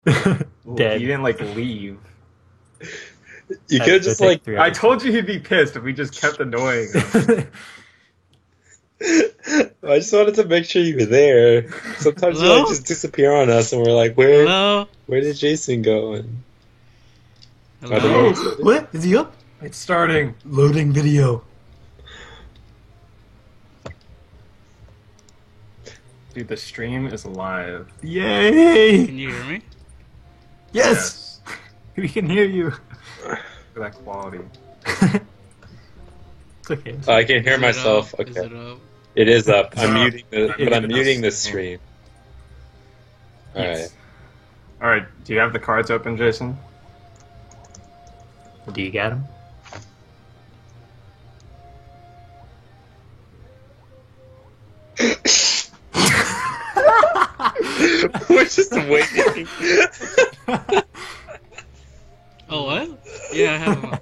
Ooh, he Dead. didn't like leave. You Had could to go just take like. I three told you he'd be pissed if we just kept annoying him. episodes. I just wanted to make sure you were there. Sometimes you like Hello? just disappear on us, and we're like, Hello? where did Jason go? And I don't know. Hello? Oh, what? Is he up? It's starting. Loading video. Dude, the stream is live. Yay! Can you hear me? Yes! We can hear you. Look at that quality. It's okay. I can hear Is it myself. up? Is Okay, it up? it is up. It's I'm up. muting but I'm It's muting up. the stream. All right. Yes. All right. Do you have the cards open, Jason? Do you got him? We're just waiting. Oh, what? Yeah, I have one.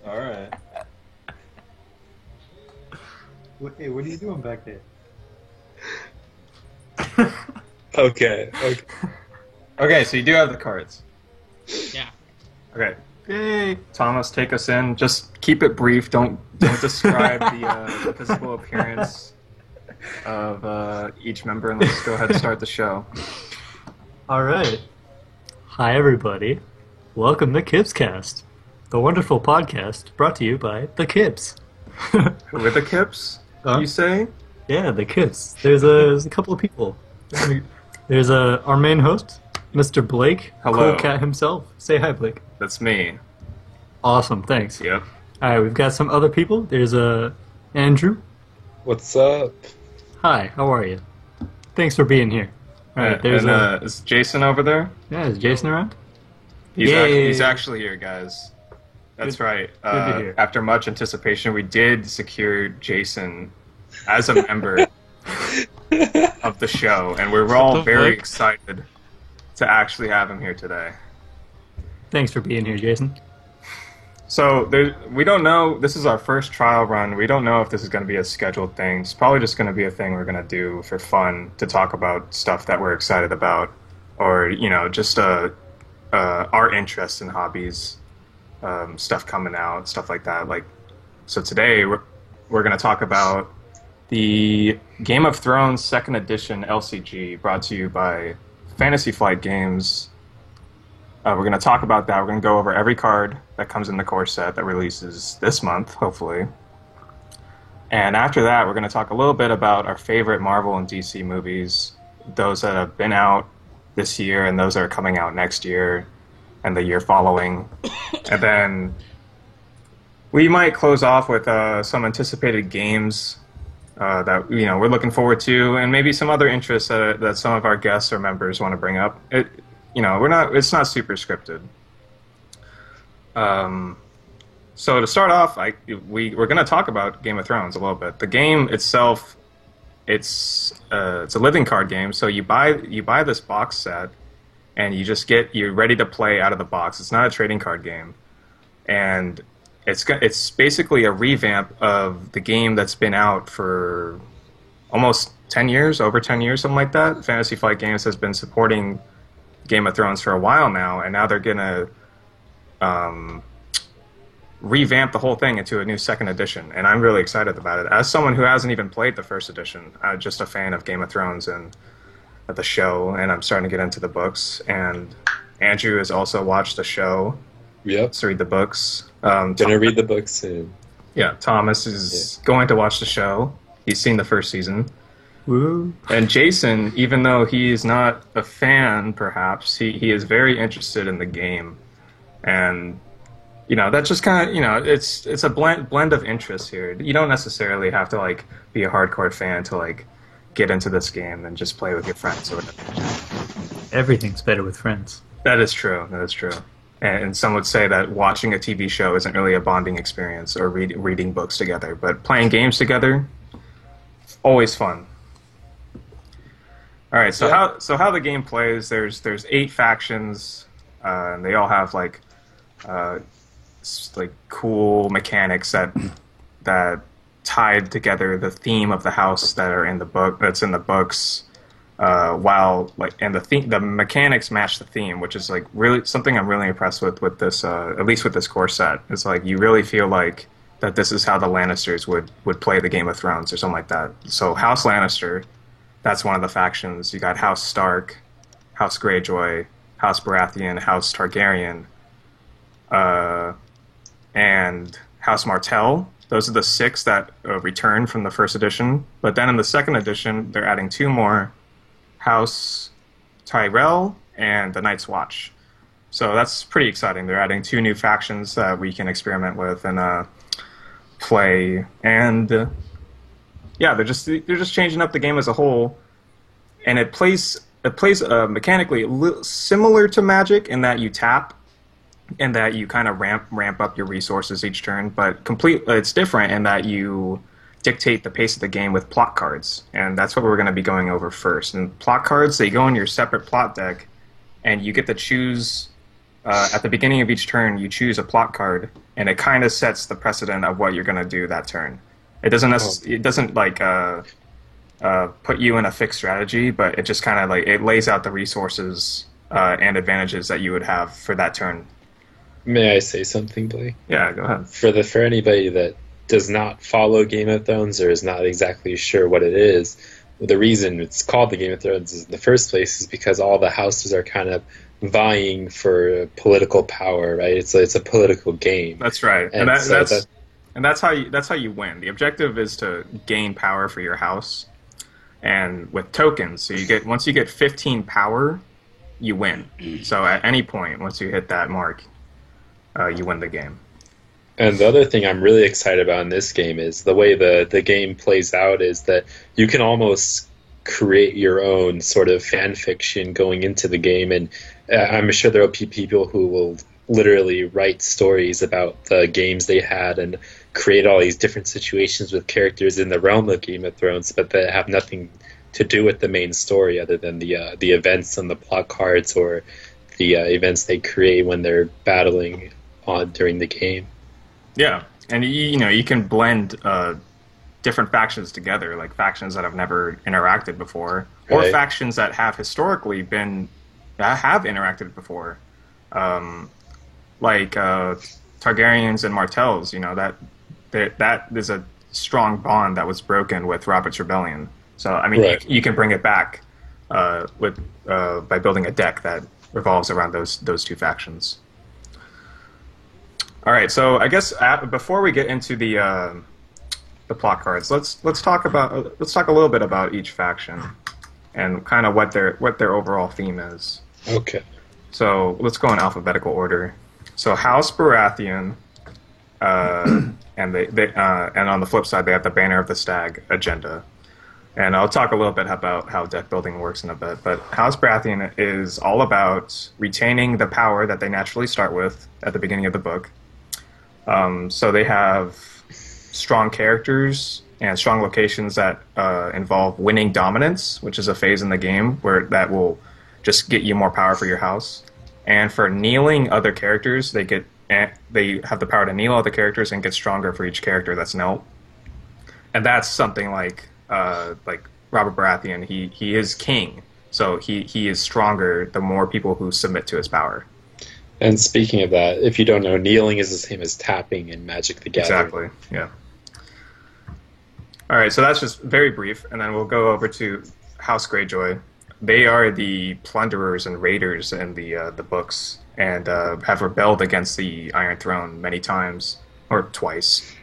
All right. Hey, what are you doing back there? Okay. Okay. Okay, so you do have the cards. Yeah. Okay. Yay. Thomas, take us in. Just keep it brief. Don't describe the physical appearance of each member, and let's go ahead and start the show. All right. Hi, everybody. Welcome to Kipscast, the wonderful podcast brought to you by the Kips. With the Kips, Huh? you say? Yeah, the Kips. There's a couple of people. There's our main host, Mr. Blake, Hello. Cool Cat himself. Say hi, Blake. That's me. Awesome, thanks. Yep. All right, we've got some other people. There's Andrew. What's up? Hi, how are you? Thanks for being here. All right, there's and is Jason over there? yeah, is Jason around? He's Yay. actually here, guys. That's Good- right. good to hear. After much anticipation, we did secure Jason as a member of the show, and we're all the very fuck? excited to actually have him here today. Thanks for being here, Jason. So we don't know. This is our first trial run. We don't know if this is going to be a scheduled thing. It's probably just going to be a thing we're going to do for fun to talk about stuff that we're excited about, or just our interests and hobbies, stuff coming out, stuff like that. Like, so today we're going to talk about the Game of Thrones Second Edition LCG, brought to you by Fantasy Flight Games. We're going to talk about that. We're going to go over every card that comes in the core set that releases this month, hopefully. And after that, we're going to talk a little bit about our favorite Marvel and DC movies, those that have been out this year and those that are coming out next year and the year following. And then we might close off with some anticipated games that we're looking forward to, and maybe some other interests that some of our guests or members want to bring up. It's not super scripted. So to start off, we're going to talk about Game of Thrones a little bit. The game itself, it's a living card game. So you buy this box set, and you're ready to play out of the box. It's not a trading card game, and it's basically a revamp of the game that's been out for almost 10 years, over 10 years, something like that. Fantasy Flight Games has been supporting Game of Thrones for a while now, and now they're gonna revamp the whole thing into a new second edition, and I'm really excited about it. As someone who hasn't even played the first edition, I'm just a fan of Game of Thrones and the show, and I'm starting to get into the books. And Andrew has also watched the show, Yep. to read the books. Gonna read the book soon. Yeah, Thomas is going to watch the show. He's seen the first season. Woo. And Jason, even though he's not a fan, perhaps, he is very interested in the game. And, that's just kind of, it's a blend of interests here. You don't necessarily have to, be a hardcore fan to, get into this game and just play with your friends or whatever. Everything's better with friends. That is true. That is true. And some would say that watching a TV show isn't really a bonding experience, or reading books together. But playing games together, always fun. All right, so how the game plays? There's 8 factions, and they all have cool mechanics that tied together the theme of the house that are in the book. That's in the books. while and the mechanics match the theme, which is like really something I'm really impressed with this at least with this core set. It's like you really feel like that this is how the Lannisters would play the Game of Thrones or something like that. So House Lannister, that's one of the factions. You got House Stark, House Greyjoy, House Baratheon, House Targaryen, and House Martell. Those are the 6 that return from the first edition. But then in the second edition, they're adding 2 more, House Tyrell and the Night's Watch. So that's pretty exciting. They're adding 2 new factions that we can experiment with and play. And yeah, they're just changing up the game as a whole. And it plays mechanically similar to Magic in that you tap and that you kind of ramp up your resources each turn, but it's different in that you dictate the pace of the game with plot cards, and that's what we're going to be going over first. And plot cards, they go in your separate plot deck, and you get to choose at the beginning of each turn. You choose a plot card, and it kind of sets the precedent of what you're going to do that turn. It doesn't like put you in a fixed strategy, but it just kind of like it lays out the resources and advantages that you would have for that turn. May I say something, Blake? Yeah, go ahead. For anybody that does not follow Game of Thrones or is not exactly sure what it is, the reason it's called the Game of Thrones in the first place is because all the houses are kind of vying for political power, right? It's a political game. That's right, and that's how you win. The objective is to gain power for your house, and with tokens. So once you get 15 power, you win. So at any point, once you hit that mark, you win the game. And the other thing I'm really excited about in this game is the way the game plays out is that you can almost create your own sort of fan fiction going into the game. And I'm sure there will be people who will literally write stories about the games they had and create all these different situations with characters in the realm of Game of Thrones, but that have nothing to do with the main story other than the events on the plot cards or the events they create when they're battling during the game. Yeah, and you can blend different factions together, like factions that have never interacted before, or Right. factions that have historically have interacted before, like Targaryens and Martells. That is a strong bond that was broken with Robert's Rebellion. So I mean, Right. you can bring it back by building a deck that revolves around those 2 factions. All right, so I guess before we get into the plot cards, let's talk a little bit about each faction and kind of what their overall theme is. Okay. So let's go in alphabetical order. So House Baratheon, and and on the flip side they have the Banner of the Stag agenda. And I'll talk a little bit about how deck building works in a bit. But House Baratheon is all about retaining the power that they naturally start with at the beginning of the book. So they have strong characters and strong locations that involve winning dominance, which is a phase in the game where that will just get you more power for your house. And for kneeling other characters, they have the power to kneel other characters and get stronger for each character that's knelt. And that's something like Robert Baratheon. He is king, so he is stronger the more people who submit to his power. And speaking of that, if you don't know, kneeling is the same as tapping in Magic the Gathering. Exactly, yeah. All right, so that's just very brief, and then we'll go over to House Greyjoy. They are the plunderers and raiders in the books, and have rebelled against the Iron Throne many times, or twice.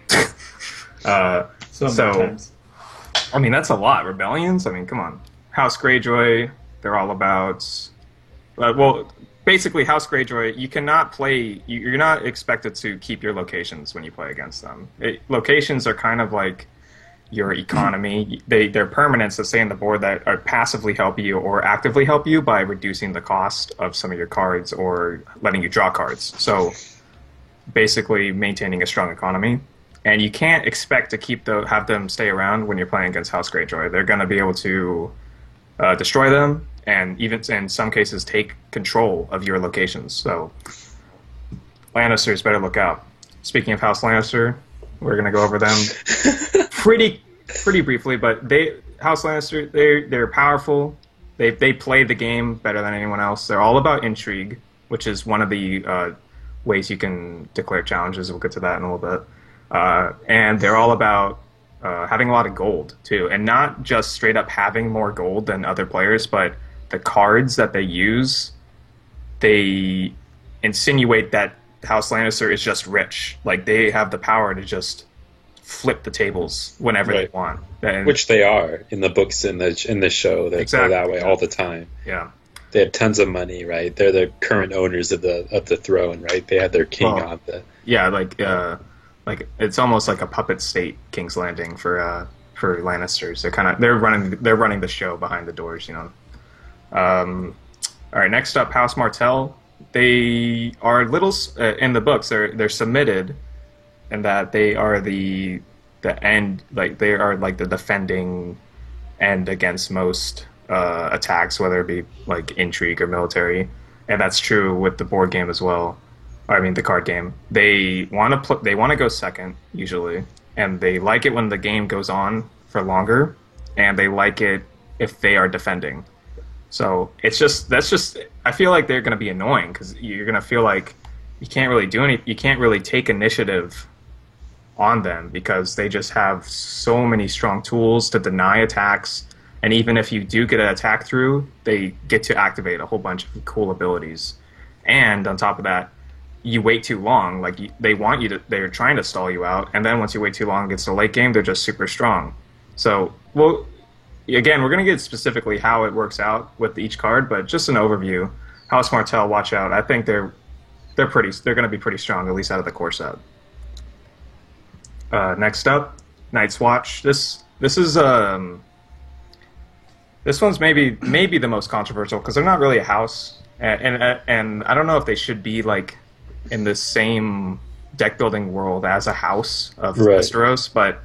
So many times. I mean, that's a lot. Rebellions? I mean, come on. House Greyjoy, they're all about... basically, House Greyjoy, you cannot play... You're not expected to keep your locations when you play against them. Locations are kind of like your economy. They're permanents that stay on the board that are passively help you or actively help you by reducing the cost of some of your cards or letting you draw cards. So, basically, maintaining a strong economy. And you can't expect to have them stay around when you're playing against House Greyjoy. They're going to be able to destroy them, and even in some cases take control of your locations. So Lannisters better look out. Speaking of House Lannister, we're going to go over them pretty briefly. But House Lannister, they're powerful. They play the game better than anyone else. They're all about intrigue, which is one of the ways you can declare challenges. We'll get to that in a little bit. And they're all about having a lot of gold too, and not just straight up having more gold than other players, but the cards that they use, they insinuate that House Lannister is just rich. Like they have the power to just flip the tables whenever they want. And, which they are in the books in the show. They're that way all the time. Yeah. They have tons of money, right? They're the current owners of the throne, right? They had their king on the. Yeah, like it's almost like a puppet state, King's Landing for Lannisters. They're running the show behind the doors, you know. All right, next up, House Martell. They are little in the books. They're submitted, and that they are the end, like they are like the defending end against most attacks, whether it be like intrigue or military, and that's true with the board game as well. I mean, the card game. They want to go second usually, and they like it when the game goes on for longer, and they like it if they are defending. So that's just I feel like they're going to be annoying because you're going to feel like you can't really do any, you can't really take initiative on them because they just have so many strong tools to deny attacks. And even if you do get an attack through, they get to activate a whole bunch of cool abilities. And on top of that, you wait too long. Like they're trying to stall you out. And then once you wait too long, it gets to the late game, they're just super strong. So, again, we're going to get specifically how it works out with each card, but just an overview. House Martell, watch out. I think they're going to be pretty strong, at least out of the core set. Next up, Night's Watch. This one's maybe the most controversial because they're not really a house, and I don't know if they should be like in the same deck building world as a house of Westeros, but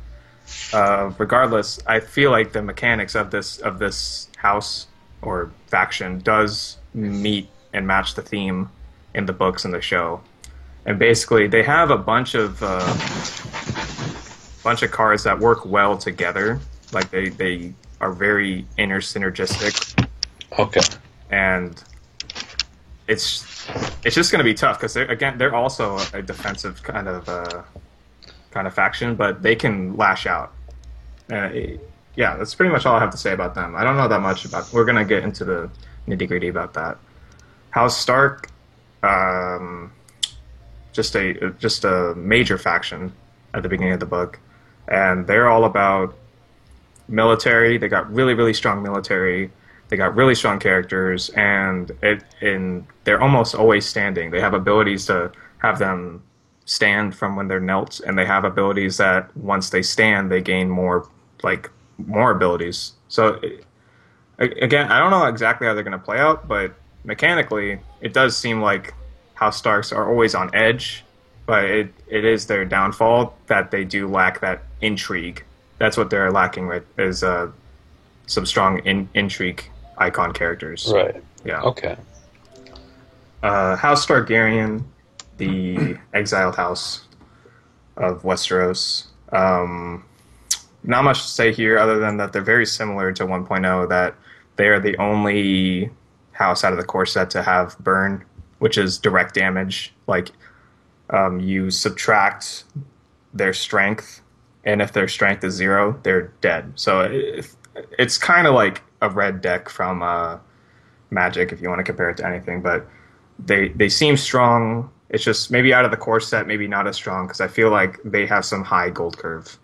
regardless, I feel like the mechanics of this house or faction does meet and match the theme in the books and the show. And basically, they have a bunch of cards that work well together. Like they are very synergistic. Okay. And it's just going to be tough because they're also a defensive kind of faction, but they can lash out. Yeah, that's pretty much all I have to say about them. I don't know that much about. We're going to get into the nitty-gritty about that. House Stark, just a major faction at the beginning of the book, and they're all about military. They got really, really strong military. They got really strong characters, and they're almost always standing. They have abilities to have them stand from when they're knelt, and they have abilities that once they stand, they gain more abilities. So again, I don't know exactly how they're going to play out, but mechanically, it does seem like House Starks are always on edge, but it is their downfall that they do lack that intrigue. That's what they're lacking with is some strong intrigue icon characters. Right. Yeah. Okay. House Targaryen, the exiled house of Westeros. Not much to say here other than that they're very similar to 1.0, that they are the only house out of the core set to have burn, which is direct damage. Like, you subtract their strength, and if their strength is 0, they're dead. So it's kind of like a red deck from Magic, if you want to compare it to anything, but they seem strong. It's just maybe out of the core set, maybe not as strong, because I feel like they have some high gold curve.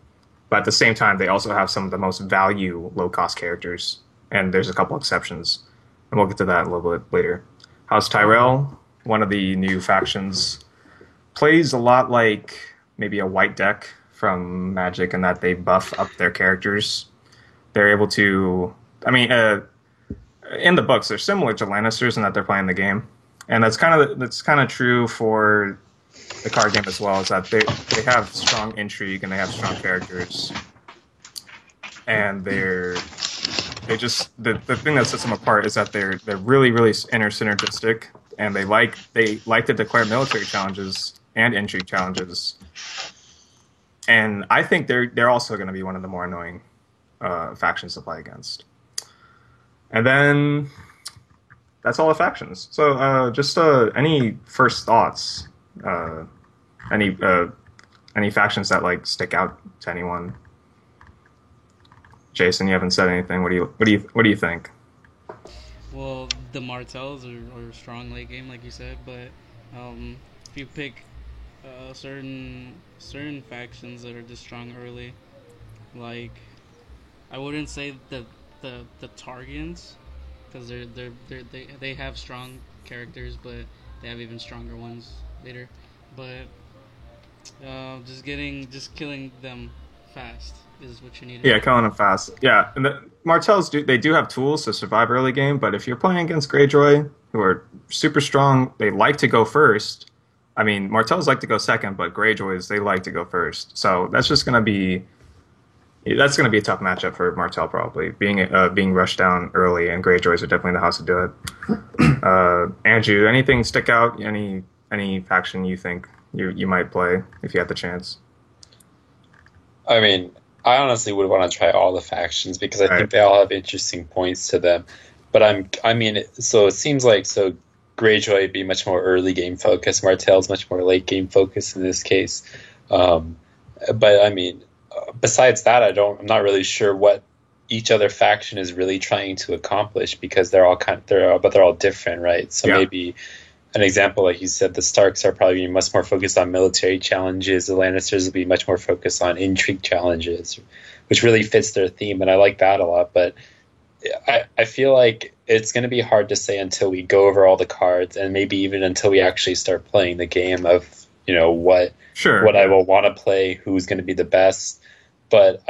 But at the same time, they also have some of the most value low-cost characters, and there's a couple exceptions, and we'll get to that a little bit later. House Tyrell, one of the new factions, plays a lot like maybe a white deck from Magic in that they buff up their characters. They're able to... I mean, in the books, they're similar to Lannisters in that they're playing the game. And that's kind of true for the card game as well, is that they have strong intrigue and they have strong characters, and the thing that sets them apart is that they're really, really synergistic, and they like to declare military challenges and intrigue challenges, and I think they're also going to be one of the more annoying factions to play against. And then that's all the factions. So just any first thoughts? Any factions that like stick out to anyone? Jason, you haven't said anything. What do you think? Well, the Martells are strong late game, like you said, but if you pick certain factions that are just strong early, like I wouldn't say the Targians, because they have strong characters, but they have even stronger ones later. But just killing them fast is what you need. Yeah, killing them fast. Yeah, and the Martells do have tools to survive early game, but if you're playing against Greyjoy, who are super strong, they like to go first. I mean, Martells like to go second, but Greyjoys, they like to go first. So that's gonna be a tough matchup for Martell, probably being rushed down early, and Greyjoys are definitely the house to do it. Andrew, anything stick out? Any faction you think you might play if you had the chance? I mean, I honestly would want to try all the factions because I think they all have interesting points to them. But so it seems like Greyjoy would be much more early game focused. Martell's much more late game focused in this case. But I mean, besides that, I'm not really sure what each other faction is really trying to accomplish because they're all different, right? So maybe an example, like you said, the Starks are probably much more focused on military challenges. The Lannisters will be much more focused on intrigue challenges, which really fits their theme, and I like that a lot. But I feel like it's going to be hard to say until we go over all the cards, and maybe even until we actually start playing the game of what I will want to play, who's going to be the best. But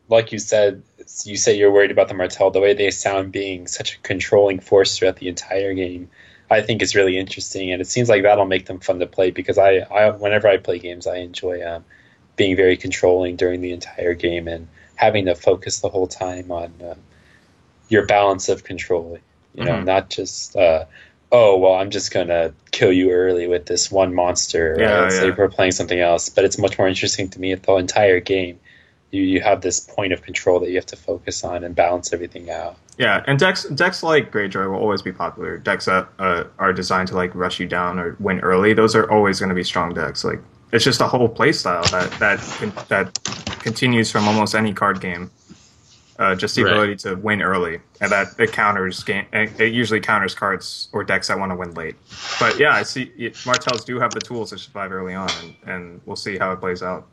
like you said you're worried about the Martell, the way they sound being such a controlling force throughout the entire game. I think is really interesting, and it seems like that'll make them fun to play because I whenever I play games, I enjoy being very controlling during the entire game and having to focus the whole time on your balance of control. Not just I'm just gonna kill you early with this one monster. Let's say we're playing something else, but it's much more interesting to me at the entire game. You have this point of control that you have to focus on and balance everything out. Yeah, and decks like Greyjoy will always be popular. Decks that are designed to like rush you down or win early, those are always going to be strong decks. Like it's just a whole play style that continues from almost any card game. Just the ability to win early, and that it counters game. It usually counters cards or decks that want to win late. But yeah, I see Martells do have the tools to survive early on, and we'll see how it plays out.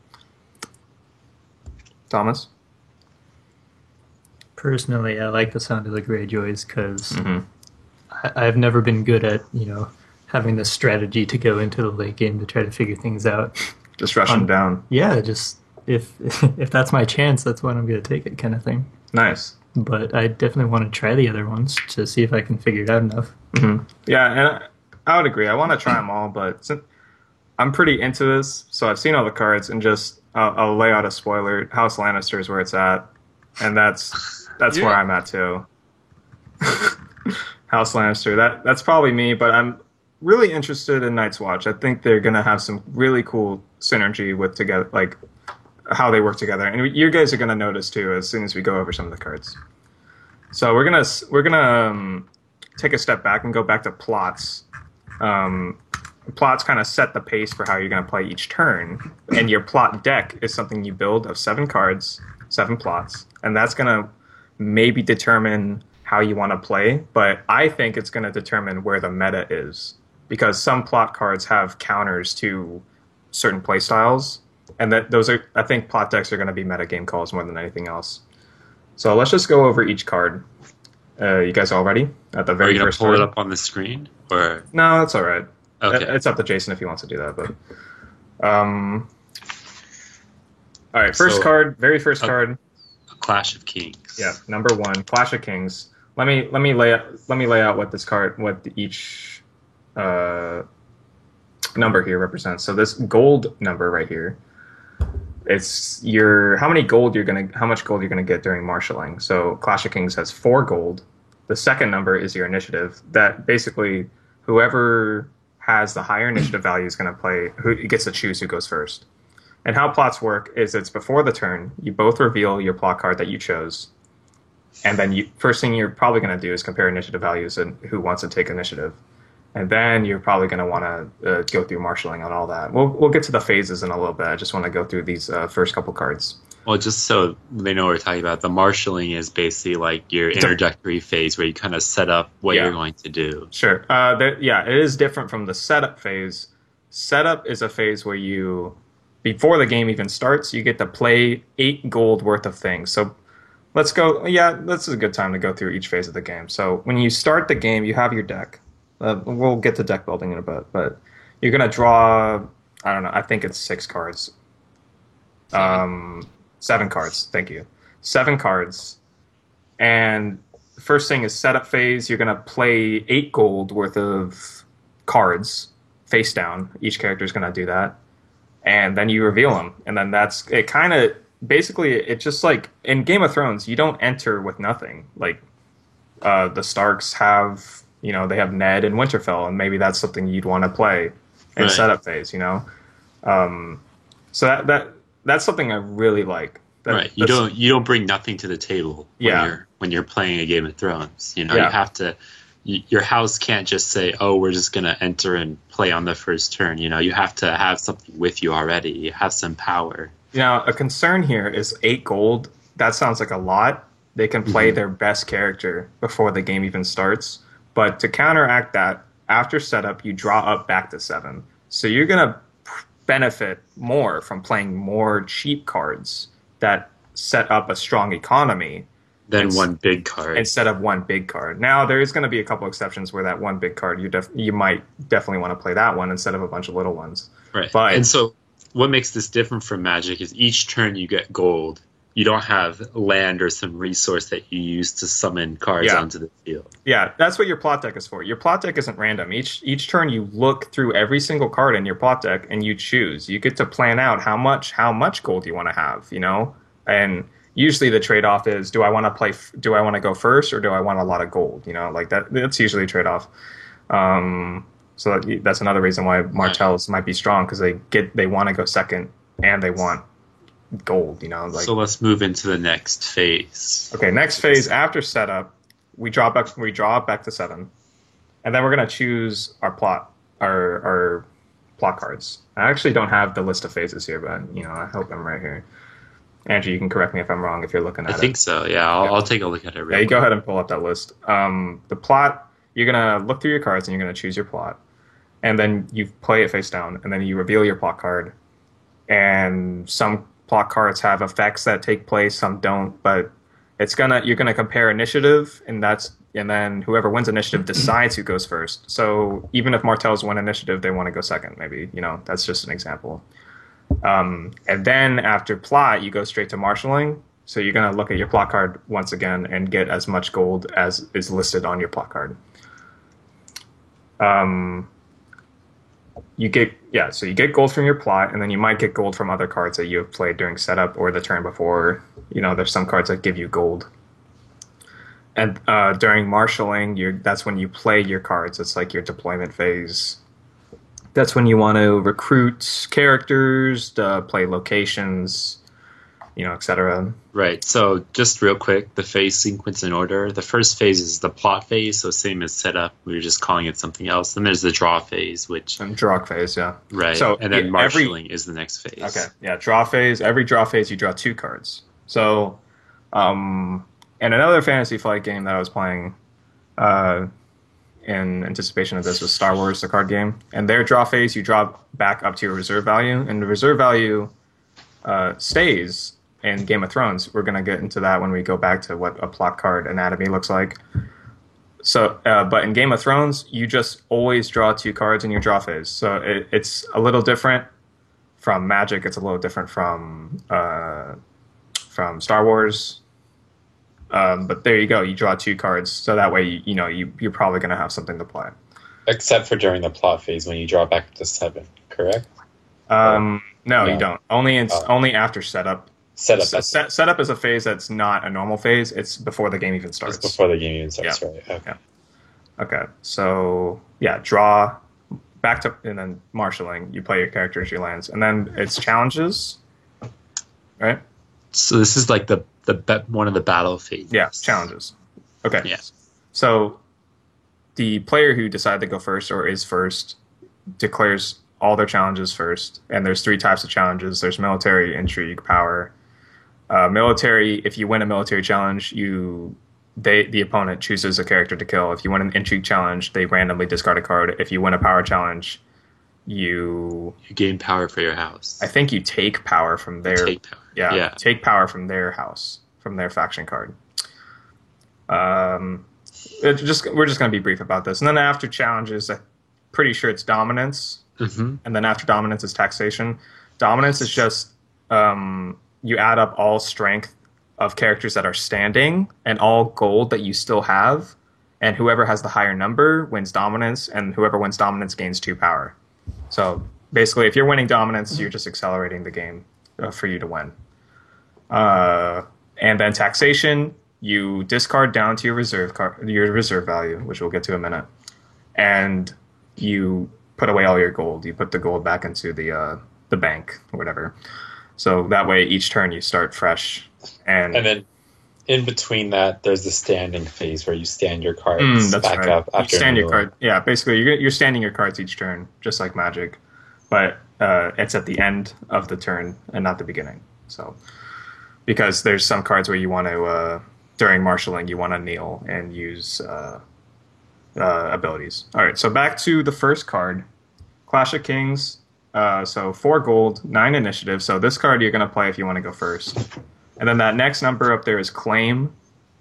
Thomas? Personally, I like the sound of the Greyjoys because I've never been good at, having the strategy to go into the late game to try to figure things out. Just rush them down. Yeah, just if that's my chance, that's when I'm going to take it kind of thing. Nice. But I definitely want to try the other ones to see if I can figure it out enough. Mm-hmm. Yeah, and I would agree. I want to try them all, but I'm pretty into this, so I've seen all the cards, and just I'll lay out a spoiler. House Lannister is where it's at, and that's where I'm at too. House Lannister. That's probably me, but I'm really interested in Night's Watch. I think they're gonna have some really cool synergy with together, like how they work together, and you guys are gonna notice too as soon as we go over some of the cards. So we're gonna take a step back and go back to plots. Plots kind of set the pace for how you're going to play each turn, and your plot deck is something you build of 7 cards, 7 plots, and that's going to maybe determine how you want to play, but I think it's going to determine where the meta is, because some plot cards have counters to certain play styles, and I think plot decks are going to be meta game calls more than anything else. So let's just go over each card. You guys all ready? At the very first pull it up on the screen, or no, that's all right. Okay. It's up to Jason if he wants to do that, but all right, very first card. A Clash of Kings. Yeah, number 1, Clash of Kings. Let me lay out what each number here represents. So this gold number right here, it's how much gold you're gonna get during marshalling. So Clash of Kings has 4 gold. The second number is your initiative. That basically whoever has the higher initiative value is going to play, who gets to choose who goes first. And how plots work is it's before the turn, you both reveal your plot card that you chose. And then first thing you're probably going to do is compare initiative values and who wants to take initiative. And then you're probably going to want to go through marshaling on all that. We'll get to the phases in a little bit. I just want to go through these first couple cards. Well, just so they know what we're talking about, the marshaling is basically like your introductory phase where you kind of set up what you're going to do. Sure. It is different from the setup phase. Setup is a phase where you, before the game even starts, you get to play 8 gold worth of things. So let's go. Yeah, this is a good time to go through each phase of the game. So when you start the game, you have your deck. We'll get to deck building in a bit, but you're going to draw, I don't know, I think it's 6 cards. 7 cards, thank you. 7 cards. And the first thing is setup phase. You're going to play 8 gold worth of cards face down. Each character is going to do that. And then you reveal them. And then that's it. Kind of basically, it's just like in Game of Thrones, you don't enter with nothing. Like the Starks have, they have Ned and Winterfell, and maybe that's something you'd want to play in setup phase, So that's something I really like. You don't bring nothing to the table when you're playing a Game of Thrones. You have to. Your house can't just say, "Oh, we're just going to enter and play on the first turn." You have to have something with you already. You have some power. A concern here is 8 gold. That sounds like a lot. They can play their best character before the game even starts. But to counteract that, after setup, you draw up back to 7. So you're going to benefit more from playing more cheap cards that set up a strong economy than one big card instead of one big card. Now there is going to be a couple exceptions where that one big card you might definitely want to play that one instead of a bunch of little ones. Right. And so what makes this different from Magic is each turn you get gold. You don't have land or some resource that you use to summon cards onto the field. Yeah, that's what your plot deck is for. Your plot deck isn't random. Each turn you look through every single card in your plot deck and you choose. You get to plan out how much gold you want to have, And usually the trade-off is, do I want to go first or do I want a lot of gold? That's usually a trade-off. So that's another reason why Martells might be strong, because they want to go second and they want gold, So let's move into the next phase. Okay, next phase after setup, we draw back to 7, and then we're gonna choose our plot cards. I actually don't have the list of phases here, but I hope I'm right here. Andrew, you can correct me if I'm wrong if you're looking at it. I think so. Yeah, I'll take a look at it. Yeah, you go ahead and pull up that list. The plot, you're gonna look through your cards and you're gonna choose your plot, and then you play it face down, and then you reveal your plot card, and some plot cards have effects that take place, some don't, but you're gonna compare initiative, and then whoever wins initiative decides who goes first. So even if Martells win initiative, they want to go second, maybe. That's just an example. And then after plot, you go straight to marshaling. So you're gonna look at your plot card once again and get as much gold as is listed on your plot card. You get gold from your plot, and then you might get gold from other cards that you have played during setup or the turn before. There's some cards that give you gold. And during marshaling, that's when you play your cards. It's like your deployment phase. That's when you want to recruit characters, play locations, etc. Right. So just real quick, the phase sequence in order. The first phase is the plot phase, so same as setup. We're just calling it something else. Then there's the draw phase, draw phase, yeah. Right. So and then marshaling is the next phase. Okay. Yeah. Draw phase. Every draw phase, you draw 2 cards. So, in another Fantasy Flight game that I was playing, in anticipation of this, was Star Wars, the card game. And their draw phase, you draw back up to your reserve value, and the reserve value stays in Game of Thrones. We're going to get into that when we go back to what a plot card anatomy looks like. So, but in Game of Thrones, you just always draw 2 cards in your draw phase. So it's a little different from Magic. It's a little different from Star Wars. But there you go. You draw 2 cards, so that way you're probably going to have something to play. Except for during the plot phase when you draw back to 7, correct? No, you don't. Only after setup. Setup is a phase that's not a normal phase. It's before the game even starts. It's before the game even starts, right? Okay. Yeah. Okay. So draw back to, and then marshaling. You play your characters, your lands, and then it's challenges, right? So this is like one of the battle phases. Yeah, challenges. Okay. Yeah. So the player who decided to go first or is first declares all their challenges first, and there's 3 types of challenges. There's military, intrigue, power. Military, if you win a military challenge, the opponent chooses a character to kill. If you win an intrigue challenge, they randomly discard a card. If you win a power challenge, you gain power for your house. I think you take power from their take power. Yeah, take power from their house, from their faction card. We're just going to be brief about this. And then after challenges, I'm pretty sure it's dominance. Mm-hmm. And then after dominance is taxation. Dominance is just you add up all strength of characters that are standing and all gold that you still have, and whoever has the higher number wins dominance, and whoever wins dominance gains 2 power. So basically, if you're winning dominance, you're just accelerating the game for you to win. And then taxation, you discard down to your reserve value, which we'll get to in a minute, and you put away all your gold. You put the gold back into the bank or whatever. So that way, each turn you start fresh. And then in between that, there's the standing phase where you stand your cards back up after you stand your card. Yeah, basically, you're standing your cards each turn, just like Magic, but it's at the end of the turn and not the beginning. So because there's some cards where you want to during marshalling, you want to kneel and use abilities. All right, so back to the first card, Clash of Kings. So 4 gold, 9 initiative. So this card you're going to play if you want to go first. And then that next number up there is Claim.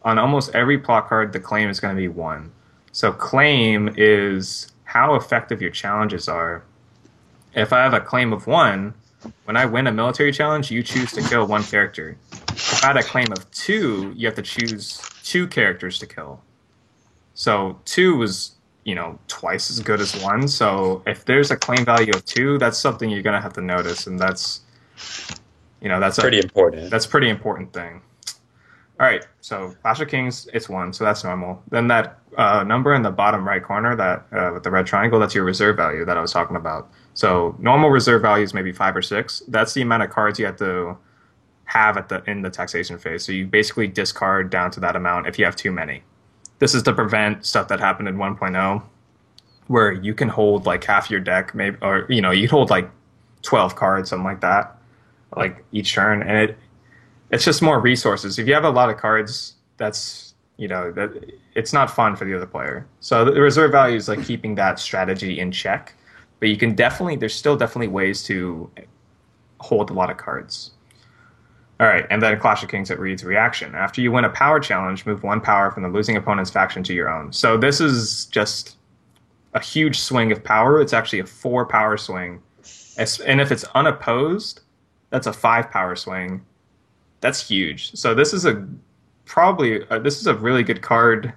On almost every plot card, the Claim is going to be 1. So Claim is how effective your challenges are. If I have a Claim of 1, when I win a military challenge, you choose to kill 1 character. If I had a Claim of 2, you have to choose 2 characters to kill. So 2 is, twice as good as 1. So if there's a claim value of 2, that's something you're going to have to notice, and that's pretty important. That's a pretty important thing. All right, so Clash of Kings, it's 1, so that's normal. Then that number in the bottom right corner, that with the red triangle, that's your reserve value that I was talking about. So normal reserve value is maybe 5 or 6. That's the amount of cards you have to have in the taxation phase. So you basically discard down to that amount if you have too many. This is to prevent stuff that happened in 1.0, where you can hold like half your deck, maybe, or you'd hold like 12 cards, something like that, like each turn, and it's just more resources. If you have a lot of cards, that's that it's not fun for the other player. So the reserve value is like keeping that strategy in check, but you can there's still definitely ways to hold a lot of cards. All right, and then Clash of Kings, it reads reaction. After you win a power challenge, move 1 power from the losing opponent's faction to your own. So this is just a huge swing of power. It's actually a 4 power swing. And if it's unopposed, that's a 5 power swing. That's huge. So this is a really good card,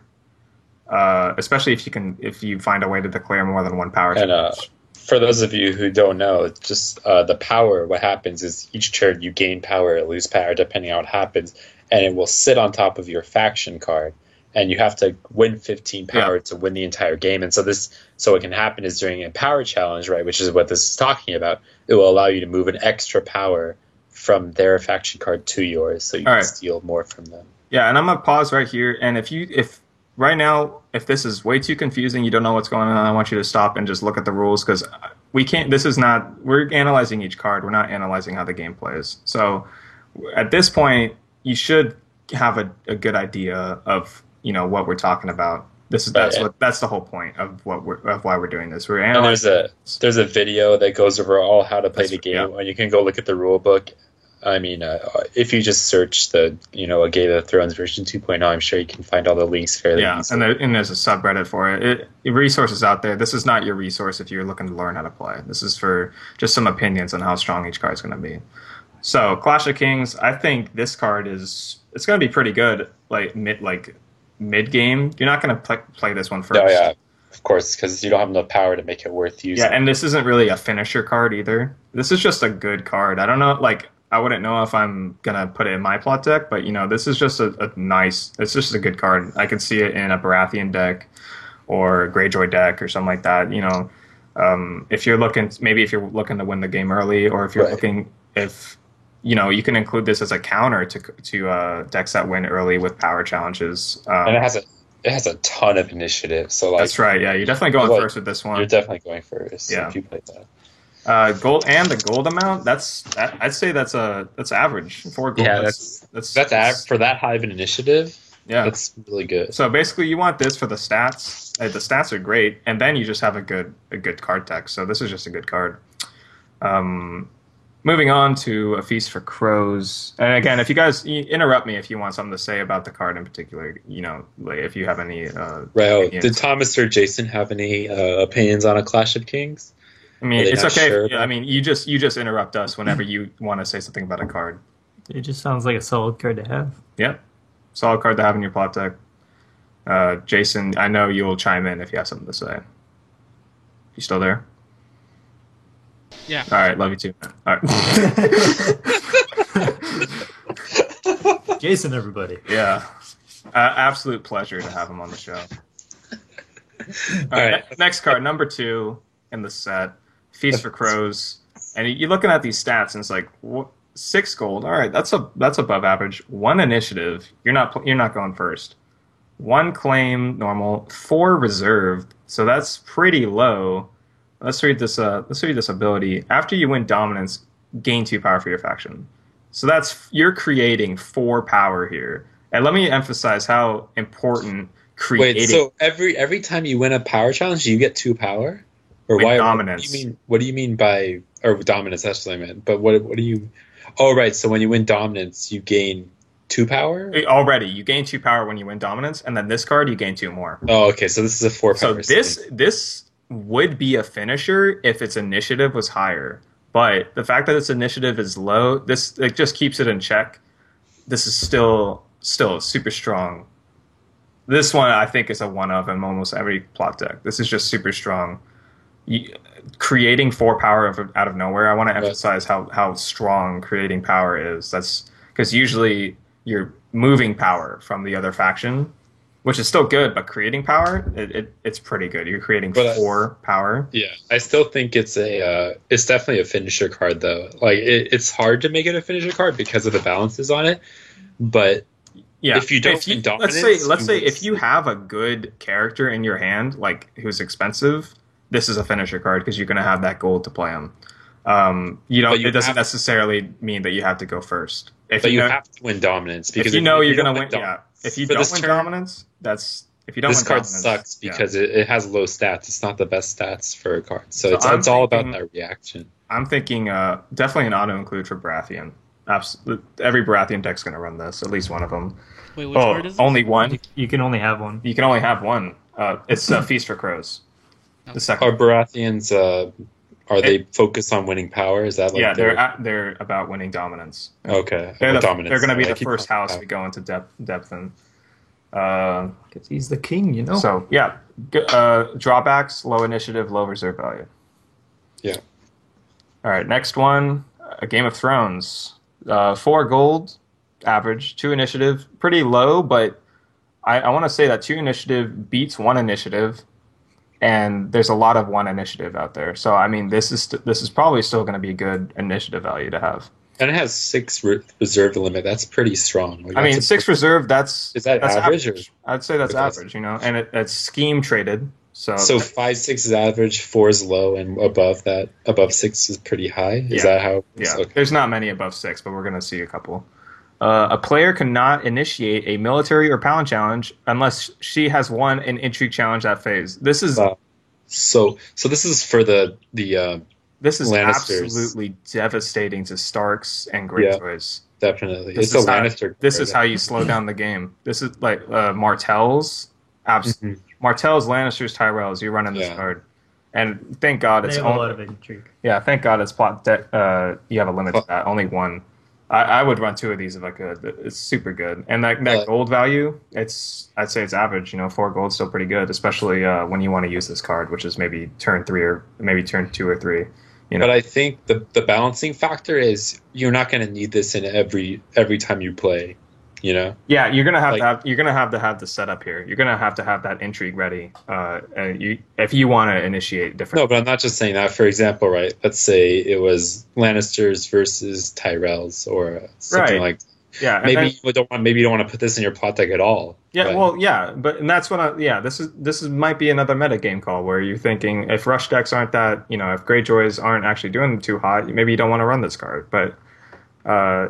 especially if you find a way to declare more than 1 power challenge. For those of you who don't know, just the power, what happens is each turn you gain power or lose power depending on what happens, and it will sit on top of your faction card, and you have to win 15 power to win the entire game. And so what can happen is during a power challenge, right, which is what this is talking about, it will allow you to move an extra power from their faction card to yours, so you can steal more from them. Yeah, and I'm gonna pause right here, and if right now, if this is way too confusing, you don't know what's going on, I want you to stop and just look at the rules, because we're analyzing each card. We're not analyzing how the game plays. So at this point, you should have a good idea of, what we're talking about. That's the whole point of why we're doing this. We're analyzing. And there's a video that goes over all how to play the game, and you can go look at the rule book. I mean, if you just search a Game of Thrones version 2.0, I'm sure you can find all the links fairly easily. And there's a subreddit for it. Resources out there. This is not your resource if you're looking to learn how to play. This is for just some opinions on how strong each card is going to be. So Clash of Kings, I think this card it's going to be pretty good. Mid game, you're not going to play this one first. Oh yeah, of course, because you don't have enough power to make it worth using. Yeah, and this isn't really a finisher card either. This is just a good card. I don't know, I wouldn't know if I'm going to put it in my plot deck, but, this is just it's just a good card. I could see it in a Baratheon deck or a Greyjoy deck or something like that. If you're looking to win the game early, or if you're looking, if you can include this as a counter to decks that win early with power challenges. And it has a ton of initiative. So like that's right. Yeah, you're definitely going first with this one. You're definitely going first. Yeah. If you play that. Gold and the gold amount. I'd say that's average. 4 gold. Yeah, that's for that high of an initiative. Yeah, that's really good. So basically, you want this for the stats. The stats are great, and then you just have a good card deck. So this is just a good card. Moving on to A Feast for Crows. And again, if you guys interrupt me if you want something to say about the card in particular, like if you have any. Right. Did Thomas or Jason have any opinions on A Clash of Kings? I mean, it's okay. Sure I mean, you just interrupt us whenever you want to say something about a card. It just sounds like a solid card to have. Yep. Solid card to have in your plot deck. Jason, I know you'll chime in if you have something to say. You still there? Yeah. All right. Love you too, man. All right. Jason, everybody. Yeah. Absolute pleasure to have him on the show. All right. Next card, number 2 in the set. Feast for Crows. And you're looking at these stats, and it's like 6 gold. All right, that's above average. 1 initiative. You're not going first. 1 claim normal. 4 reserved. So that's pretty low. Let's read this ability. After you win dominance, gain 2 power for your faction. So you're creating 4 power here. And let me emphasize how important creating. Wait, so every time you win a power challenge, you get 2 power? Or why dominance? What do you mean by dominance? That's what I meant. But what do you? Oh, right. So when you win dominance, you gain 2 power. Already, you gain 2 power when you win dominance, and then this card you gain 2 more. Oh, okay. So this is a 4 power. So this would be a finisher if its initiative was higher, but the fact that its initiative is low, it just keeps it in check. This is still super strong. This one I think is a one of in almost every plot deck. This is just super strong. Creating 4 power out of nowhere. I want to emphasize how strong creating power is. That's because usually you're moving power from the other faction, which is still good, but creating power, it's pretty good. You're creating 4 power. Yeah, I still think it's definitely a finisher card though. Like it's hard to make it a finisher card because of the balances on it, but yeah, if you don't win dominance, let's say if you have a good character in your hand, like who's expensive. This is a finisher card because you're going to have that gold to play him. It doesn't necessarily mean that you have to go first. But you have to win dominance because you're going to win. Yeah, if you don't win dominance, this card sucks because it has low stats. It's not the best stats for a card, so it's all about that reaction. I'm thinking definitely an auto include for Baratheon. Absolutely, every Baratheon deck's going to run this. At least one of them. Wait, which card is this? Only one. You can only have one. You can only have one. It's Feast for Crows. The second. Are Baratheons? Are they focused on winning power? Is that like they're about winning dominance. Okay, they're going to be the first house we go into depth in. Because he's the king, So yeah, drawbacks: low initiative, low reserve value. Yeah. All right, next one: Game of Thrones. 4 gold, average. 2 initiative, pretty low, but I want to say that 2 initiative beats 1 initiative. And there's a lot of 1 initiative out there, so I mean, this is probably still going to be good initiative value to have. And it has 6 reserve limit. That's pretty strong. Like, I mean, 6 reserve. Is that average? Or? I'd say that's average. And it's scheme traded. So 5-6 is average, 4 is low, and above 6 is pretty high. Is that how? Yeah. Okay. There's not many above 6, but we're going to see a couple. A player cannot initiate a military or pound challenge unless she has won an intrigue challenge that phase. This is so this is for the this is Lannisters. Absolutely devastating to Starks and Greyjoys. Yeah, definitely, it's a Lannister. This is how you slow down the game. This is like Martells, Martells, Lannisters, Tyrells. You're running this card, and thank God it's a lot of intrigue. Yeah, thank God it's plot. You have a limit to that. Only 1. I would run 2 of these if I could. It's super good, and that gold value, I'd say it's average. 4 gold's still pretty good, especially when you want to use this card, which is maybe turn 3 or maybe turn 2 or 3. But I think the balancing factor is you're not going to need this in every time you play You know? Yeah, you're gonna have Like- to have the setup here. You're gonna have to have that intrigue ready. If you want to initiate different. No, but I'm not just saying that. For example, right? Let's say it was Lannisters versus Tyrells or something Right. like. Yeah, and Maybe then- you don't want. Maybe you don't want to put this in your plot deck at all. yeah, but- well, yeah, and that's what this is might be another meta game call where you're thinking if rush decks aren't that, if Greyjoys aren't actually doing too hot, maybe you don't want to run this card, but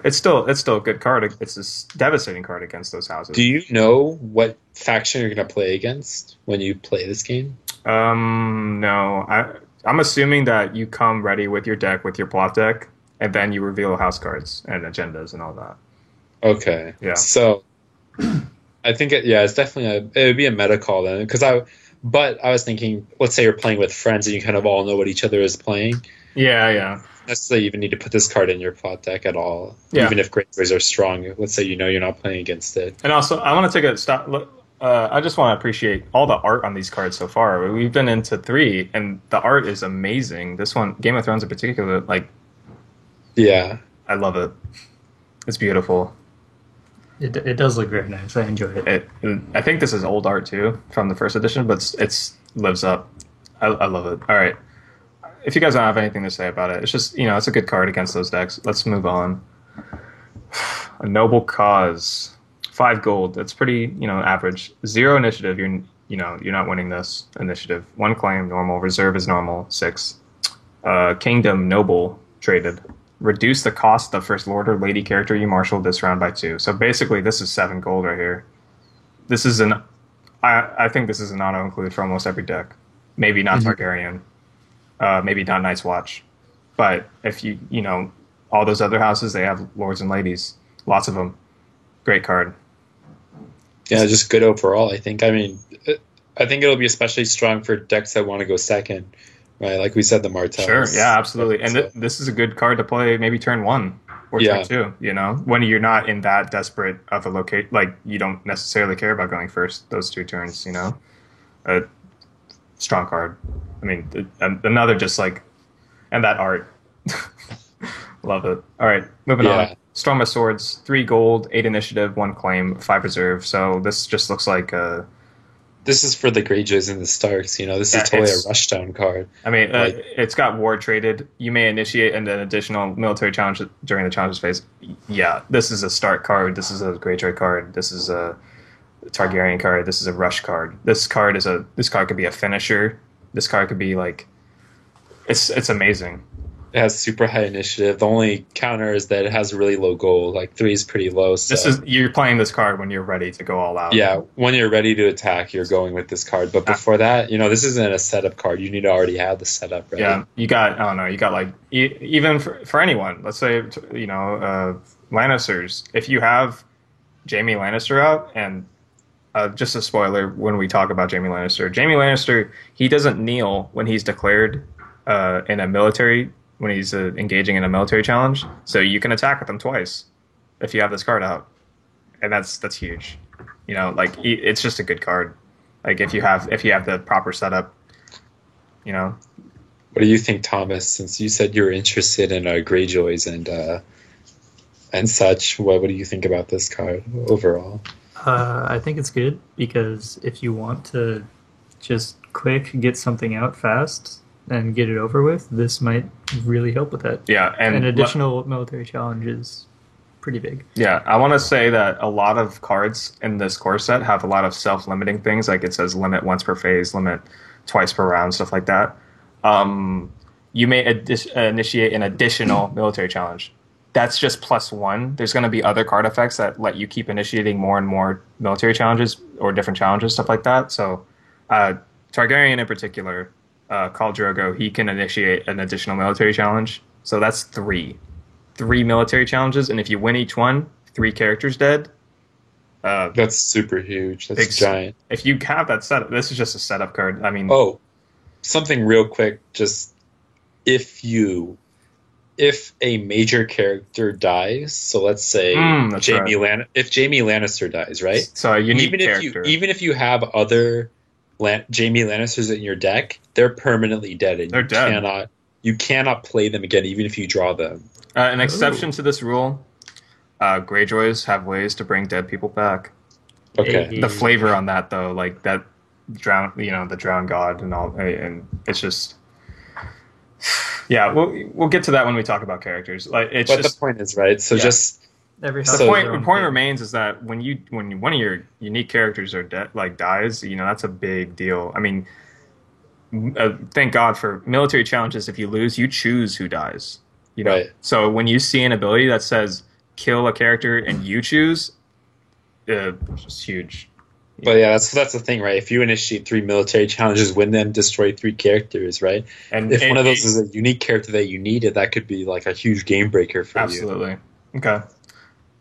it's still a good card. It's a devastating card against those houses. Do you know what faction you're going to play against when you play this game? No, I'm assuming that you come ready with your deck, with your plot deck, and then you reveal house cards and agendas and all that. Okay. Yeah. So I think it's definitely it would be a meta call then but I was thinking, let's say you're playing with friends and you kind of all know what each other is playing. Yeah. Necessarily even need to put this card in your plot deck at all. Yeah. Even if Greyjoys are strong. Let's say you're not playing against it. And also, I want to take a stop. I just want to appreciate all the art on these cards so far. We've been into 3, and the art is amazing. This one, Game of Thrones in particular, Yeah. I love it. It's beautiful. It does look very nice. I enjoy it. I think this is old art too from the first edition, but it's lives up. I love it. All right. If you guys don't have anything to say about it, it's just it's a good card against those decks. Let's move on. A Noble Cause, 5 gold. That's pretty average. 0 initiative. You're not winning this initiative. 1 claim normal. Reserve is normal 6. Kingdom Noble traded. Reduce the cost of first lord or lady character you marshal this round by 2. So basically, this is 7 gold right here. This is I think this is an auto include for almost every deck. Maybe not Targaryen. Maybe not Night's Watch. But if all those other houses, they have lords and ladies. Lots of them. Great card. Yeah, just good overall, I think. I mean, I think it'll be especially strong for decks that want to go second. Right, like we said, the Martells. Sure, yeah, absolutely. And this is a good card to play maybe turn 1 or turn 2, when you're not in that desperate of a locate, like you don't necessarily care about going first those 2 turns, A strong card. I mean, another just and that art. Love it. All right, moving on. Storm of Swords, 3 gold, 8 initiative, 1 claim, 5 reserve. So this just looks like This is for the Greyjoys and the Starks, This is totally a rushdown card. I mean, it's got ward traded. You may initiate an additional military challenge during the challenges phase. Yeah, this is a Stark card. This is a Greyjoy card. This is a Targaryen card. This is a rush card. This card could be a finisher. This card could be it's amazing. It has super high initiative. The only counter is that it has really low gold. 3 is pretty low. So. You're playing this card when you're ready to go all out. Yeah, when you're ready to attack, you're going with this card. But before that, this isn't a setup card. You need to already have the setup ready. Yeah, you got even for anyone. Let's say Lannisters. If you have Jaime Lannister out, and just a spoiler when we talk about Jaime Lannister, he doesn't kneel when he's declared in a military. When he's engaging in a military challenge, so you can attack with him twice if you have this card out, and that's huge. It's just a good card. If you have the proper setup, What do you think, Thomas? Since you said you're interested in Greyjoys and such, what do you think about this card overall? I think it's good because if you want to just quick get something out fast and get it over with, this might really help with that. Yeah, and an additional military challenge is pretty big. Yeah, I want to say that a lot of cards in this core set have a lot of self-limiting things, like it says limit once per phase, limit twice per round, stuff like that. You may initiate an additional military challenge. That's just +1. There's going to be other card effects that let you keep initiating more and more military challenges or different challenges, stuff like that. So Targaryen in particular, Khal Drogo, he can initiate an additional military challenge. So that's 3 military challenges, and if you win each one, 3 characters dead. That's super huge. That's giant. If you have that setup, this is just a setup card. I mean, something real quick. Just if a major character dies, so let's say if Jaime Lannister dies, right? So a unique character. Even if you have other Jaime Lannisters in your deck, they're permanently dead, and they're dead. You cannot play them again, even if you draw them. An exception to this rule, Greyjoys have ways to bring dead people back. Okay. The flavor on that, though, like that the drowned god and all, and it's just, yeah, we'll get to that when we talk about characters. Like, it's But just the point is, right? So Yeah. just Every the house So- has their own point thing. remains is that when one of your unique characters are dies, that's a big deal. I mean, thank God for military challenges. If you lose, you choose who dies. Right. So when you see an ability that says kill a character and you choose, it's just huge. But yeah, that's the thing, right? If you initiate 3 military challenges, win them, destroy 3 characters, right? And If one of those is a unique character that you needed, that could be like a huge game breaker for you. absolutely. Okay.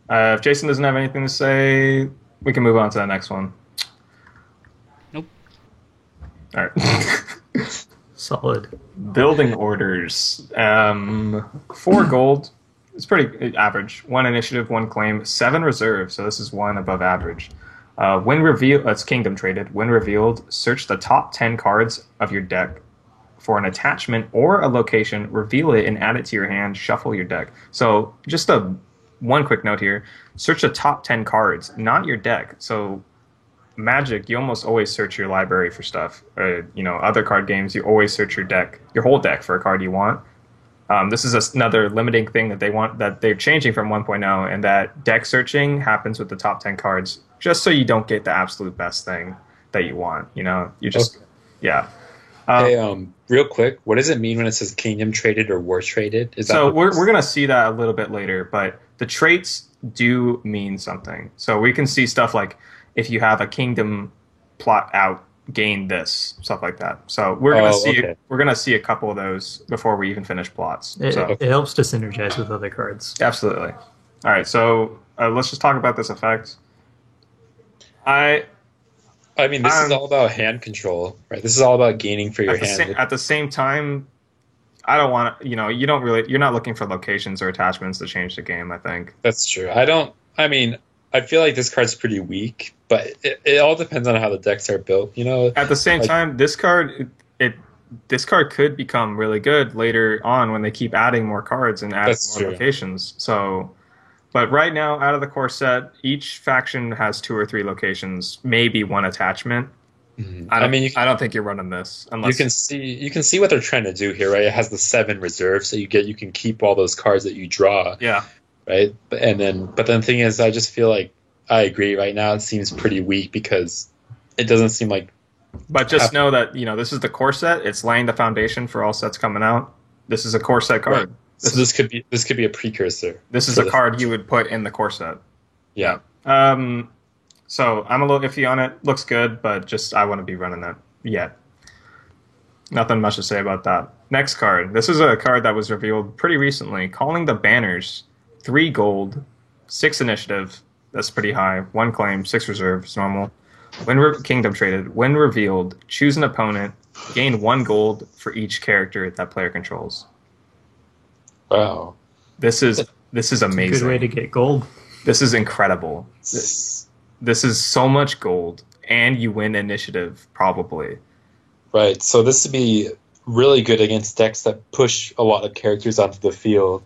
If Jason doesn't have anything to say, we can move on to the next one. Nope. All right. Solid. Building orders. 4 gold. It's pretty average. 1 initiative, 1 claim, 7 reserve. So this is 1 above average. When revealed, that's kingdom traded. When revealed, search the top 10 cards of your deck for an attachment or a location. Reveal it and add it to your hand. Shuffle your deck. So just one quick note here: search the top 10 cards, not your deck. So Magic, you almost always search your library for stuff. Other card games, you always search your deck, your whole deck, for a card you want. This is another limiting thing that they're changing from 1.0, and that deck searching happens with the top 10 cards, just so you don't get the absolute best thing that you want. You just, Okay. yeah. Hey, real quick, what does it mean when it says kingdom traded or war traded? Is that So what- we're gonna see that a little bit later, but the traits do mean something. So we can see stuff like if you have a kingdom plot out, gain this, stuff like that. So we're gonna see a couple of those before we even finish plots. It, So it helps to synergize with other cards. absolutely. All right, so let's just talk about this effect. I mean, this is all about hand control, right? This is all about gaining for your hand. At the same time, I don't want to. You're not looking for locations or attachments to change the game. I think That's true. I feel like this card's pretty weak, but it all depends on how the decks are built. at the same Like- time, this card could become really good later on when they keep adding more cards and adding That's more true. locations. So, but right now, out of the core set, each faction has 2 or 3 locations, maybe 1 attachment. Mhm. I mean, don't think you're running this you unless can see what they're trying to do here, right? It has the 7 reserve, so you can keep all those cards that you draw, yeah. right? But then the thing is, I just feel like I agree. Right now, it seems pretty weak because it doesn't seem like But just know that this is the core set. It's laying the foundation for all sets coming out. This is a core set card. Right. So this could be a precursor. This is to a the- card you would put in the core set. Yeah. So I'm a little iffy on it. Looks good, but I want to be running that yet. Nothing much to say about that. Next card. This is a card that was revealed pretty recently. Calling the Banners. 3 gold, 6 initiative. That's pretty high. 1 claim, 6 reserve. It's normal. Kingdom traded. When revealed, choose an opponent. Gain 1 gold for each character that player controls. Wow. This is amazing. Good way to get gold. This is incredible. This is so much gold, and you win initiative, probably. Right. So this would be really good against decks that push a lot of characters onto the field,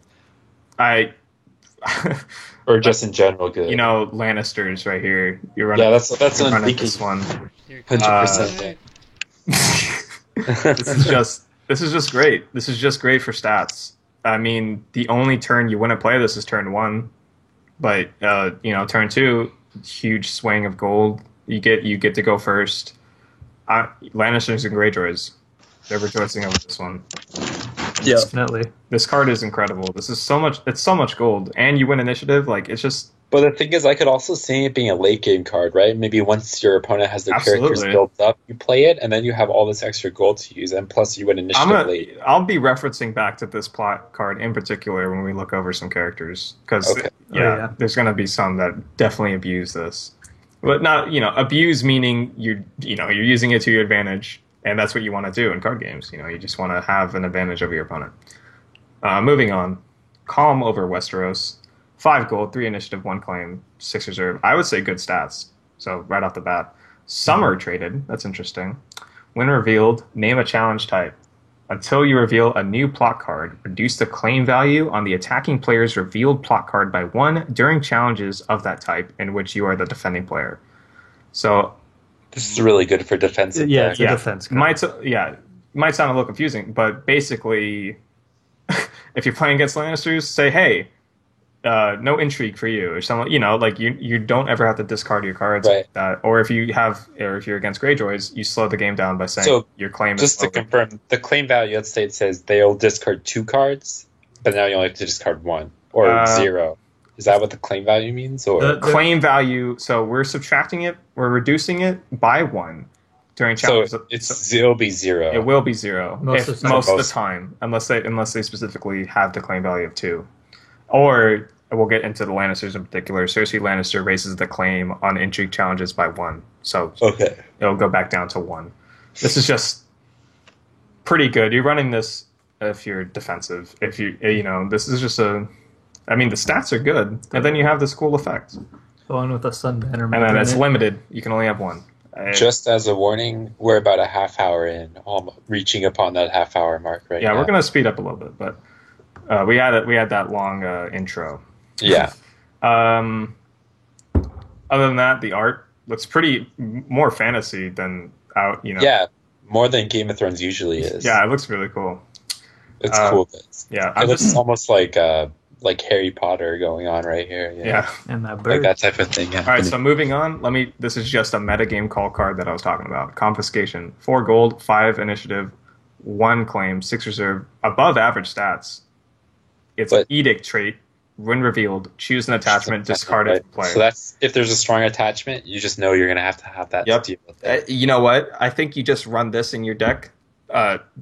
or just in general good. Lannisters right here. You're running. Yeah, that's what I'm running thinking. this one. Here 100%. This is just great. This is just great for stats. I mean, the only turn you wouldn't play this is turn 1, but turn 2, huge swing of gold. You get to go first. Lannisters and Greyjoys, they're rejoicing over this one. Yeah. Definitely. This card is incredible. This is so much. It's so much gold, and you win initiative. Like, it's just But the thing is, I could also see it being a late game card, right? Maybe once your opponent has their characters Absolutely. built up, you play it, and then you have all this extra gold to use, and plus you win initiative late. I'll be referencing back to this plot card in particular when we look over some characters, because Okay. Yeah. there's going to be some that definitely abuse this, but not abuse meaning you're using it to your advantage, and that's what you want to do in card games. You just want to have an advantage over your opponent. Moving on, Calm over Westeros. 5 gold, 3 initiative, 1 claim, 6 reserve. I would say good stats. So right off the bat. Summer traded. That's interesting. When revealed, name a challenge type. Until you reveal a new plot card, reduce the claim value on the attacking player's revealed plot card by 1 during challenges of that type in which you are the defending player. So This is really good for defensive. Yeah, deck. it's a defense card. Might sound a little confusing, but basically, if you're playing against Lannisters, say, hey, no intrigue for you, or something. Like you don't ever have to discard your cards. Right. Or if you're against Greyjoys, you slow the game down by saying So, your claim. Just to confirm, the claim value, let's say it says they'll discard 2 cards, but now you only have to discard 1 or 0. Is that what the claim value means? Or claim value. So we're subtracting it. We're reducing it by 1 during challenges. so it'll be 0. It will be 0 Most of the time. most of the time, unless they specifically have the claim value of 2. Or we'll get into the Lannisters in particular. Cersei Lannister raises the claim on intrigue challenges by 1, so Okay. it'll go back down to 1. This is just pretty good. You're running this if you're defensive. If this is just the stats are good, and then you have this cool effect, The one with the sun banner. and then it's limited. You can only have 1. Just as a warning, we're about a half hour in, reaching upon that half hour mark right now. we're gonna speed up a little bit, but we had that long intro. Yeah. Other than that, the art looks pretty more fantasy than out. Yeah, more than Game of Thrones usually is. Yeah, it looks really cool. It's cool. Yeah, It looks almost like Harry Potter going on right here. yeah. And that Like bird. that type of thing. Yeah. All right, so moving on. This is just a metagame call card that I was talking about. Confiscation: 4 gold, 5 initiative, 1 claim, 6 reserve, above average stats. It's an edict trait. When revealed, choose an attachment, discard it, Right. play. So that's if there's a strong attachment, you just know you're going to have that Yep. to deal with it. You know what? I think you just run this in your deck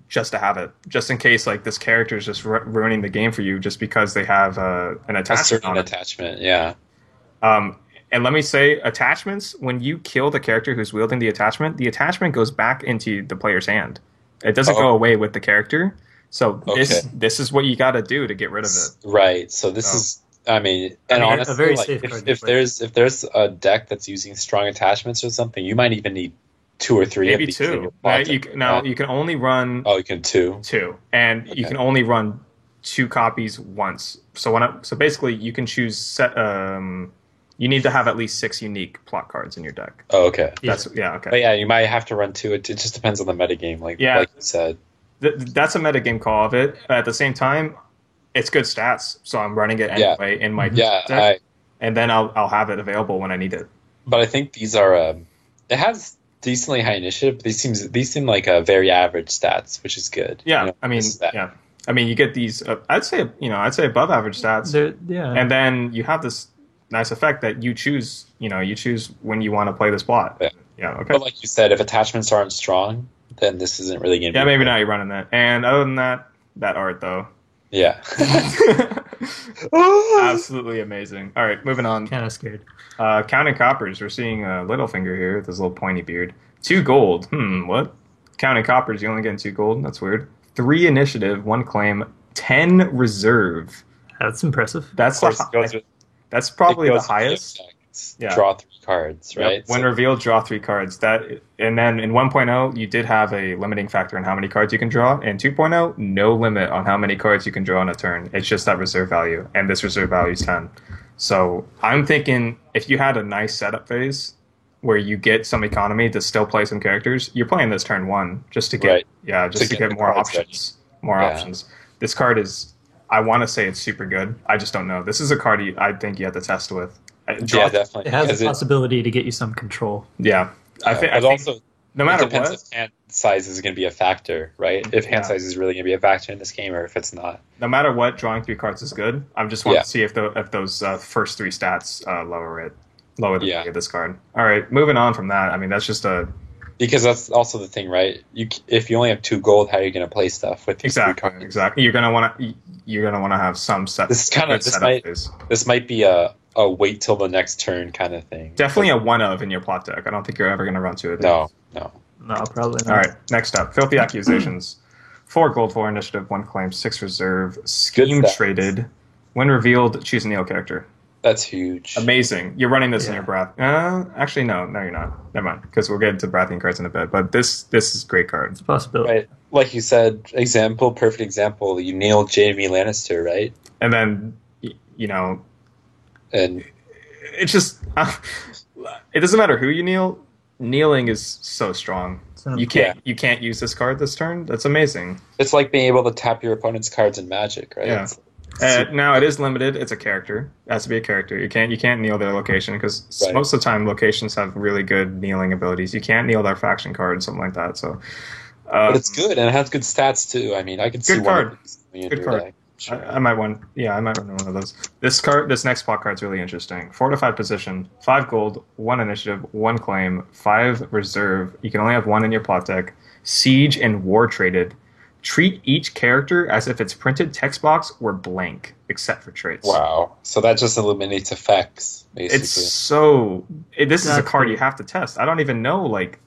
just to have it, just in case this character is just ruining the game for you just because they have an A attachment certain on it. attachment, yeah. And let me say, attachments, when you kill the character who's wielding the attachment goes back into the player's hand. It doesn't go away with the character. So this is what you got to do to get rid of it. Right. So this is, honestly, a very safe card to if there's a deck that's using strong attachments or something, you might even need 2 or 3 Maybe of these. in 2. your Right? deck. You can only run Oh, you can 2. 2, and you can only run 2 copies once. So basically, you can choose you need to have at least 6 unique plot cards in your deck. Oh, okay. Okay. But yeah, you might have to run 2. It just depends on the metagame, like you said. That's a metagame call of it. At the same time, it's good stats, so I'm running it anyway in my deck, and then I'll have it available when I need it. But I think these are it has decently high initiative. These seem like very average stats, which is good. Yeah, you get these. I'd say above average stats. And then you have this nice effect that you choose. You choose when you want to play this plot. Yeah. Okay. But like you said, if attachments aren't strong, then this isn't really going to be. Yeah, maybe not. You're running that. And other than that art though. Yeah. Absolutely amazing. All right, moving on. Kind of scared. Counting coppers. We're seeing Littlefinger here with his little pointy beard. 2 gold. What? Counting coppers. You only getting 2 gold. That's weird. 3 initiative, 1 claim, 10 reserve. That's impressive. That's that's probably the highest. Yeah. Draw 3 cards, right? Yep. When revealed, draw 3 cards. And then in 1.0, you did have a limiting factor in how many cards you can draw. In 2.0, no limit on how many cards you can draw in a turn. It's just that reserve value, and this reserve value is 10. So I'm thinking if you had a nice setup phase where you get some economy to still play some characters, you're playing this turn 1 just to get to get more options. Options. This card is, I want to say it's super good. I just don't know. This is a card I think you have to test with. Definitely. It has the possibility to get you some control. Yeah. I think also, no matter it depends what, if hand size is going to be a factor, right? If hand size is really going to be a factor in this game, or if it's not. No matter what, drawing 3 cards is good. I just want to see if those first 3 stats lower the value of this card. All right, moving on from that. I mean, that's just because that's also the thing, right? If you only have 2 gold, how are you going to play stuff with these 3 cards? Exactly. You're gonna want to have some set. This might be a wait till the next turn kind of thing. Definitely a one of in your plot deck. I don't think you're ever going to run to it. No, probably not. All right, next up, Filthy Accusations. 4 gold, 4 initiative, 1 claim, 6 reserve, scheme traded. When revealed, choose a Neil character. That's huge. Amazing. You're running this in Yeah. your breath. Actually, no, you're not. Never mind, because we'll get into Brathian cards in a bit. But this is a great card. It's a possibility. Right. Like you said, perfect example, you nailed Jaime Lannister, right? And then, you know, And it's just it doesn't matter who you kneel. Kneeling is so strong. You can't use this card this turn. That's amazing. it's like being able to tap your opponent's cards in Magic, right? Yeah. Now it is limited. It's a character. It has to be a character. You can't kneel their location because Right. most of the time locations have really good kneeling abilities. You can't kneel their faction card, something like that. So, But it's good, and it has good stats, too. I mean, I can see Good one card. of these in Good your card. deck. Sure. I might want. Yeah, I might run one of those. This next spot card's really interesting. Fortified position, 5 gold, 1 initiative, 1 claim, 5 reserve. You can only have 1 in your plot deck. Siege and war traded. Treat each character as if its printed text box were blank, except for traits. Wow. So that just eliminates effects, basically. It's so. This is a That's card cool. you have to test. I don't even know. Like,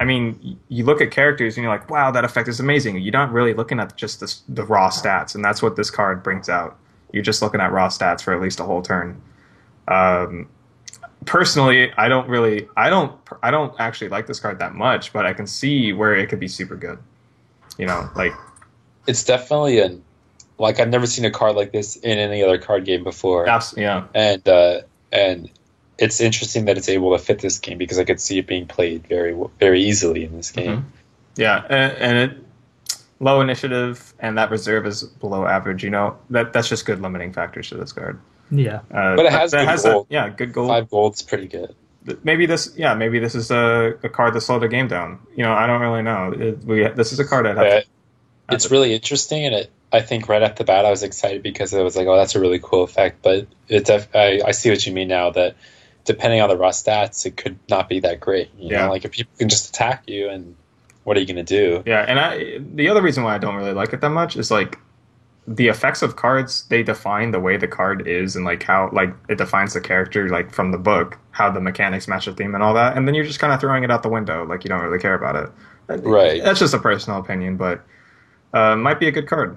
I mean, you look at characters and you're like, "Wow, that effect is amazing." You're not really looking at just the raw stats, and that's what this card brings out. You're just looking at raw stats for at least a whole turn. Personally, I don't actually like this card that much, but I can see where it could be super good. You know, like It's definitely I've never seen a card like this in any other card game before. yeah. And it's interesting that it's able to fit this game because I could see it being played very, very easily in this game. Mhm. Yeah, and it low initiative and that reserve is below average. You know that's just good limiting factors to this card. Yeah. But it has good gold. Good gold. 5 gold's pretty good. Maybe this is a card to slow the game down. You know, I don't really know. This is a card I'd have But to, it's really interesting, and I think right off the bat I was excited because it was like, oh, that's a really cool effect. But I see what you mean now, that depending on the raw stats, it could not be that great. You know, like if people can just attack you, and what are you going to do? Yeah, and the other reason why I don't really like it that much is like the effects of cards, they define the way the card is and like how like it defines the character like from the book, how the mechanics match the theme and all that, and then you're just kind of throwing it out the window, like you don't really care about it. Right. That's just a personal opinion, but might be a good card.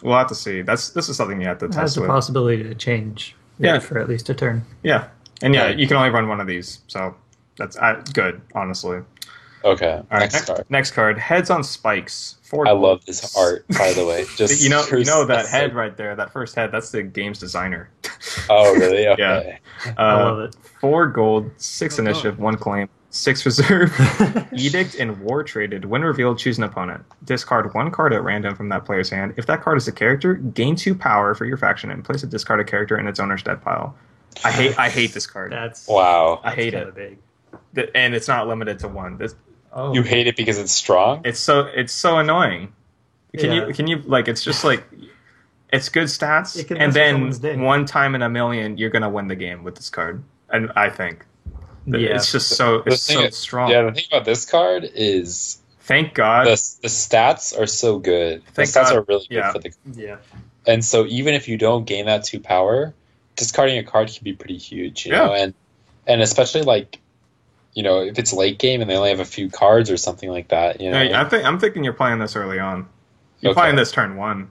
We'll have to see. This is something you have to It has test the with. possibility to change Yeah. for at least a turn. Yeah, and Yeah. you can only run one of these, so that's good, honestly. Okay, All right, next card. Next card, Heads on Spikes. 4 I love this art, by the way. Just You know that that's head so- right there, that first head. That's the game's designer. Oh, really? Okay. I love it. 4 gold, 6 Oh, initiative, 1 claim, 6 reserve. Edict and War traded. When revealed, choose an opponent. Discard 1 card at random from that player's hand. If that card is a character, gain 2 power for your faction and place a discarded character in its owner's dead pile. I hate this card. That's Wow. I hate kinda it. big. And it's not limited to 1. Oh, You hate it because it's strong? It's so annoying. Yeah. Can you like it's just like it's good stats, It can and mess with then someone's day. one time in a million you're gonna win the game with this card. And I think Yeah. it's just so The it's thing so is- strong. Yeah, the thing about this card is Thank God. the stats are so good. The Thank stats God. are really good Yeah. for the. yeah. And so even if you don't gain that 2 power, discarding a card can be pretty huge, you Yeah. know, and especially like, you know, if it's late game and they only have a few cards or something like that, you know. Yeah, I'm thinking you're playing this early on. You're Okay. playing this turn 1.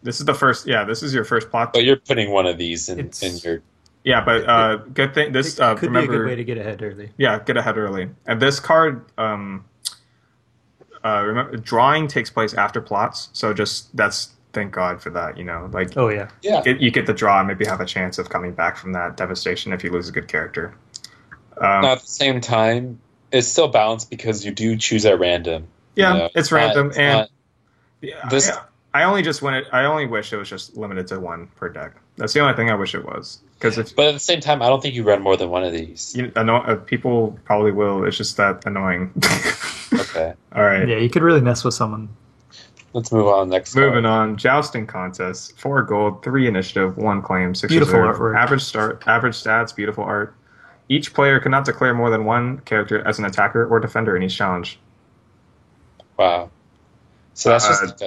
This is the first. Yeah, this is your first plot. But you're putting one of these in It's- your. Yeah, but good thing. This It could remember. be a good way to get ahead early. Yeah, get ahead early. And this card, remember, drawing takes place after plots, so that's thank God for that. You know, like Oh yeah. Yeah. you get the draw and maybe have a chance of coming back from that devastation if you lose a good character. Now, at the same time, it's still balanced because you do choose at random. Yeah, you know? it's random, It's and not- yeah, this- I only just win it. I only wish it was just limited to 1 per deck. That's the only thing I wish it was. Because if but at the same time, I don't think you run more than one of these. people probably will, it's just that annoying. Okay. All right. Yeah, you could really mess with someone. Let's move on. Next Moving card. on, jousting contest. 4 gold, 3 initiative, 1 claim, 6 Beautiful reserve. artwork. Average stats, beautiful art. Each player cannot declare more than 1 character as an attacker or defender in each challenge. Wow. So that's Uh, just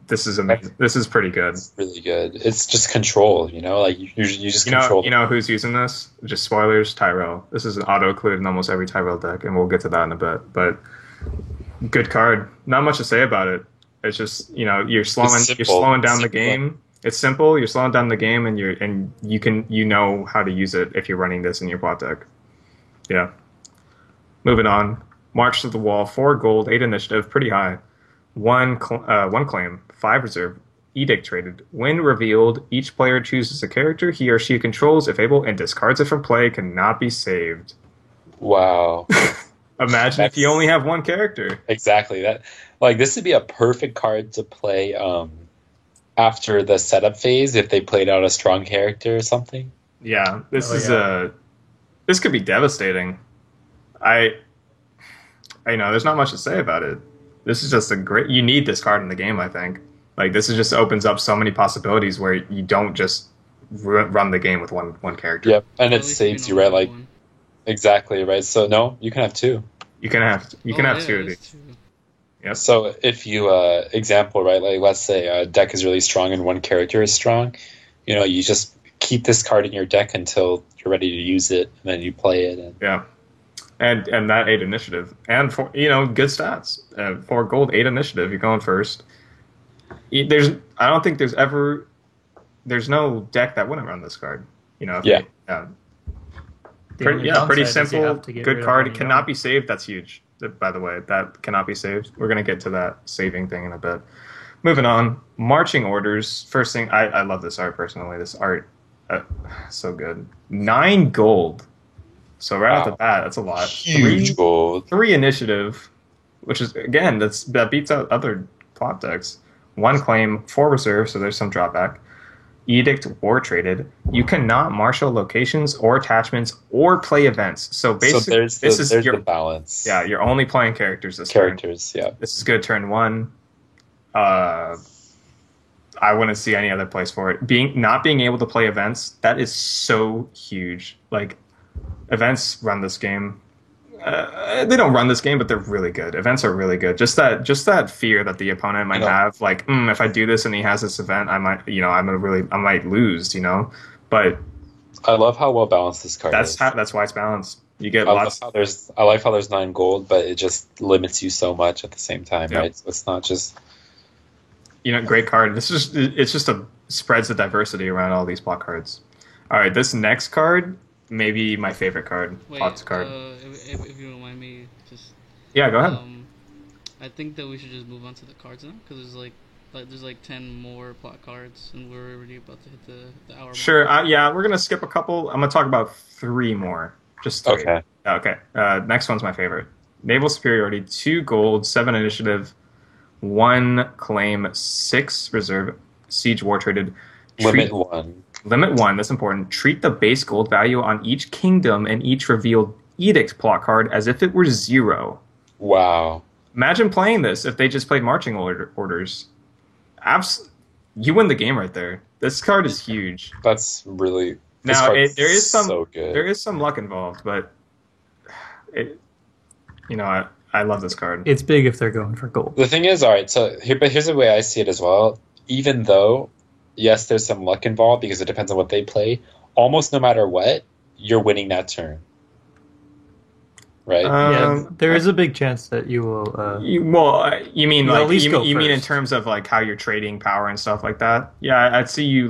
This is amazing. This is pretty good. really good. It's just control, you know, like you just control. You know who's using this? Just spoilers, Tyrell. This is an auto included in almost every Tyrell deck, and we'll get to that in a bit. But good card. Not much to say about it. It's just you're slowing simple. down the Simple. game. It's simple. You're slowing down the game, and you know how to use it if you're running this in your plot deck. Yeah. Moving on. March to the Wall, 4 gold, 8 initiative, pretty high. 1 claim, 5 reserve. Edict traded. When revealed, each player chooses a character he or she controls, if able, and discards it from play, cannot be saved. Wow. Imagine if you only have one character. Exactly. This would be a perfect card to play after the setup phase if they played out a strong character or something. Yeah, this could be devastating. I know there's not much to say about it. This is just you need this card in the game, I think. Like, this just opens up so many possibilities where you don't just run the game with one character. Yep, and it saves you, right? Like, exactly, right? So, no, you can have 2. You can have 2 of these. Yep. So, if you, example, right, like, let's say a deck is really strong and one character is strong, you just keep this card in your deck until you're ready to use it, and then you play it. Yeah. And that 8 initiative. And, for good stats. 4 gold, 8 initiative, you're going first. I don't think there's no deck that wouldn't run this card. Pretty simple, good card. It cannot be saved. That's huge. By the way, that cannot be saved. We're gonna get to that saving thing in a bit. Moving on, marching orders. First thing, I love this art personally. This art, so good. 9 gold. So right off the bat, that's a lot. Huge gold. 3 initiative, which is again that beats out other plot decks. 1 claim, 4 reserve, so there's some drawback. Edict war traded. You cannot marshal locations or attachments or play events. So basically, there's the balance. Yeah, you're only playing characters this turn. Yeah. This is good turn 1. I wouldn't see any other place for it. Not being able to play events, that is so huge. Like, events run this game. They don't run this game, but they're really good. Events are really good. Just that fear that the opponent might have, like, if I do this and he has this event, I might lose, But I love how well balanced this card is. That's why it's balanced. You get lots. I like how there's 9 gold, but it just limits you so much at the same time, right? So it's not just great card. It's just spreads the diversity around all these plot cards. All right, this next card. Maybe my favorite card, Potts card. If you don't mind me, just go ahead. I think that we should just move on to the cards now, because there's 10 more plot cards, and we're already about to hit the hour mark. Sure. We're gonna skip a couple. I'm gonna talk about 3 more. Just 3. Okay. Okay. Next one's my favorite. Naval superiority. 2 gold, 7 initiative, 1 claim, 6 reserve. Siege war traded. Limit 1, that's important. Treat the base gold value on each kingdom and each revealed edict plot card as if it were 0. Wow. Imagine playing this if they just played marching orders. You win the game right there. This card is huge. That's really... Now, there is some luck involved, but I love this card. It's big if they're going for gold. The thing is, all right, here's the way I see it as well. Even though... yes, there's some luck involved because it depends on what they play. Almost no matter what, you're winning that turn. Right? There is a big chance that you will... you mean in terms of like how you're trading power and stuff like that? Yeah, I'd see you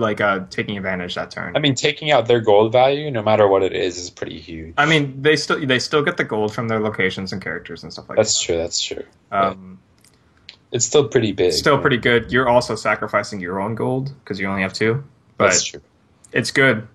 taking advantage that turn. I mean, taking out their gold value, no matter what it is pretty huge. I mean, they still get the gold from their locations and characters and stuff like that. That's true. It's still pretty big. Still pretty good. You're also sacrificing your own gold because you only have 2. But that's true. It's good.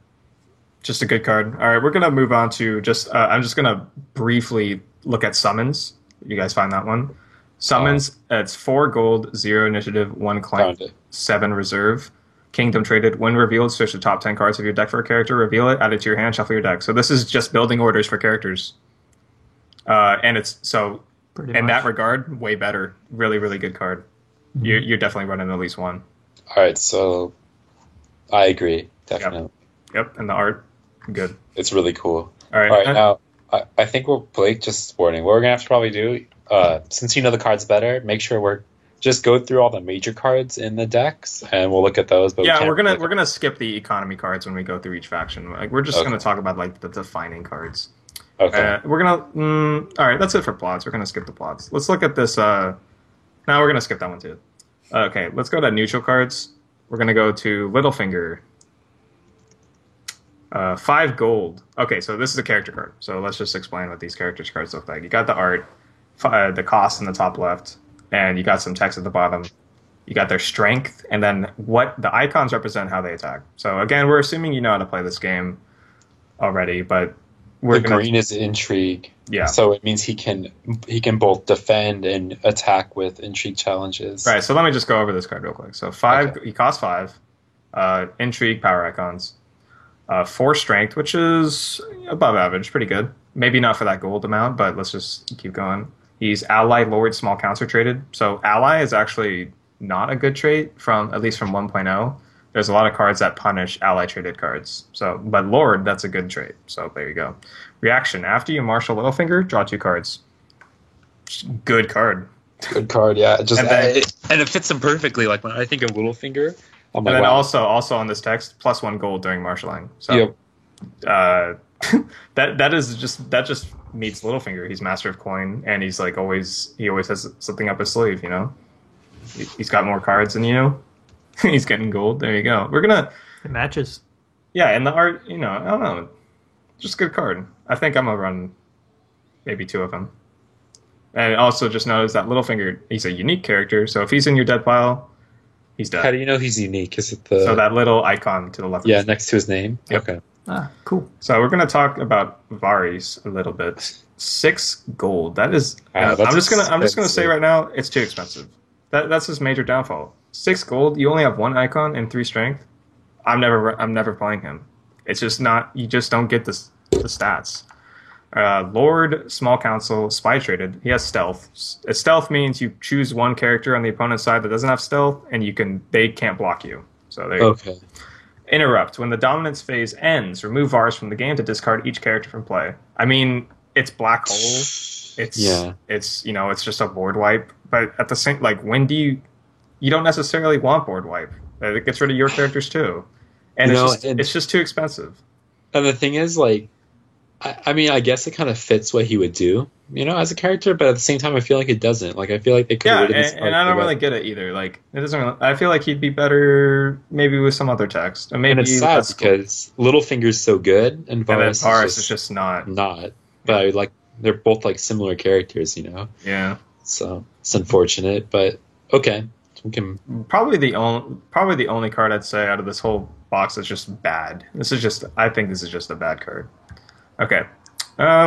Just a good card. All right, we're going to move on to I'm just going to briefly look at summons. You guys find that one? Summons, it's 4 gold, 0 initiative, 1 claim, 7 reserve. Kingdom traded. When revealed, search the top 10 cards of your deck for a character, reveal it, add it to your hand, shuffle your deck. So this is just building orders for characters. And it's so... in that regard, way better. Really, really good card. Mm-hmm. You're definitely running at least 1. All right, so I agree, definitely. Yep, and the art, good. It's really cool. All right, now I think Blake, just warning. What we're gonna have to probably do, since you know the cards better, make sure we're just go through all the major cards in the decks, and we'll look at those. But we're gonna skip the economy cards when we go through each faction. We're just gonna talk about the defining cards. Okay. We're gonna. All right, that's it for plots. We're gonna skip the plots. Let's look at this. Now we're gonna skip that one too. Okay, let's go to neutral cards. we're gonna go to Littlefinger. 5 gold. Okay, so this is a character card. So let's just explain what these characters cards look like. You got the art, the cost in the top left, and you got some text at the bottom. You got their strength, and then what the icons represent how they attack. So again, we're assuming you know how to play this game already, but the green is intrigue. Yeah. So it means he can both defend and attack with intrigue challenges. Right. So let me just go over this card real quick. So 5, Okay. he costs 5. Intrigue, power icons. 4 strength, which is above average, pretty good. Maybe not for that gold amount, but let's just keep going. He's ally, lord, small counter traded. So ally is actually not a good trait at least from 1.0. There's a lot of cards that punish ally traded cards. So, but lord, that's a good trait. So there you go. Reaction: after you marshal Littlefinger, draw 2 cards. Good card. Good card, yeah. And It fits him perfectly. Like when I think of Littlefinger, I'm And like, then wow. also on this text, +1 gold during marshaling. So Yep. that just meets Littlefinger. He's master of coin, and he's like he always has something up his sleeve. You know, he's got more cards than you. He's getting gold. There you go. It matches. Yeah, and the art. You know, I don't know, just a good card. I think I'm gonna run maybe 2 of them. And also just notice that Littlefinger, he's a unique character. So if he's in your dead pile, he's dead. How do you know he's unique? Is it So that little icon to the left. yeah, next to his name? Yep. Okay. Ah, cool. So we're going to talk about Varys a little bit. 6 gold. That is. Wow, that's I'm just gonna say expensive. right now, it's too expensive. That's his major downfall. 6 gold. You only have 1 icon and 3 strength. I'm never playing him. It's just not. You just don't get the stats. Lord, small council, spy traded. He has stealth. Stealth means you choose one character on the opponent's side that doesn't have stealth, and they can't block you. So there. Okay. Interrupt. When the dominance phase ends, remove Varys from the game to discard each character from play. I mean, it's black hole. It's it's just a board wipe. But at the same, like, you don't necessarily want board wipe. It gets rid of your characters too, and it's just too expensive. And the thing is, like, I mean, I guess it kind of fits what he would do, as a character, but at the same time, I feel like it doesn't. Like, I feel like they could. Yeah, and I don't really get it either. Like, it doesn't. Really, I feel like he'd be better maybe with some other text, or maybe and it's sad because Littlefinger's so good, and Varys is just not. But they're both like similar characters, Yeah. So it's unfortunate, but okay. We can probably the only card I'd say out of this whole box is just bad. I think this is just a bad card. Okay. I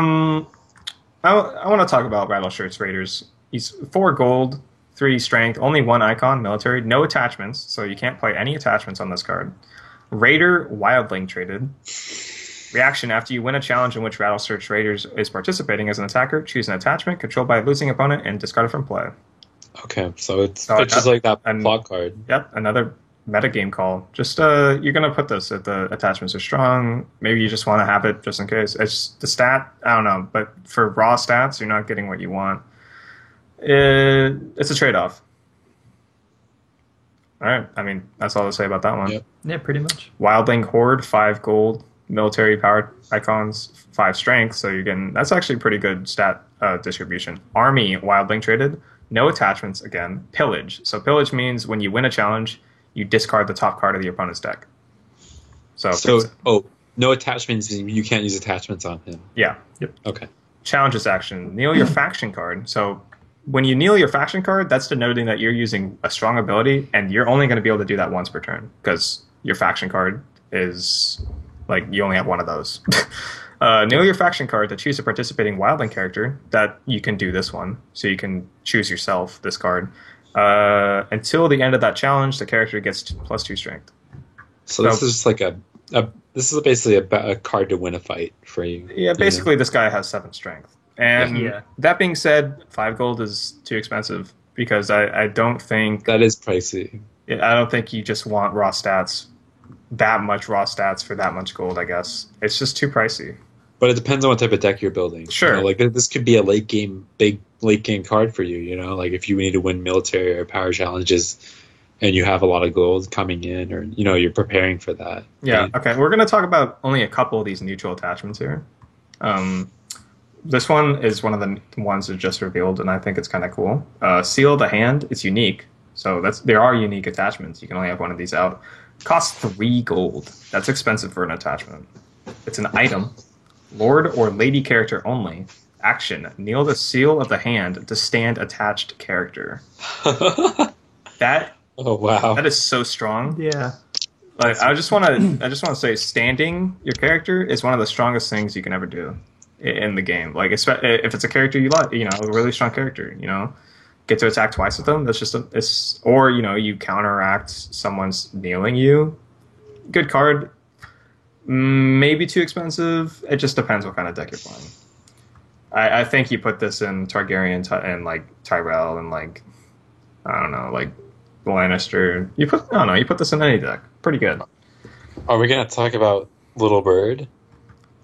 want to talk about Rattleshirt's Raiders. He's 4 gold, 3 strength, only 1 icon, military, no attachments, so you can't play any attachments on this card. Raider, wildling traded. Reaction: after you win a challenge in which Rattleshirt's Raiders is participating as an attacker, choose an attachment controlled by a losing opponent and discard it from play. Okay, so it's just like that plot card. Yep, another metagame call. Just you're gonna put this if the attachments are strong. Maybe you just want to have it just in case. It's the stat. I don't know, but for raw stats, you're not getting what you want. It's a trade-off. All right. I mean, that's all to say about that one. Yep. Yeah, pretty much. Wildling Horde, 5 gold, military powered icons, 5 strength. So you're getting that's actually pretty good stat distribution. Army Wildling traded, no attachments again. Pillage. So pillage means when you win a challenge, you discard the top card of the opponent's deck. So no attachments. You can't use attachments on him. Yeah. Yep. Okay. Challenges action. Kneel your faction card. So when you kneel your faction card, that's denoting that you're using a strong ability, and you're only going to be able to do that once per turn because your faction card is like you only have one of those. Kneel your faction card to choose a participating wildling character. That you can do this one, so you can choose yourself this card. Until the end of that challenge, the character gets +2 strength. So this is just like this is basically a card to win a fight for you. Yeah, basically this guy has 7 strength. And Yeah. that being said, 5 gold is too expensive because I don't think That is pricey. I don't think you just want raw stats, that much raw stats for that much gold. I guess it's just too pricey. But it depends on what type of deck you're building. Sure. Like this could be a big late game card for you. Like if you need to win military or power challenges, and you have a lot of gold coming in, or you're preparing for that. Yeah. Okay. We're gonna talk about only a couple of these neutral attachments here. This one is one of the ones that just revealed, and I think it's kind of cool. Seal the Hand. It's unique. So there are unique attachments. You can only have one of these out. Costs 3 gold. That's expensive for an attachment. It's an item. Lord or lady character only. Action. Kneel the seal of the hand to stand attached character. That Oh wow. that is so strong. Yeah. Like I just want to say, standing your character is one of the strongest things you can ever do in the game. Like if it's a character you like, a really strong character, get to attack twice with them. That's just or you counteract someone's kneeling you. Good card. Maybe too expensive. It just depends what kind of deck you're playing. I think you put this in Targaryen and like Tyrell and like I don't know, like Lannister. You put this in any deck. Pretty good. Are we gonna talk about Little Bird?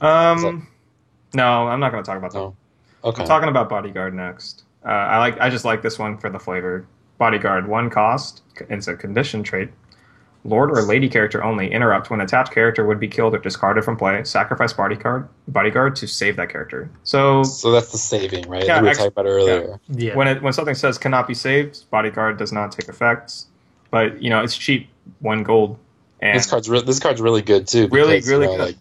No, I'm not gonna talk about that. No. Okay. I'm talking about Bodyguard next. I just like this one for the flavor. Bodyguard, 1 cost. It's a condition trait. Lord or lady character only. Interrupt when attached character would be killed or discarded from play. Sacrifice bodyguard to save that character. So that's the saving, right? Yeah, That we were talking about earlier. Yeah. when something says cannot be saved, bodyguard does not take effect. But it's cheap, 1 gold. And This card's really good too. Really, Because, really good. Like,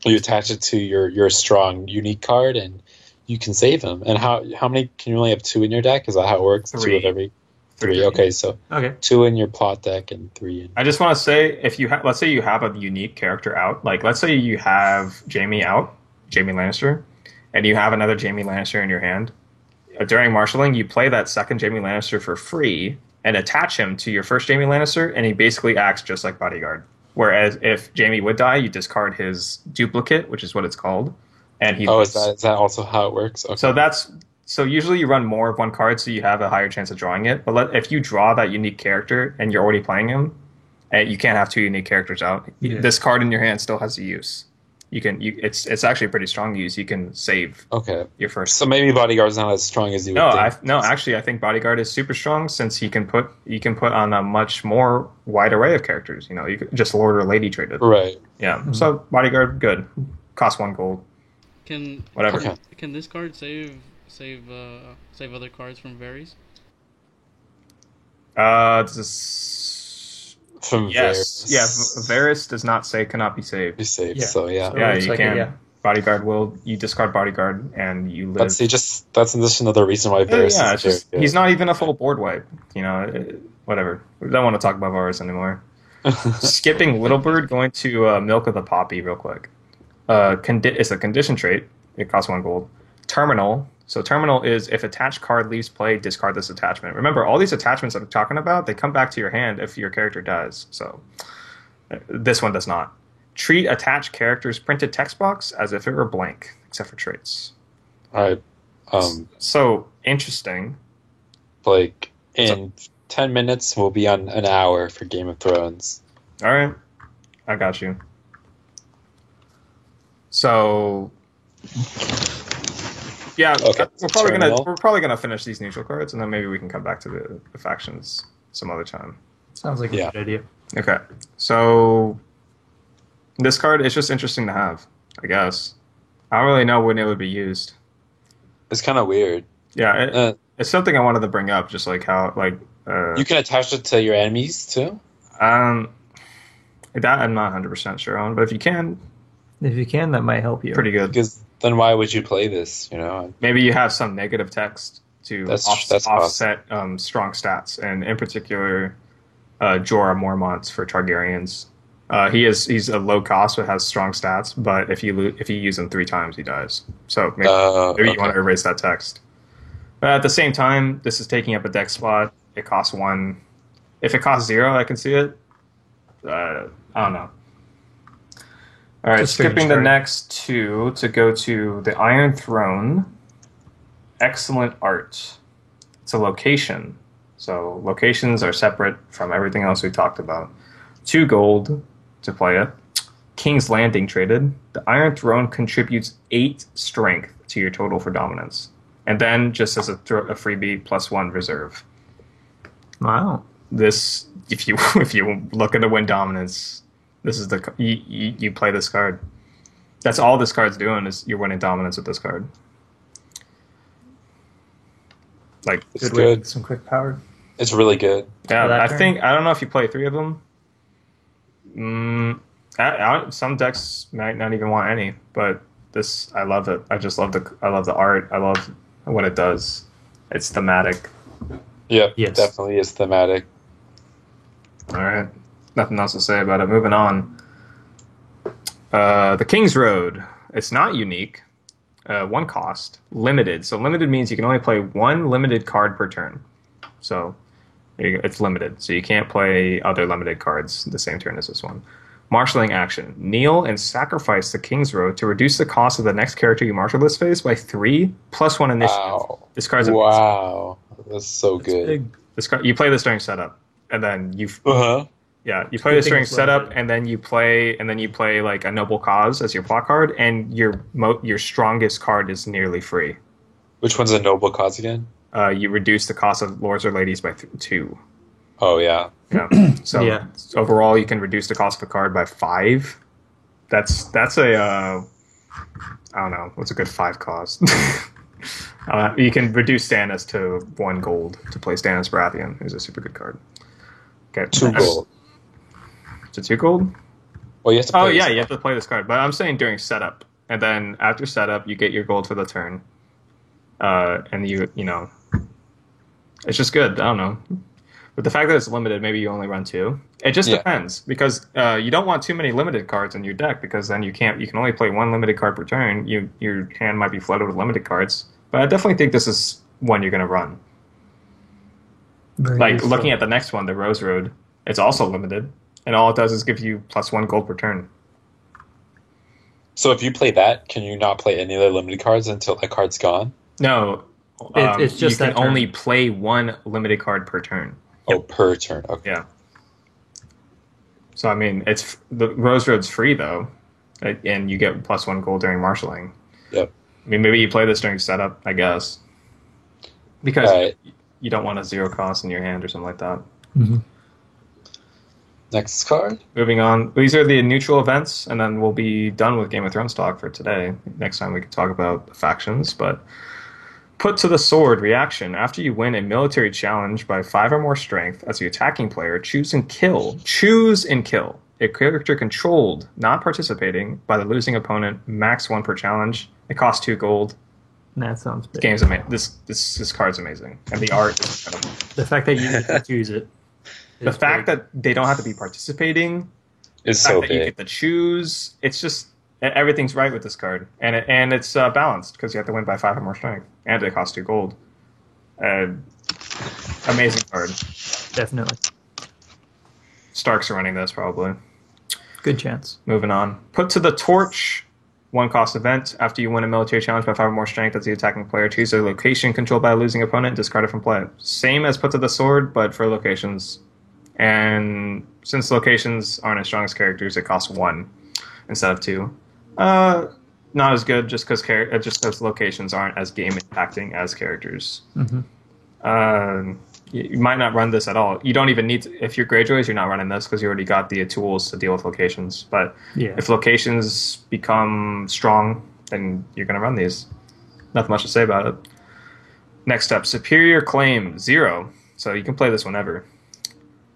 you attach it to your strong unique card, and you can save him. And how many can you only have 2 in your deck? Is that how it works? 3. 2 of every 3. Okay, so Okay. 2 in your plot deck and 3 in. I just want to say, if let's say you have a unique character out, like let's say you have Jaime out, Jaime Lannister, and you have another Jaime Lannister in your hand. During marshalling, you play that second Jaime Lannister for free and attach him to your first Jaime Lannister, and he basically acts just like bodyguard. Whereas if Jaime would die, you discard his duplicate, which is what it's called, and he. Oh, is that also how it works? Okay. So usually you run more of one card, so you have a higher chance of drawing it. But if you draw that unique character and you're already playing him, you can't have 2 unique characters out. Yeah. This card in your hand still has a use. It's actually a pretty strong use. You can save Okay. your first. So maybe Bodyguard's not as strong as you would think. Actually, I think Bodyguard is super strong since he can put on a much more wide array of characters. You could just Lord or Lady traded. Right. Yeah. So Bodyguard, good. Cost 1 gold. Whatever. Okay. Can this card save other cards from Varys? From Yes. Varys. Yeah. Varys does not say cannot be saved. Be safe. Yeah. So yeah. So- Yeah, looks you like it, can. yeah. Bodyguard you discard Bodyguard and you live. But see, that's just another reason why Varys Yeah, is very good. he's not even a full board wipe. Whatever. We don't want to talk about Varys anymore. Skipping Little Bird, going to Milk of the Poppy real quick. It's a condition trait. It costs 1 gold. Terminal. So terminal is if attached card leaves play, discard this attachment. Remember, all these attachments that I'm talking about, they come back to your hand if your character dies. So this one does not. Treat attached character's printed text box as if it were blank, except for traits. All right. So interesting. Like in 10 minutes, we'll be on an hour for Game of Thrones. All right, I got you. So, yeah, Okay, we're probably gonna finish these neutral cards, and then maybe we can come back to the factions some other time. Sounds like a Yeah. good idea. Okay, so this card is just interesting to have, I guess. I don't really know when it would be used. It's kind of weird. Yeah, it's something I wanted to bring up, just like how You can attach it to your enemies too. that I'm not 100% sure on, but if you can, If you can, that might help you. pretty good. Because then why would you play this? Maybe you have some negative text to That's offset strong stats, and in particular, Jorah Mormont for Targaryens. He's a low cost but has strong stats, but if you use him 3 times, he dies. So maybe you want to erase that text. But at the same time, this is taking up a deck spot. It costs 1. If it costs 0, I can see it. I don't know. All right, It's a strange skipping the card. next 2 to go to the Iron Throne. Excellent art. It's a location. So locations are separate from everything else we talked about. 2 gold to play it. King's Landing traded. The Iron Throne contributes 8 strength to your total for dominance. And then, just as a freebie, +1 reserve. Wow. This, if you looking to win dominance, this is you play this card. That's all this card's doing, is you're winning dominance with this card. Like, It's Good way to good. get some quick power. It's really good. Yeah, that I turn? think I don't know if you play 3 of them. Some decks might not even want any, but this I love it. I just love the art. I love what it does. It's thematic. Yep, Yes. definitely is thematic. All right, nothing else to say about it. Moving on. The King's Road. It's not unique. 1 cost, limited. So limited means you can only play 1 limited card per turn. So it's limited. So you can't play other limited cards the same turn as this one. Marshalling action. Kneel and sacrifice the King's Road to reduce the cost of the next character you marshal this phase by 3 plus 1 initiative. Wow. This card's Wow. That's so It's good. big. This card, you play this during setup, and then you Uh-huh. you play good this thing during it's setup, limited. and then you play like a noble cause as your plot card, and your strongest card is nearly free. Which one's a noble cause again? You reduce the cost of lords or ladies by 2. Oh, yeah. Yeah. So Yeah. overall, you can reduce the cost of a card by 5. That's a I don't know, what's a good 5 cost. You can reduce Stannis to 1 gold to play Stannis Baratheon, who's a super good card. Okay, 2 gold. Is it 2 gold? Well, you have to play Oh yeah, this you have to play this card, but I'm saying during setup, and then after setup, you get your gold for the turn, and you know, it's just good. I don't know, but the fact that it's limited, maybe you only run 2. It just Yeah. depends because you don't want too many limited cards in your deck because then you can only play 1 limited card per turn. Your hand might be flooded with limited cards, but I definitely think this is one you're going to run. Very Like useful. looking at the next one, the Rose Road, it's also limited, and all it does is give you plus 1 gold per turn. So if you play that, can you not play any other limited cards until that card's gone? No, It's just you can that turn. only play 1 limited card per turn. Oh, per turn. Okay. Yeah. So I mean, it's the Rose Road's free though, and you get plus 1 gold during marshaling. Yep. I mean, maybe you play this during setup, I guess, because Right. you don't want a 0 cost in your hand or something like that. Mhm. Next card? Moving on, these are the neutral events, and then we'll be done with Game of Thrones talk for today. Next time we can talk about the factions, but put to the sword reaction. After you win a military challenge by 5 or more strength as the attacking player, choose and kill a character controlled, not participating, by the losing opponent, max 1 per challenge. It costs 2 gold. That sounds big. Game's amazing. This card's amazing, and the art is incredible. The fact that you get to choose it. The is fact big. that they don't have to be participating, Is the fact so that you big. get to choose, it's just everything's right with this card, and it's balanced because you have to win by 5 or more strength, and it costs 2 gold. Amazing card. Definitely. Stark's running this probably. Good chance. Moving on. Put to the torch. 1 cost event. After you win a military challenge by 5 or more strength as the attacking player, choose a location controlled by a losing opponent and discard it from play. Same as put to the sword, but for locations. And since locations aren't as strong as characters, it costs 1 instead of 2. Not as good just because locations aren't as game impacting as characters. Mhm. You might not run this at all. You don't even need to, if you're Greyjoys, you're not running this because you already got the tools to deal with locations. But Yeah. if locations become strong, then you're going to run these. Nothing much to say about it. Next up, Superior Claim 0. So you can play this whenever.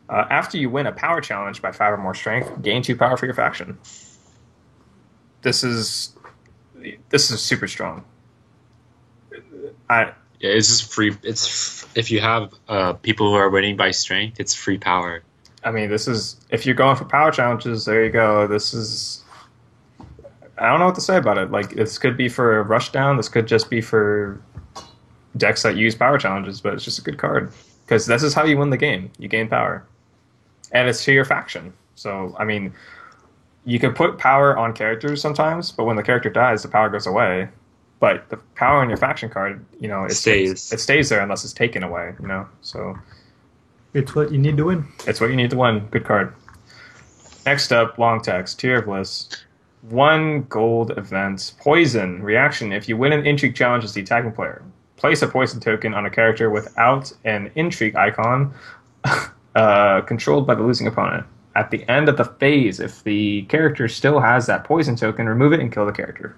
After you win a power challenge by 5 or more strength, gain 2 power for your faction. This is super strong. Yeah, it's just free. If you have people who are winning by strength, it's free power. I mean, this is, if you're going for power challenges, there you go. This is, I don't know what to say about it. Like, this could be for a rushdown. This could just be for decks that use power challenges, but it's just a good card. Because this is how you win the game. You gain power. And it's to your faction. So, I mean, you can put power on characters sometimes, but when the character dies, the power goes away. But the power on your faction card, you know, it stays there unless it's taken away, you know? So It's what you need to win. it's what you need to win. Good card. Next up, long text, Tier of Bliss. 1 gold event. Poison. Reaction. If you win an intrigue challenge as the attacking player, place a poison token on a character without an intrigue icon controlled by the losing opponent. At the end of the phase, if the character still has that poison token, remove it and kill the character.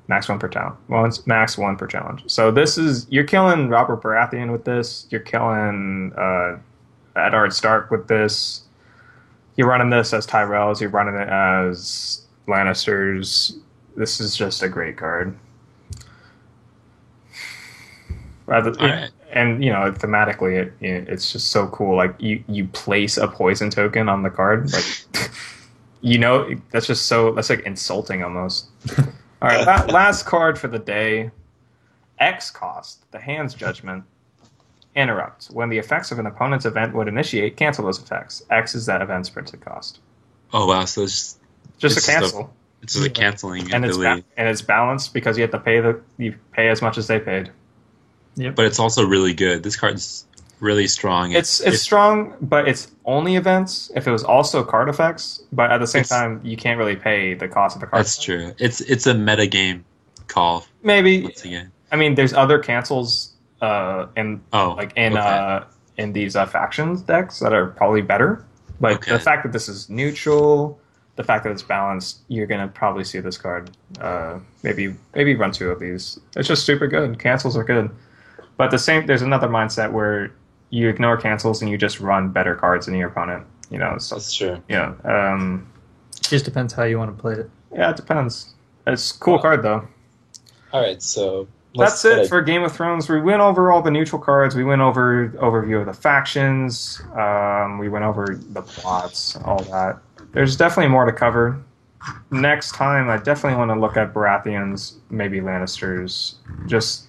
Max one per challenge. Well, it's max one per challenge. So this is you're killing Robert Baratheon with this. You're killing Eddard Stark with this. You're running this as Tyrells. You're running it as Lannisters. This is just a great card. Right. And thematically, it's just so cool. Like you place a poison token on the card, like that's like insulting almost. All right, last card for the day. X cost, the hand's judgment. Interrupt. When the effects of an opponent's event would initiate, cancel those effects. X is that event's printed cost. Oh wow, so it's just a cancel. It's just a canceling and ability. It's balanced because you have to pay as much as they paid. Yep. But it's also really good. This card's really strong. It's strong, but it's only events. If it was also card effects, but at the same time, you can't really pay the cost of the card. That's true. It's a meta game call. Maybe. Once again. I mean, there's other cancels in these factions decks that are probably better. Like the fact that this is neutral, the fact that it's balanced, you're gonna probably see this card. Maybe run 2 of these. It's just super good. Cancels are good. But there's another mindset where you ignore cancels and you just run better cards than your opponent. So, that's true. Yeah. It just depends how you want to play it. Yeah, it depends. It's a cool card though. All right, so that's it for Game of Thrones. We went over all the neutral cards. We went over overview of the factions. We went over the plots, all that. There's definitely more to cover. Next time, I definitely want to look at Baratheons, maybe Lannisters. Just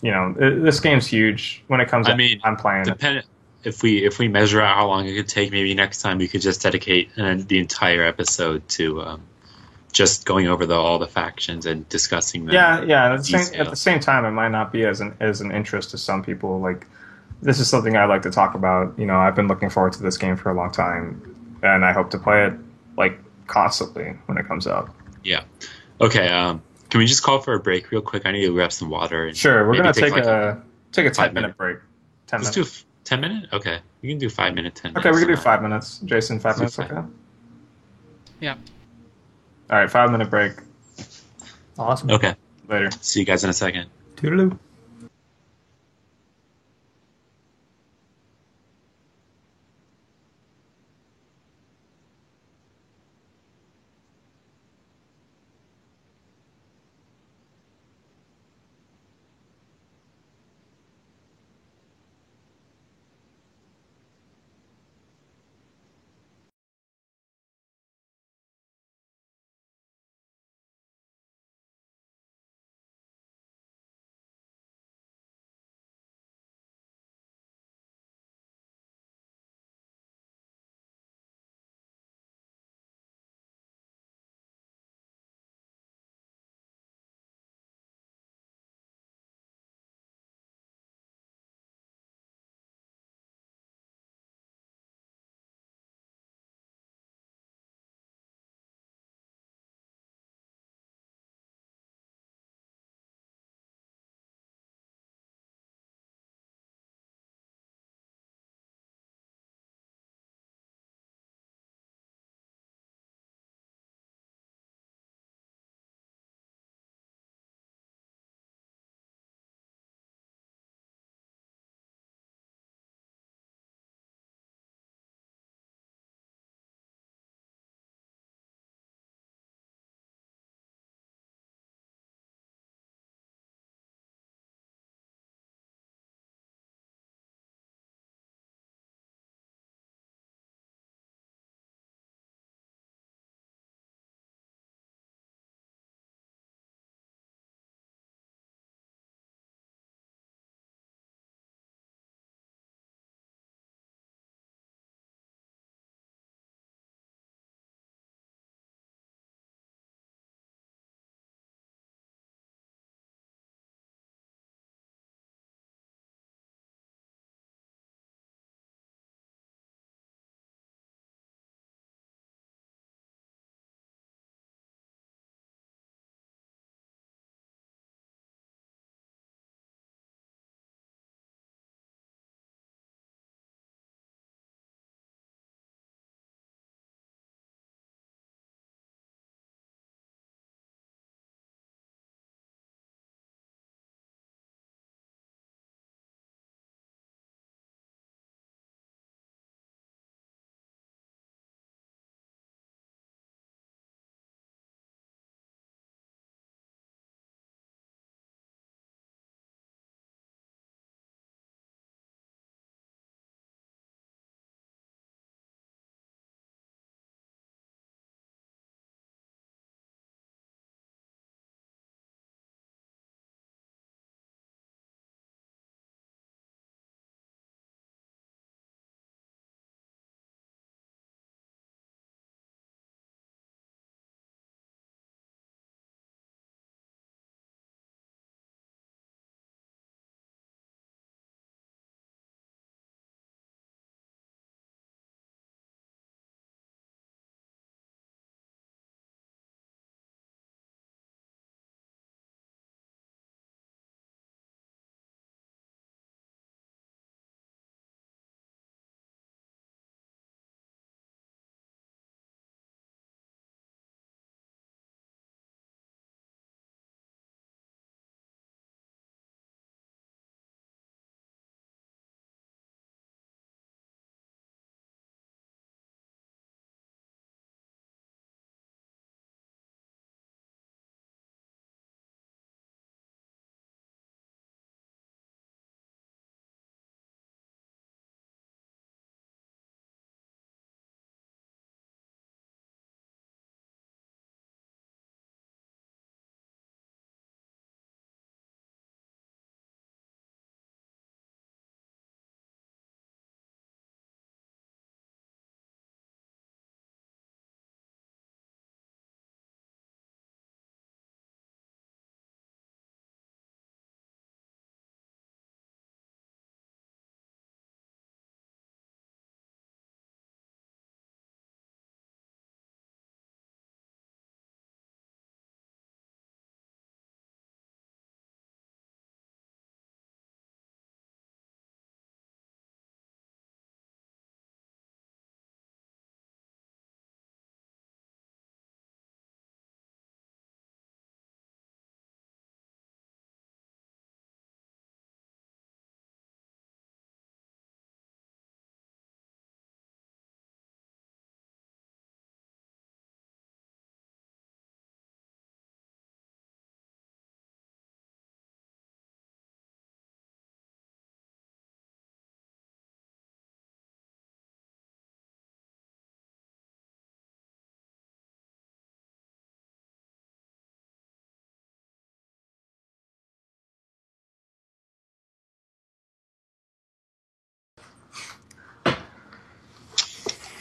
this game's huge. When it comes, I'm playing it. If we measure out how long it could take, maybe next time we could just dedicate the entire episode to just going over all the factions and discussing them. Yeah. At the same time, it might not be as an interest to some people. Like this is something I like to talk about. I've been looking forward to this game for a long time, and I hope to play it like constantly when it comes out. Yeah. Okay. Can we just call for a break real quick? I need to grab some water. Sure, we're gonna take a 10-minute break. 10 minutes. Let's do 10 minutes. Okay, we can do 5 minutes. 10 minutes. Okay, we can do 5 minutes. Jason, 5 minutes. Okay. Yeah. All right, 5-minute break. Awesome. Okay. Later. See you guys in a second. Toodaloo.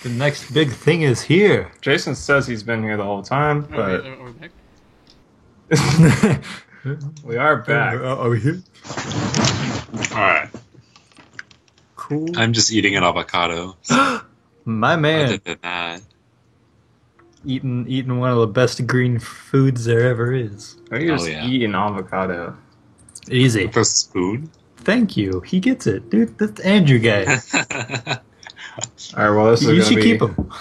The next big thing is here. Jason says he's been here the whole time, but Are we back? we are back. Are we here? All right. Cool. I'm just eating an avocado. My Other man, than that, eating one of the best green foods there ever is. Or you just yeah. eat an avocado. Easy. with a spoon. Thank you. He gets it, dude. That's Andrew guy. All right, well, this is You gonna should be keep him.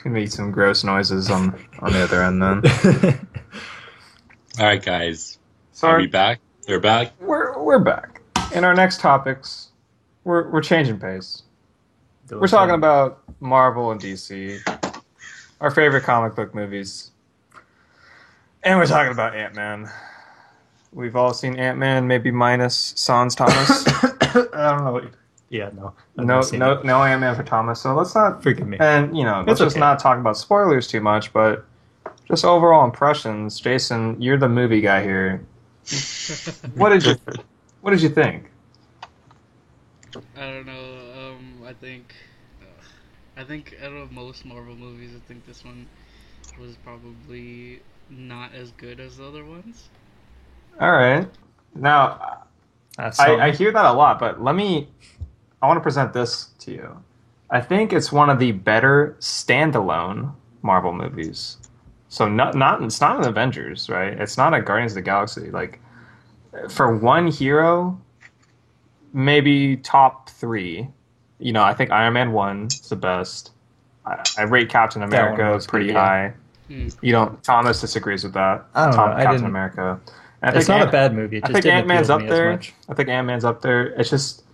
gonna be some gross noises on the other end. Then All right, guys. Are sorry, we back? They're back. we're back. In our next topics, we're changing pace. We're talking about Marvel and DC, our favorite comic book movies, and we're talking about Ant-Man. We've all seen Ant-Man, maybe minus Sans Thomas. I don't know. Yeah, no. No Ant-Man for Thomas. So let's not Forgive me. And let's just okay. not talk about spoilers too much, but just overall impressions. Jason, you're the movie guy here. What did you think? I don't know. I think out of most Marvel movies, I think this one was probably not as good as the other ones. All right. Now, I hear that a lot, but I want to present this to you. I think it's one of the better standalone Marvel movies. So it's not an Avengers, right? It's not a Guardians of the Galaxy. Like, for one hero, maybe top 3. I think Iron Man 1 is the best. I rate Captain America was pretty good, yeah. high. Thomas disagrees with that. I don't know, I Captain didn't- America. And I It's think not a bad movie. It I just think didn't Ant-Man's appeal up to me as there. much. I think Ant-Man's up there. It's just,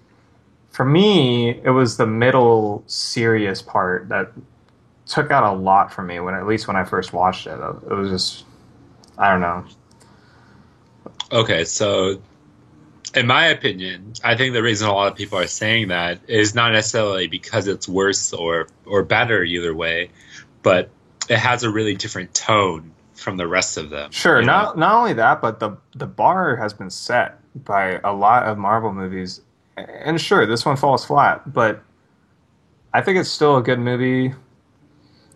for me, it was the middle serious part that took out a lot for me at least when I first watched it. It was just, I don't know. Okay, so in my opinion, I think the reason a lot of people are saying that is not necessarily because it's worse or better either way, but it has a really different tone from the rest of them. Sure, you know? not only that, but the bar has been set by a lot of Marvel movies. And sure, this one falls flat, but I think it's still a good movie.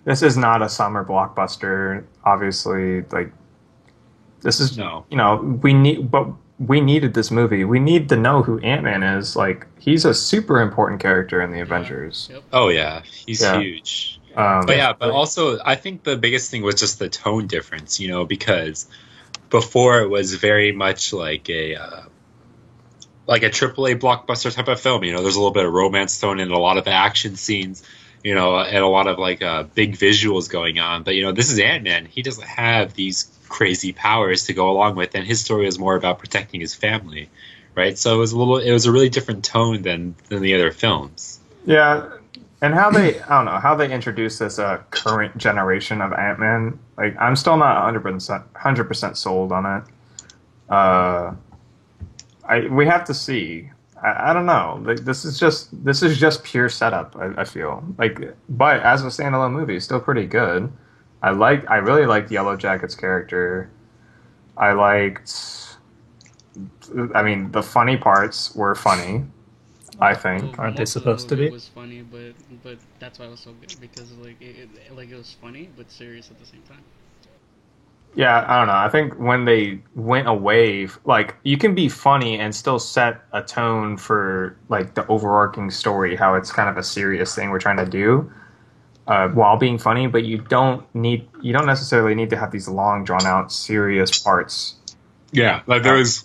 This is not a summer blockbuster, obviously. Like, this is No. we needed this movie. We need to know who Ant-Man is. Like, he's a super important character in the Avengers. Yep. Oh yeah, he's Yeah. huge. But also I think the biggest thing was just the tone difference, because before it was very much like a AAA blockbuster type of film. There's a little bit of romance tone and a lot of action scenes, and a lot of big visuals going on. But this is Ant-Man. He doesn't have these crazy powers to go along with, and his story is more about protecting his family, right? So it was a really different tone than the other films. Yeah, and how they introduce this current generation of Ant-Man. Like, I'm still not 100% sold on it. We have to see. I don't know. Like, this is just pure setup. I feel like, but as a standalone movie, it's still pretty good. I really liked Yellow Jacket's character. I mean, the funny parts were funny, I think. Aren't they Most of supposed the to movie be? was funny, but that's why it was so good, because it was funny but serious at the same time. Yeah, I don't know. I think when they went away, like, you can be funny and still set a tone for, like, the overarching story, how it's kind of a serious thing we're trying to do, while being funny, but you don't necessarily need to have these long, drawn out, serious parts. Yeah, like there was.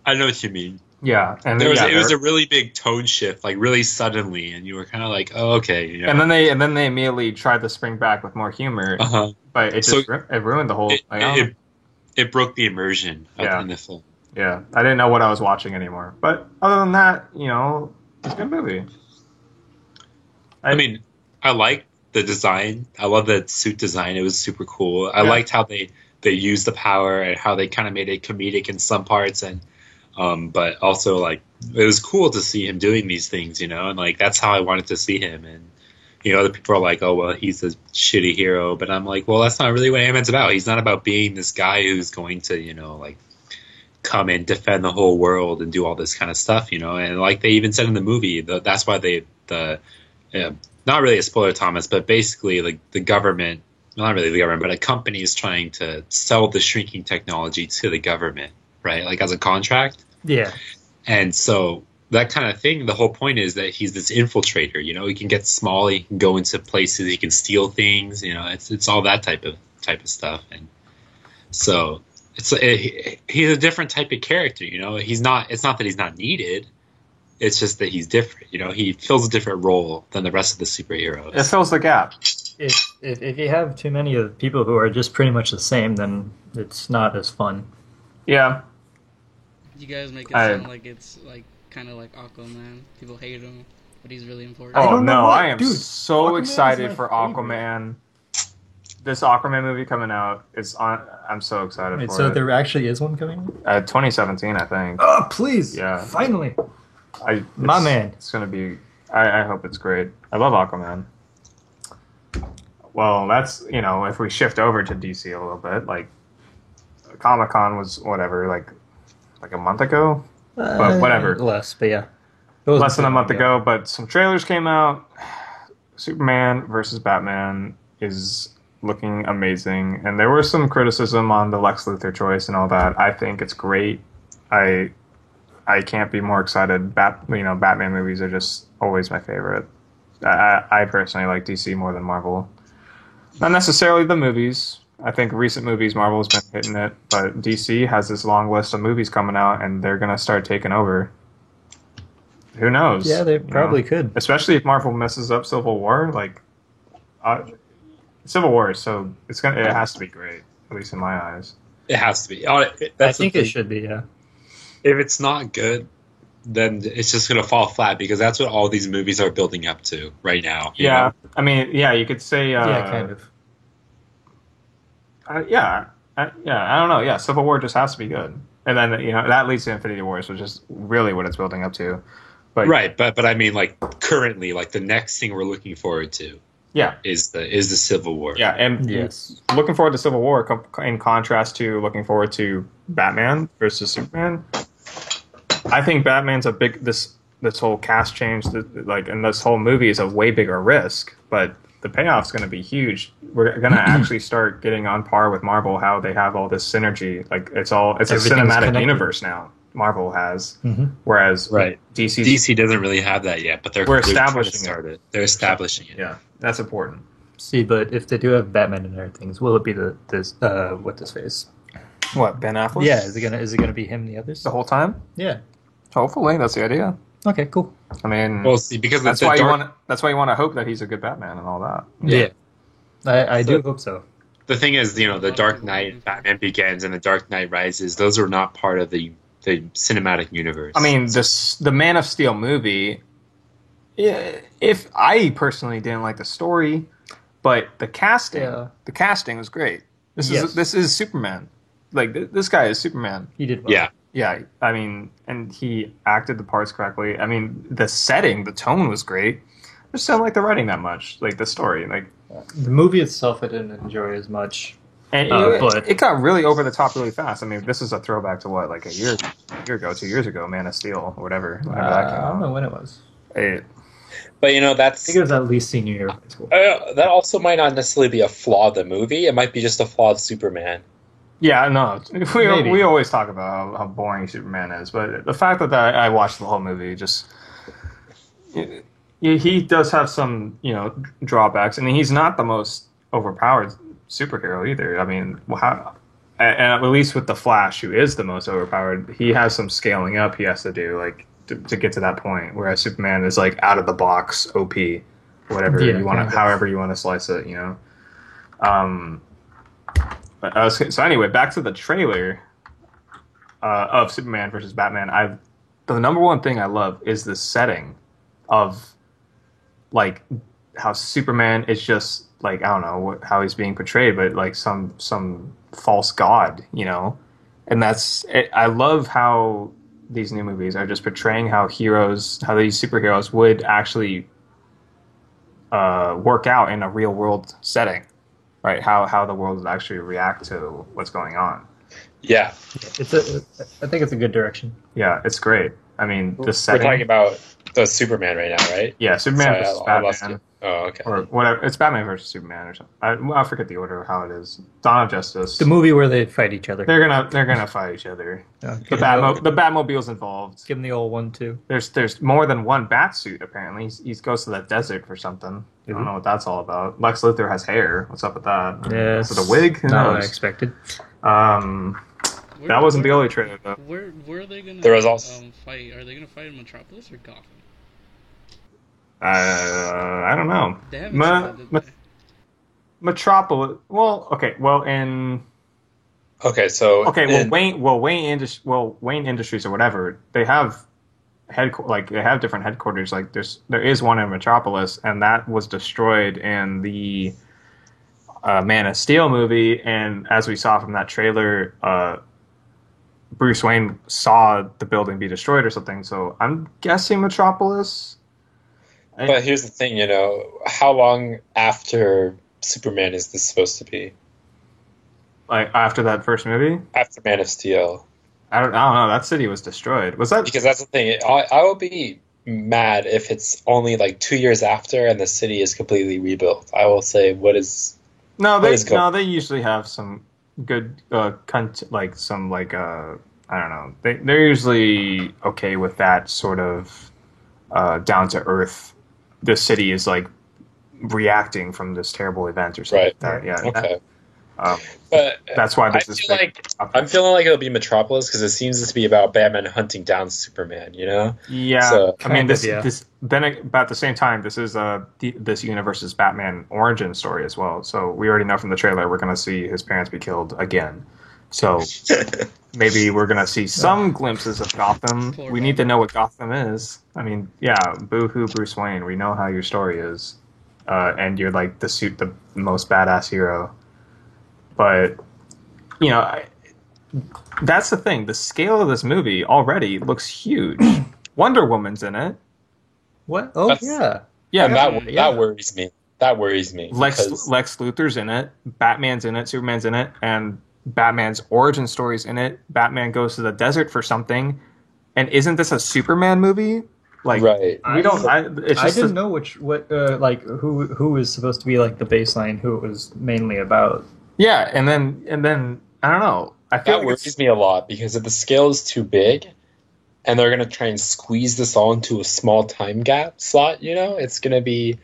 I know what you mean. Yeah, and It was a really big tone shift, like really suddenly, and you were kind of like, "Oh, okay." and then they immediately tried to spring back with more humor, Uh-huh. but it just it ruined the whole. It broke the immersion Yeah. in the film. Yeah, I didn't know what I was watching anymore. But other than that, it's a good movie. I mean, I like the design. I love the suit design. It was super cool. I Yeah. liked how they used the power and how they kind of made it comedic in some parts, and but also like it was cool to see him doing these things, and like that's how I wanted to see him. And other people are like, "Oh, well, he's a shitty hero," but I'm like, "Well, that's not really what Ant-Man's about. He's not about being this guy who's going to, like come and defend the whole world and do all this kind of stuff, And like they even said in the movie, that's why not really a spoiler, Thomas, but basically like the government, well, not really the government, but a company is trying to sell the shrinking technology to the government, right? Like as a contract. Yeah. And so that kind of thing, the whole point is that he's this infiltrator, you know, he can get small, he can go into places, he can steal things, you know, it's all that type of stuff. And so he's a different type of character, you know, it's not that he's not needed. It's just that he's different, you know, he fills a different role than the rest of the superheroes. It fills the gap. If you have too many of people who are just pretty much the same, then it's not as fun. Yeah. You guys make it sound like it's like kind of like Aquaman. People hate him, but he's really important. Oh don't know no, why. I am Dude, so Aquaman is excited my for favorite. Aquaman. This Aquaman movie coming out is on. I'm so excited Wait, for so it. there actually is one coming out? 2017, I think. Oh, please! Yeah. Finally! My My man. It's gonna be. I hope it's great. I love Aquaman. Well, that's, you know, if we shift over to DC a little bit, like Comic-Con was whatever, like a month ago. But whatever. Less, but yeah. It wasn't Less than a too month long ago, but some trailers came out. Superman versus Batman is looking amazing, and there was some criticism on the Lex Luthor choice and all that. I think it's great. I can't be more excited. Batman movies are just always my favorite. I personally like DC more than Marvel. Not necessarily the movies. I think recent movies, Marvel has been hitting it, but DC has this long list of movies coming out, and they're going to start taking over. Who knows? Yeah, they probably could. Especially if Marvel messes up Civil War. Like, Civil War, so it has to be great, at least in my eyes. It has to be. I think it should be, yeah. If it's not good, then it's just going to fall flat, because that's what all these movies are building up to right now. you Yeah, know? I mean, yeah, you could say... Yeah, kind of. I don't know. Yeah, Civil War just has to be good. And then, you know, that leads to Infinity Wars, which is really what it's building up to. But, Right, but I mean, like, currently, like, the next thing we're looking forward to yeah. is the Civil War. Yeah, and Yes. looking forward to Civil War in contrast to looking forward to Batman versus Superman. I think Batman's this whole cast change, and this whole movie is a way bigger risk, but the payoff's going to be huge. We're going to actually start getting on par with Marvel, how they have all this synergy. Like it's a Everything's cinematic connected. universe now. Marvel has, Mm-hmm. whereas Right. DC doesn't really have that yet, but We're trying to establishing start it. They're establishing it. Yeah, that's important. See, but if they do have Batman and everything, will it be what's his face? What, Ben Affleck? Yeah, is it gonna be him and the others? the whole time. Yeah. Hopefully, that's the idea. Okay, cool. I mean, Well, see, because that's the why dark, that's why you want to hope that he's a good Batman and all that. Yeah. I do hope so. the thing is, you know, the Dark Knight, Batman Begins, and the Dark Knight Rises. Those are not part of the cinematic universe. I mean, the Man of Steel movie. If I personally didn't like the story, but the casting was great. This is Superman. Like this guy is Superman. He did well. yeah, Yeah, I mean, and he acted the parts correctly. I mean, the setting, the tone was great. I just don't like the writing that much, like the story, like. The movie itself I didn't enjoy as much. And But- it got really over the top really fast. I mean, this is a throwback to what, like a year ago, 2 years ago, Man of Steel, or whatever. Whenever that came I don't out. know when it was. but you know, I that's think it was at least senior year of high school. that also might not necessarily be a flaw of the movie. It might be just a flaw of Superman. Yeah, no, Maybe. we always talk about how boring Superman is, but the fact that I watched the whole movie just. He does have some, you know, drawbacks. I mean, he's not the most overpowered superhero either. I mean, and at least with the Flash, who is the most overpowered, he has some scaling up he has to do, like to get to that point. Whereas Superman is like out of the box OP, whatever Yeah, you want, kind of. however you want to slice it, you know. So anyway, back to the trailer of Superman versus Batman. The number one thing I love is the setting of like how Superman is just like, I don't know how he's being portrayed, but like some false god, you know. And I love how these new movies are just portraying how these superheroes would actually work out in a real world setting, right? How the world would actually react to what's going on. Yeah, I think it's a good direction. Yeah, it's great. I mean, the we're setting. talking about the Superman right now, right? Yeah, Superman Sorry, versus I lost Batman. Oh, okay. or whatever. It's Batman versus Superman or something. I forget the order of how it is. Dawn of Justice. The movie where they fight each other. They're gonna fight each other. Okay. The Batmobile's involved. Give them the old 1-2. There's more than one bat suit apparently. He goes to that desert for something. I don't know what that's all about. Lex Luthor has hair. What's up with that? Yes. Is it a wig? Who Not what I knows? expected. That wasn't the only trailer though. Where are they gonna There was also- fight? Are they gonna fight in Metropolis or Gotham? I don't know. They haven't said that, did they? Metropolis. Well, okay. Well, in Okay, so okay. Wayne Industries or whatever. They have they have different headquarters. Like there is one in Metropolis, and that was destroyed in the Man of Steel movie. And as we saw from that trailer, Bruce Wayne saw the building be destroyed or something. So I'm guessing Metropolis. But here's the thing, how long after Superman is this supposed to be? Like after that first movie, After Man of Steel? I don't know. That city was destroyed. Was that? Because that's the thing. I will be mad if it's only like 2 years after and the city is completely rebuilt. I will say, No, What is they usually have some good I don't know. They're usually okay with that sort of down to earth. The city is like reacting from this terrible event or something Right. like that. Yeah. Okay. But But that's why I this is feel I'm feeling like it'll be Metropolis because it seems to be about Batman hunting down Superman, Yeah, So- I mean, Kind of, yeah. but at the same time, this is this universe's Batman origin story as well. So we already know from the trailer we're going to see his parents be killed again. So maybe we're going to see some glimpses of Gotham. Poor We need to know what Gotham is. I mean, yeah, boo-hoo Bruce Wayne. We know how your story is, and you're like the most badass hero. But that's the thing. The scale of this movie already looks huge. Wonder Woman's in it. What? Oh, That's- yeah. Yeah, And that yeah. worries me. That worries me. because- Lex Luthor's in it. Batman's in it. Superman's in it, and Batman's origin story's in it. Batman goes to the desert for something, and isn't this a Superman movie? Like, right. we don't. It's I just didn't know who was supposed to be like the baseline, who it was mainly about. Yeah, and then I don't know. I feel That like worries me a lot because if the scale is too big and they're going to try and squeeze this all into a small time gap slot, it's going to be...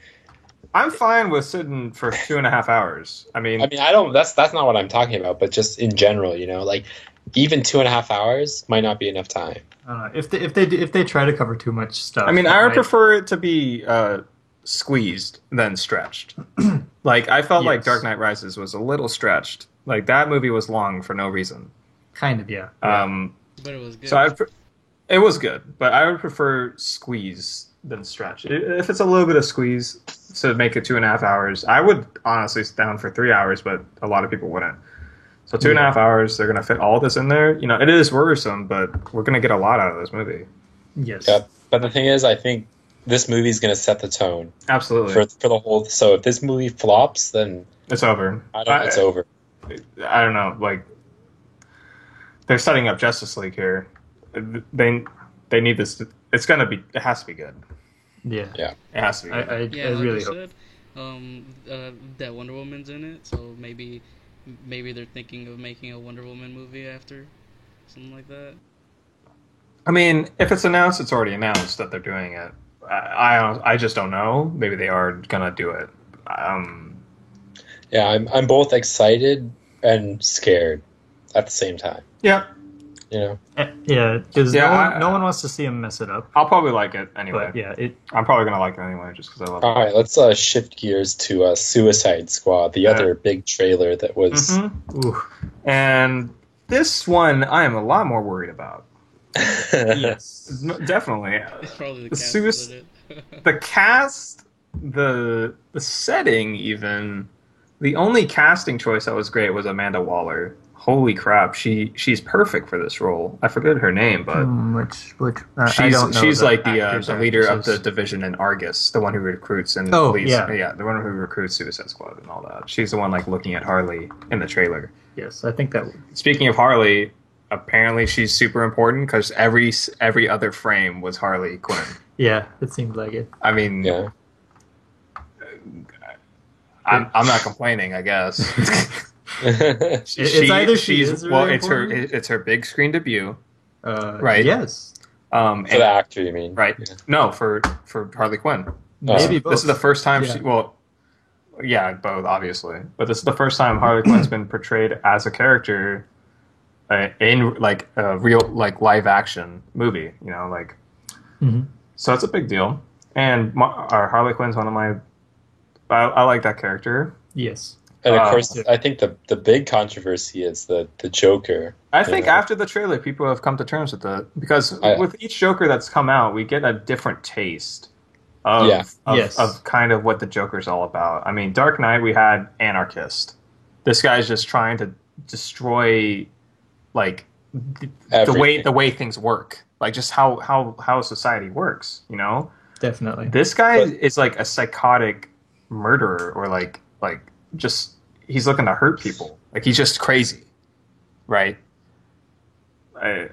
I'm fine with sitting for 2.5 hours. I mean, I don't... That's not what I'm talking about, but just in general, like even 2.5 hours might not be enough time. I don't know. If they try to cover too much stuff. I mean, I would might- prefer it to be squeezed than stretched. Like, I felt like Yes. Dark Knight Rises was a little stretched. Like, that movie was long for no reason. kind of, yeah. But it was good. So it was good, but I would prefer squeeze than stretch. If it's a little bit of squeeze to make it 2.5 hours, I would honestly sit down for 3 hours, but a lot of people wouldn't. So 2.5 hours, they're going to fit all this in there. It is worrisome, but we're going to get a lot out of this movie. Yes. Yeah. But the thing is, I think this movie is going to set the tone Absolutely. for the whole... So if this movie flops, then It's over. it's over. I don't know. Like, they're setting up Justice League here. They need this. It's gonna be. It has to be good. Yeah. Yeah. It has to be. I, Good. I, Yeah, I like really you hope. said, that Wonder Woman's in it, so maybe they're thinking of making a Wonder Woman movie after, something like that. I mean, if it's announced, it's already announced that they're doing it. I just don't know. Maybe they are gonna do it. Yeah, I'm both excited and scared at the same time. Yeah, Yeah, because Yeah, no one wants to see him mess it up. I'll probably like it anyway. But yeah, I'm probably gonna like it anyway, just because I love All it. right, let's shift gears to Suicide Squad, the other big trailer that was... Mhm. ooh, And this one, I am a lot more worried about. yes. Definitely. It's probably the The cast Suis- that it. The cast, the setting, even the only casting choice that was great was Amanda Waller. Holy crap, she's perfect for this role. I forget her name, but Which I she's don't know she's the like the actors or leader of the actresses. division in Argus, the one who recruits and Oh, police. yeah. The one who recruits Suicide Squad and all that. She's the one like looking at Harley in the trailer. Yes, I think that. Speaking of Harley, apparently she's super important because every other frame was Harley Quinn. Yeah, it seemed like it. I mean, Yeah. I'm not complaining, I guess. It's either she is really well, important. it's her big screen debut, right? Yes. For the actor, you mean? Right? Yeah. No, for Harley Quinn. Maybe both. This is the first time Yeah. yeah, both obviously, but this is the first time Harley Quinn's been portrayed as a character in like a real like live action movie. You know, like so it's a big deal. And Harley Quinn's one of my. I like that character. Yes. And of course, I think the big controversy is the Joker. I think after the trailer, people have come to terms with it because with each Joker that's come out, we get a different taste of kind of what the Joker's all about. I mean, Dark Knight, we had Anarchist. This guy's just trying to destroy, like, the way things work, like just how society works. You know, definitely. This guy is like a psychotic murderer, or like just he's looking to hurt people. Like he's just crazy, right? I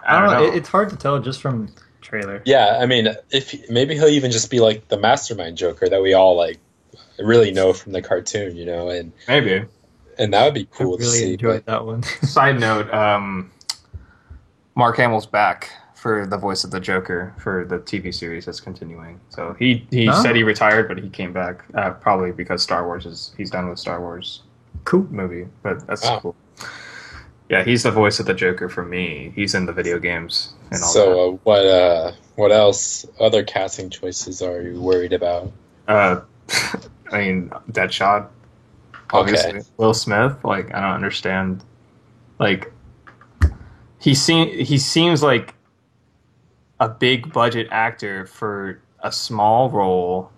don't know. It's hard to tell just from trailer. Yeah, I mean, maybe he'll even just be like the mastermind Joker that we all like really know from the cartoon, you know, and maybe, and that would be cool to see. Really enjoyed that one. Side note: Mark Hamill's back for the voice of the Joker for the TV series that's continuing. So he said he retired, but he came back probably because he's done with Star Wars. Cool movie, but that's cool. Yeah, he's the voice of the Joker for me. He's in the video games and all that. So what else? Other casting choices are you worried about? I mean, Deadshot. Obviously, okay. Will Smith. Like, I don't understand. Like, he seems like a big budget actor for a small role,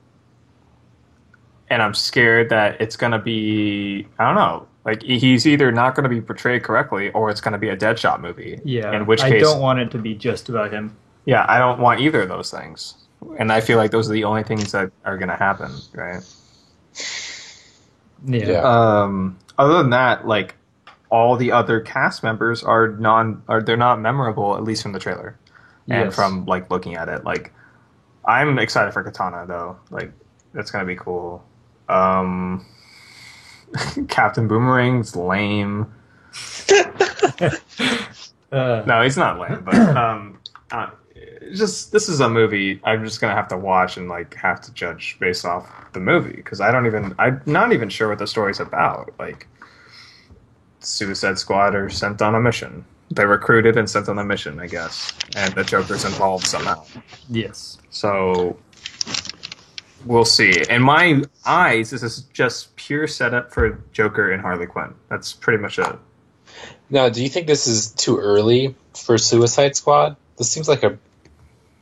and I'm scared that it's gonna be, I don't know, like he's either not gonna be portrayed correctly or it's gonna be a Deadshot movie. Yeah, in which case, I don't want it to be just about him. Yeah, I don't want either of those things, and I feel like those are the only things that are gonna happen, right? Yeah. Other than that, like all the other cast members they're not memorable, at least from the trailer. And from like looking at it, like I'm excited for Katana though. Like that's gonna be cool. Captain Boomerang's lame. No, he's not lame, but this is a movie I'm just gonna have to watch and like have to judge based off the movie because I'm not even sure what the story's about. Like Suicide Squad are sent on a mission. They're recruited and sent on a mission, I guess. And the Joker's involved somehow. Yes. So, we'll see. In my eyes, this is just pure setup for Joker and Harley Quinn. That's pretty much it. Now, do you think this is too early for Suicide Squad? This seems like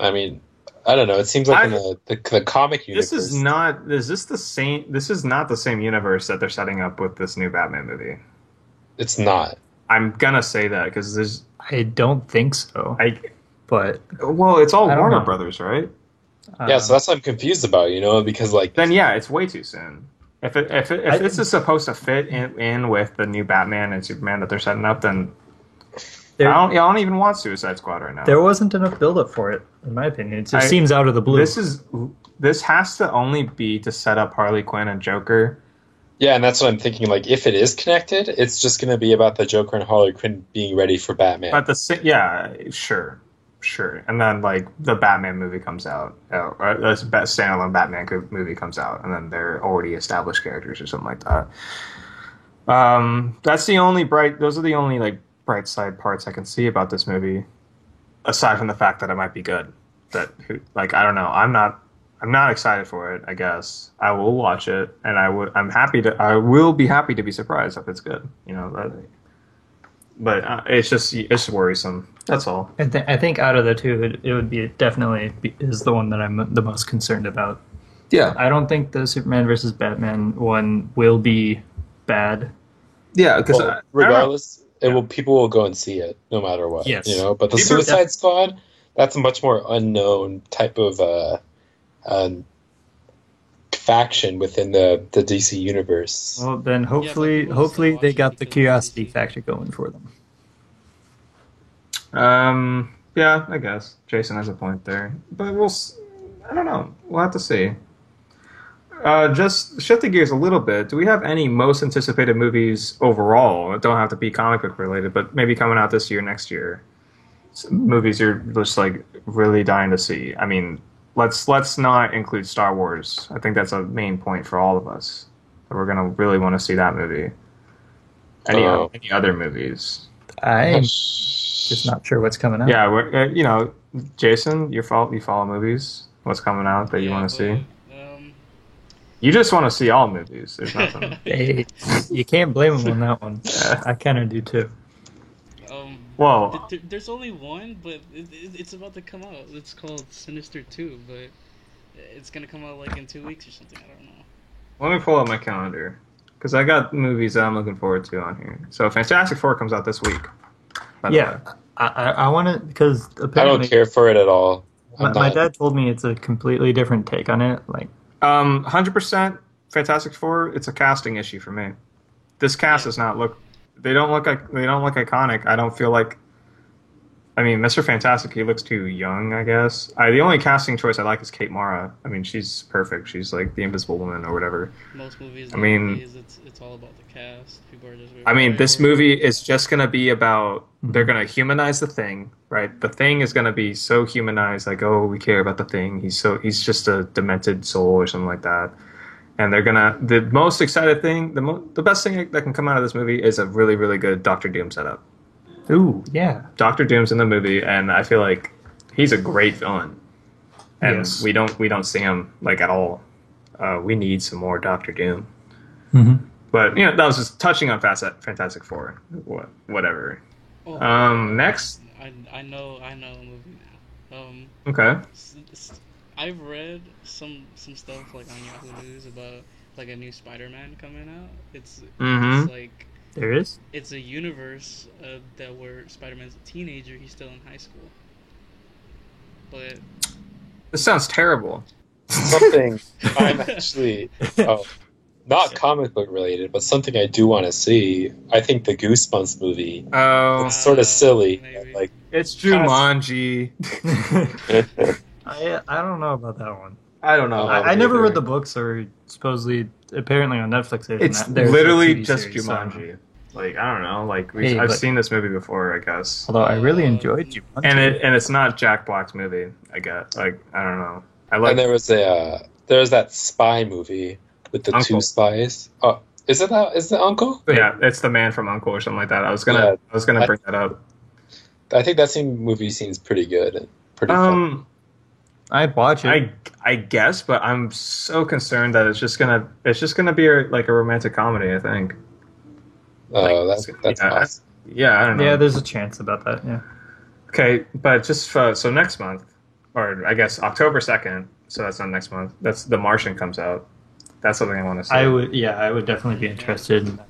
I mean, I don't know. It seems like in the comic universe. This is not the same universe that they're setting up with this new Batman movie. It's not. I'm gonna say that because I don't think so. But it's all Warner Brothers, right? Yeah, so that's what I'm confused about, you know, because like then yeah, it's way too soon. If this is supposed to fit in with the new Batman and Superman that they're setting up, then I don't even want Suicide Squad right now. There wasn't enough build-up for it, in my opinion. It just seems out of the blue. This has to only be to set up Harley Quinn and Joker. Yeah, and that's what I'm thinking. Like, if it is connected, it's just going to be about the Joker and Harley Quinn being ready for Batman. But sure, and then like the Batman movie comes out, or a standalone Batman movie comes out, and then they're already established characters or something like that. Those are the only like bright side parts I can see about this movie, aside from the fact that it might be good. I don't know. I'm not excited for it. I guess I will watch it, and I will be happy to be surprised if it's good. You know, but it's worrisome. That's all. I think out of the two, it would be definitely is the one that I'm the most concerned about. Yeah, I don't think the Superman versus Batman one will be bad. Yeah, because regardless, people will go and see it no matter what. Yes, you know. But the Suicide Squad, that's a much more unknown type of faction within the DC universe. Well, then hopefully they got the curiosity factor going for them. Yeah, I guess Jason has a point there, but I don't know. We'll have to see. Just shifting gears a little bit, do we have any most anticipated movies overall? It don't have to be comic book related, but maybe coming out this year, next year. Movies you're just like really dying to see. I mean, let's not include Star Wars. I think that's a main point for all of us. We're gonna really want to see that movie. Any other movies? I'm just not sure what's coming out. Yeah, Jason, you follow movies. What's coming out that you want to see? You just want to see all movies. There's nothing. Hey, you can't blame him on that one. I kind of do too. Well, there's only one, but it's about to come out. It's called Sinister 2, but it's gonna come out like in 2 weeks or something. I don't know. Let me pull up my calendar because I got movies that I'm looking forward to on here. So Fantastic Four comes out this week. Yeah, I want to because apparently I don't care for it at all. My dad told me it's a completely different take on it. Like, 100% Fantastic Four. It's a casting issue for me. This cast does not look. They don't look iconic. I don't feel like. I mean, Mr. Fantastic, he looks too young, I guess. The only casting choice I like is Kate Mara. I mean, she's perfect. She's like the Invisible Woman or whatever. Most movies, it's all about the cast. People are just. I mean, this movie is just gonna be about. They're gonna humanize the Thing, right? The Thing is gonna be so humanized, like, oh, we care about the Thing. He's just a demented soul or something like that. And they're gonna. The most excited thing, the best thing that can come out of this movie is a really, really good Doctor Doom setup. Ooh, yeah. Doctor Doom's in the movie, and I feel like he's a great villain. And Yes. we don't see him like at all. We need some more Doctor Doom. Mm-hmm. But that was just touching on Fantastic Four. Whatever. Next. I know a movie now. Okay. I've read some stuff like on Yahoo News about like a new Spider-Man coming out. It's like There is? it's a universe that where Spider-Man's a teenager. He's still in high school. But This sounds terrible. Something I'm actually not comic book related, but something I do want to see. I think the Goosebumps movie. Oh, It's sort of silly. maybe. Like it's Jumanji. I don't know about that one. I don't know. I never read the books, or supposedly, apparently on Netflix. It's there's a literally TV just series, so- Jumanji. Like, I don't know. Like Hey, I've but- seen this movie before, I guess. Although I really enjoyed Jumanji. And it's not Jack Black's movie. I guess. Like, I don't know. I like. and there was that spy movie with the Uncle. two spies. Oh, is it Uncle? Yeah, it's the Man from Uncle or something like that. I was gonna bring that up. I think that movie seems pretty good and pretty fun. I'd watch it. I guess, but I'm so concerned that it's just gonna be like a romantic comedy. I think. Oh, that's yeah, awesome. Yeah, I don't know. Yeah, there's a chance about that. Yeah. Okay, but just so next month, or I guess October 2nd. So that's not next month. That's The Martian comes out. That's something I want to see. I would definitely be interested in that.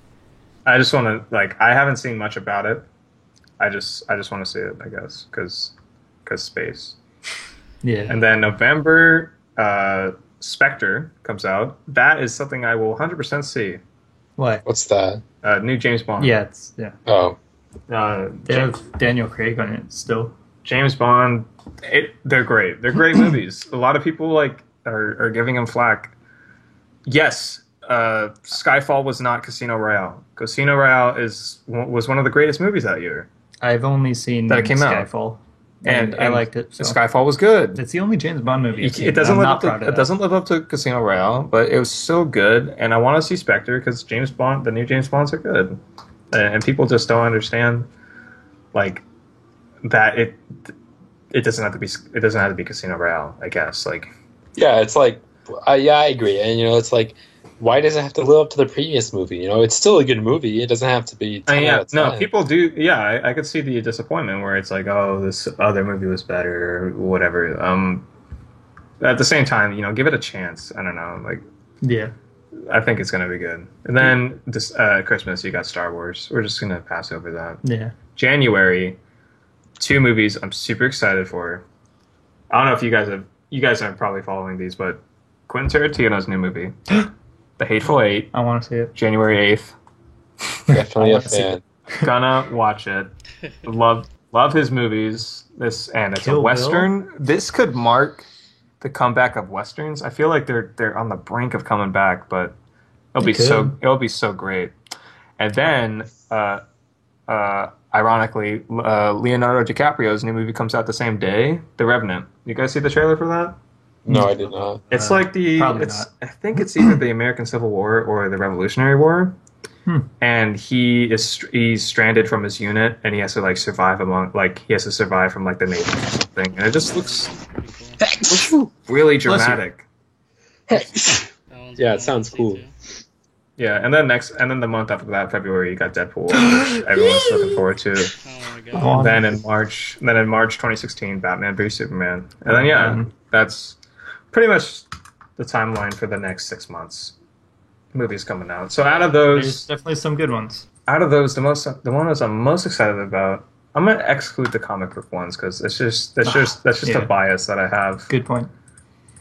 I just want to I haven't seen much about it. I just want to see it. I guess because space. Yeah. And then November, Spectre comes out. That is something I will 100% see. What? What's that? New James Bond. Yeah, Oh, they have Daniel Craig on it still. James Bond. They're great. They're great movies. A lot of people are giving them flack. Yes, Skyfall was not Casino Royale. Casino Royale was one of the greatest movies that year. I've only seen That it came out. Skyfall, and I liked it. So. Skyfall was good. It's the only James Bond movie. I've seen, It doesn't and live I'm up not to proud of it that. doesn't live up to Casino Royale, but it was so good, and I want to see Spectre because James Bond, the new James Bonds are good, and people just don't understand like that it doesn't have to be Casino Royale. I guess yeah. It's like, I agree, and it's like, why does it have to live up to the previous movie? It's still a good movie. It doesn't have to be. 10 out of 10. People do. Yeah, I could see the disappointment where it's like, oh, this other movie was better, or whatever. At the same time, give it a chance. I don't know, Yeah. I think it's gonna be good. And then this Christmas, you got Star Wars. We're just gonna pass over that. Yeah. January, 2 movies I'm super excited for. I don't know if you guys aren't probably following these, but Quentin Tarantino's new movie, The Hateful Eight, I want to see it. January 8th. Definitely I a wanna see fan. Gonna watch it. Love his movies. It's Kill a Western. This could mark the comeback of westerns. I feel like they're on the brink of coming back, but it'll be so great. And then, ironically, Leonardo DiCaprio's new movie comes out the same day, The Revenant. You guys see the trailer for that? No, I did not. It's like probably not. I think it's either the American Civil War or the Revolutionary War. And he's stranded from his unit, and he has to like survive from like the natives or something. And it just looks really dramatic. Yeah, it sounds cool. Yeah, and then the month after that, February, you got Deadpool, which everyone's looking forward to. Oh my god. Then in March 2016, Batman v Superman, and then that's pretty much the timeline for the next 6 months. Movies coming out. So out of There's those, definitely some good ones. the one I'm most excited about, I'm gonna exclude the comic book ones because that's just a bias that I have. Good point.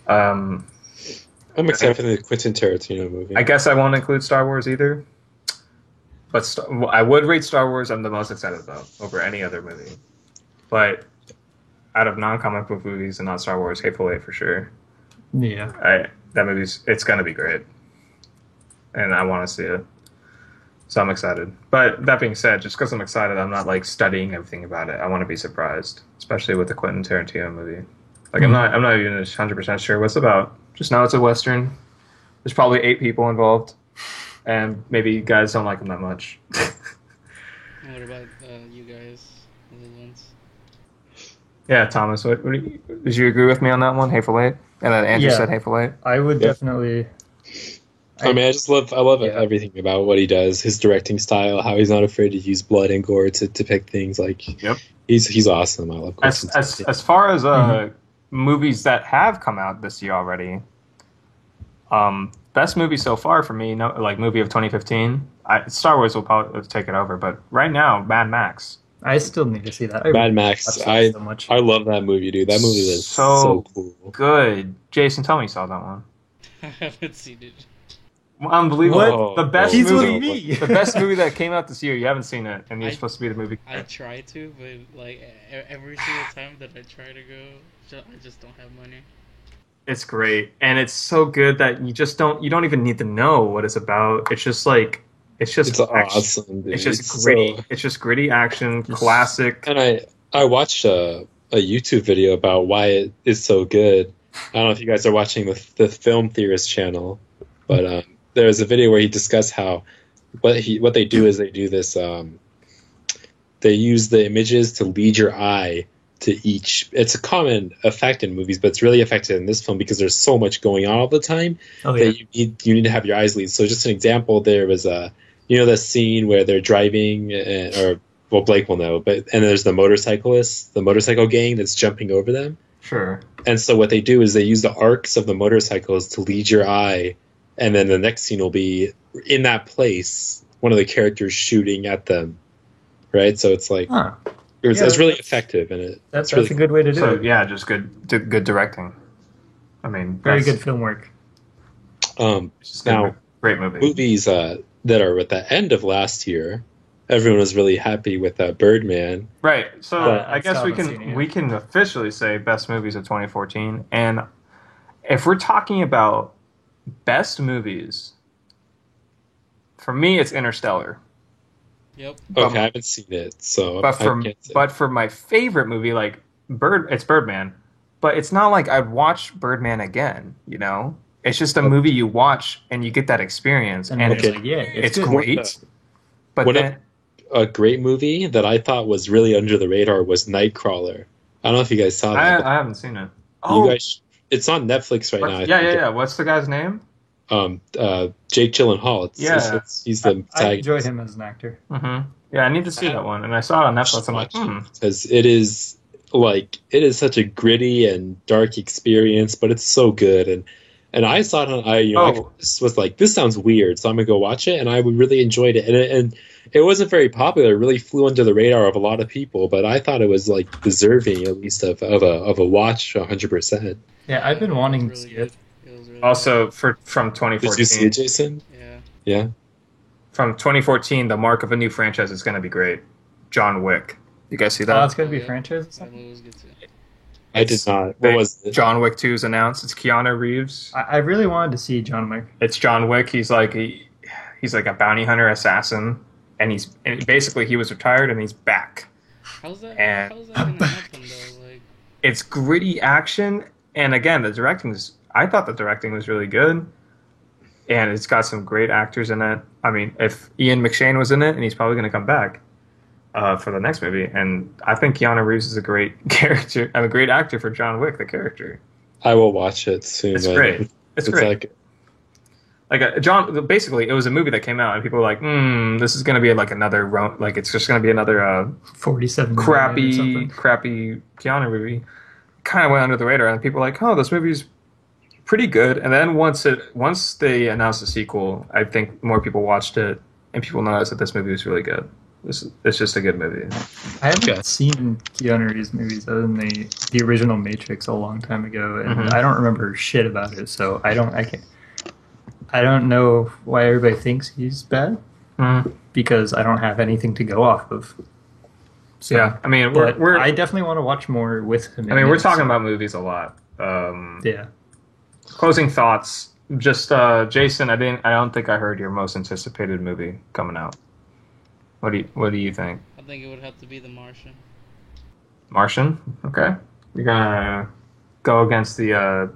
I'm excited for the Quentin Tarantino movie. I guess I won't include Star Wars either, but I would rate Star Wars. I'm the most excited about over any other movie. But out of non-comic book movies and not Star Wars, Hateful Eight for sure. Yeah. It's gonna be great, and I want to see it. So I'm excited. But that being said, just because I'm excited, I'm not like studying everything about it. I want to be surprised, especially with the Quentin Tarantino movie. Like I'm not even 100% sure what it's about. Just know it's a Western. There's probably 8 people involved, and maybe you guys don't like them that much. What about you guys, the ones? Yeah, Thomas, did you agree with me on that one, Hateful Eight? And then Andrew said Hateful Eight. I would definitely. I mean, I love everything about what he does, his directing style, how he's not afraid to use blood and gore to depict things. Like, he's awesome. I love Quentin. As far as movies that have come out this year already, best movie so far for me, movie of 2015. Star Wars will probably take it over, but right now, Mad Max. I still need to see that. Mad Max. I love that movie, dude. That movie is so cool. Good. Jason, tell me you saw that one. I haven't seen it. Unbelievable. The best He's movie. with me. The best movie that came out this year. You haven't seen it, and you're supposed to be the movie. I try to, but like every single time that I try to go, I just don't have money. It's great, and it's so good that you don't even need to know what it's about. It's just awesome, dude. It's just gritty. It's just gritty action, classic. And I watched a YouTube video about why it is so good. I don't know if you guys are watching the Film Theorist channel, but there's a video where he discussed how what they do is they do this. They use the images to lead your eye to each. It's a common effect in movies, but it's really effective in this film because there's so much going on all the time that you need to have your eyes lead. So just an example, there was the scene where they're driving, Blake will know, and there's the motorcycle gang that's jumping over them. Sure. And so what they do is they use the arcs of the motorcycles to lead your eye, and then the next scene will be in that place, one of the characters shooting at them, right? So it's like it's really effective, and that's really a good way to do it. Yeah, just good directing. I mean, very good film work. Now, great movie. Movies that are at the end of last year, everyone was really happy with Birdman. Right. So I guess we can officially say best movies of 2014. And if we're talking about best movies, for me, it's Interstellar. Yep. Okay, I haven't seen it, so. But for my favorite movie, like it's Birdman. But it's not like I'd watch Birdman again. You know, it's just a movie you watch and you get that experience, and it's great. But a great movie that I thought was really under the radar was Nightcrawler. I don't know if you guys saw that. I haven't seen it. You guys, it's on Netflix right now. Yeah. What's the guy's name? Jake Gyllenhaal. He's the protagonist. I enjoy him as an actor. Mm-hmm. Yeah, I need to see that one, and I saw it on Netflix. I'm like, because it is such a gritty and dark experience, but it's so good. And I saw it on, I was like, this sounds weird, so I'm gonna go watch it, and I really enjoyed it. And it wasn't very popular; it really flew under the radar of a lot of people. But I thought it was like deserving, at least of a watch, 100%. Yeah, I've been wanting to see it. Also, from 2014. Did you see it, Jason? Yeah. From 2014, the mark of a new franchise is going to be great. John Wick. You guys see that? Oh, it's going to be a franchise? I did not. What was it? John Wick 2 is announced. It's Keanu Reeves. I really wanted to see John Wick. It's John Wick. He's like a bounty hunter assassin, and basically he was retired and he's back. How's that And gonna happen though? Like, it's gritty action, and again, I thought the directing was really good, and it's got some great actors in it. I mean, if Ian McShane was in it, and he's probably going to come back for the next movie, and I think Keanu Reeves is a great character. I'm a great actor for John Wick, the character. I will watch it soon. It's great. It's great. Basically, it was a movie that came out, and people were like, this is going to be like it's just going to be another 47 crappy Keanu movie. Kind of went under the radar, and people were like, oh, this movie's pretty good. And then once they announced the sequel, I think more people watched it, and people noticed that this movie was really good. It's just a good movie. I haven't seen Keanu Reeves movies other than the original Matrix a long time ago, and I don't remember shit about it, so I don't know why everybody thinks he's bad, because I don't have anything to go off of. So, yeah, I mean, I definitely want to watch more with him. I mean, we're talking about movies a lot. Yeah. Closing thoughts. Just Jason, I don't think I heard your most anticipated movie coming out. What do you think? I think it would have to be The Martian. Martian? Okay. You're gonna go against the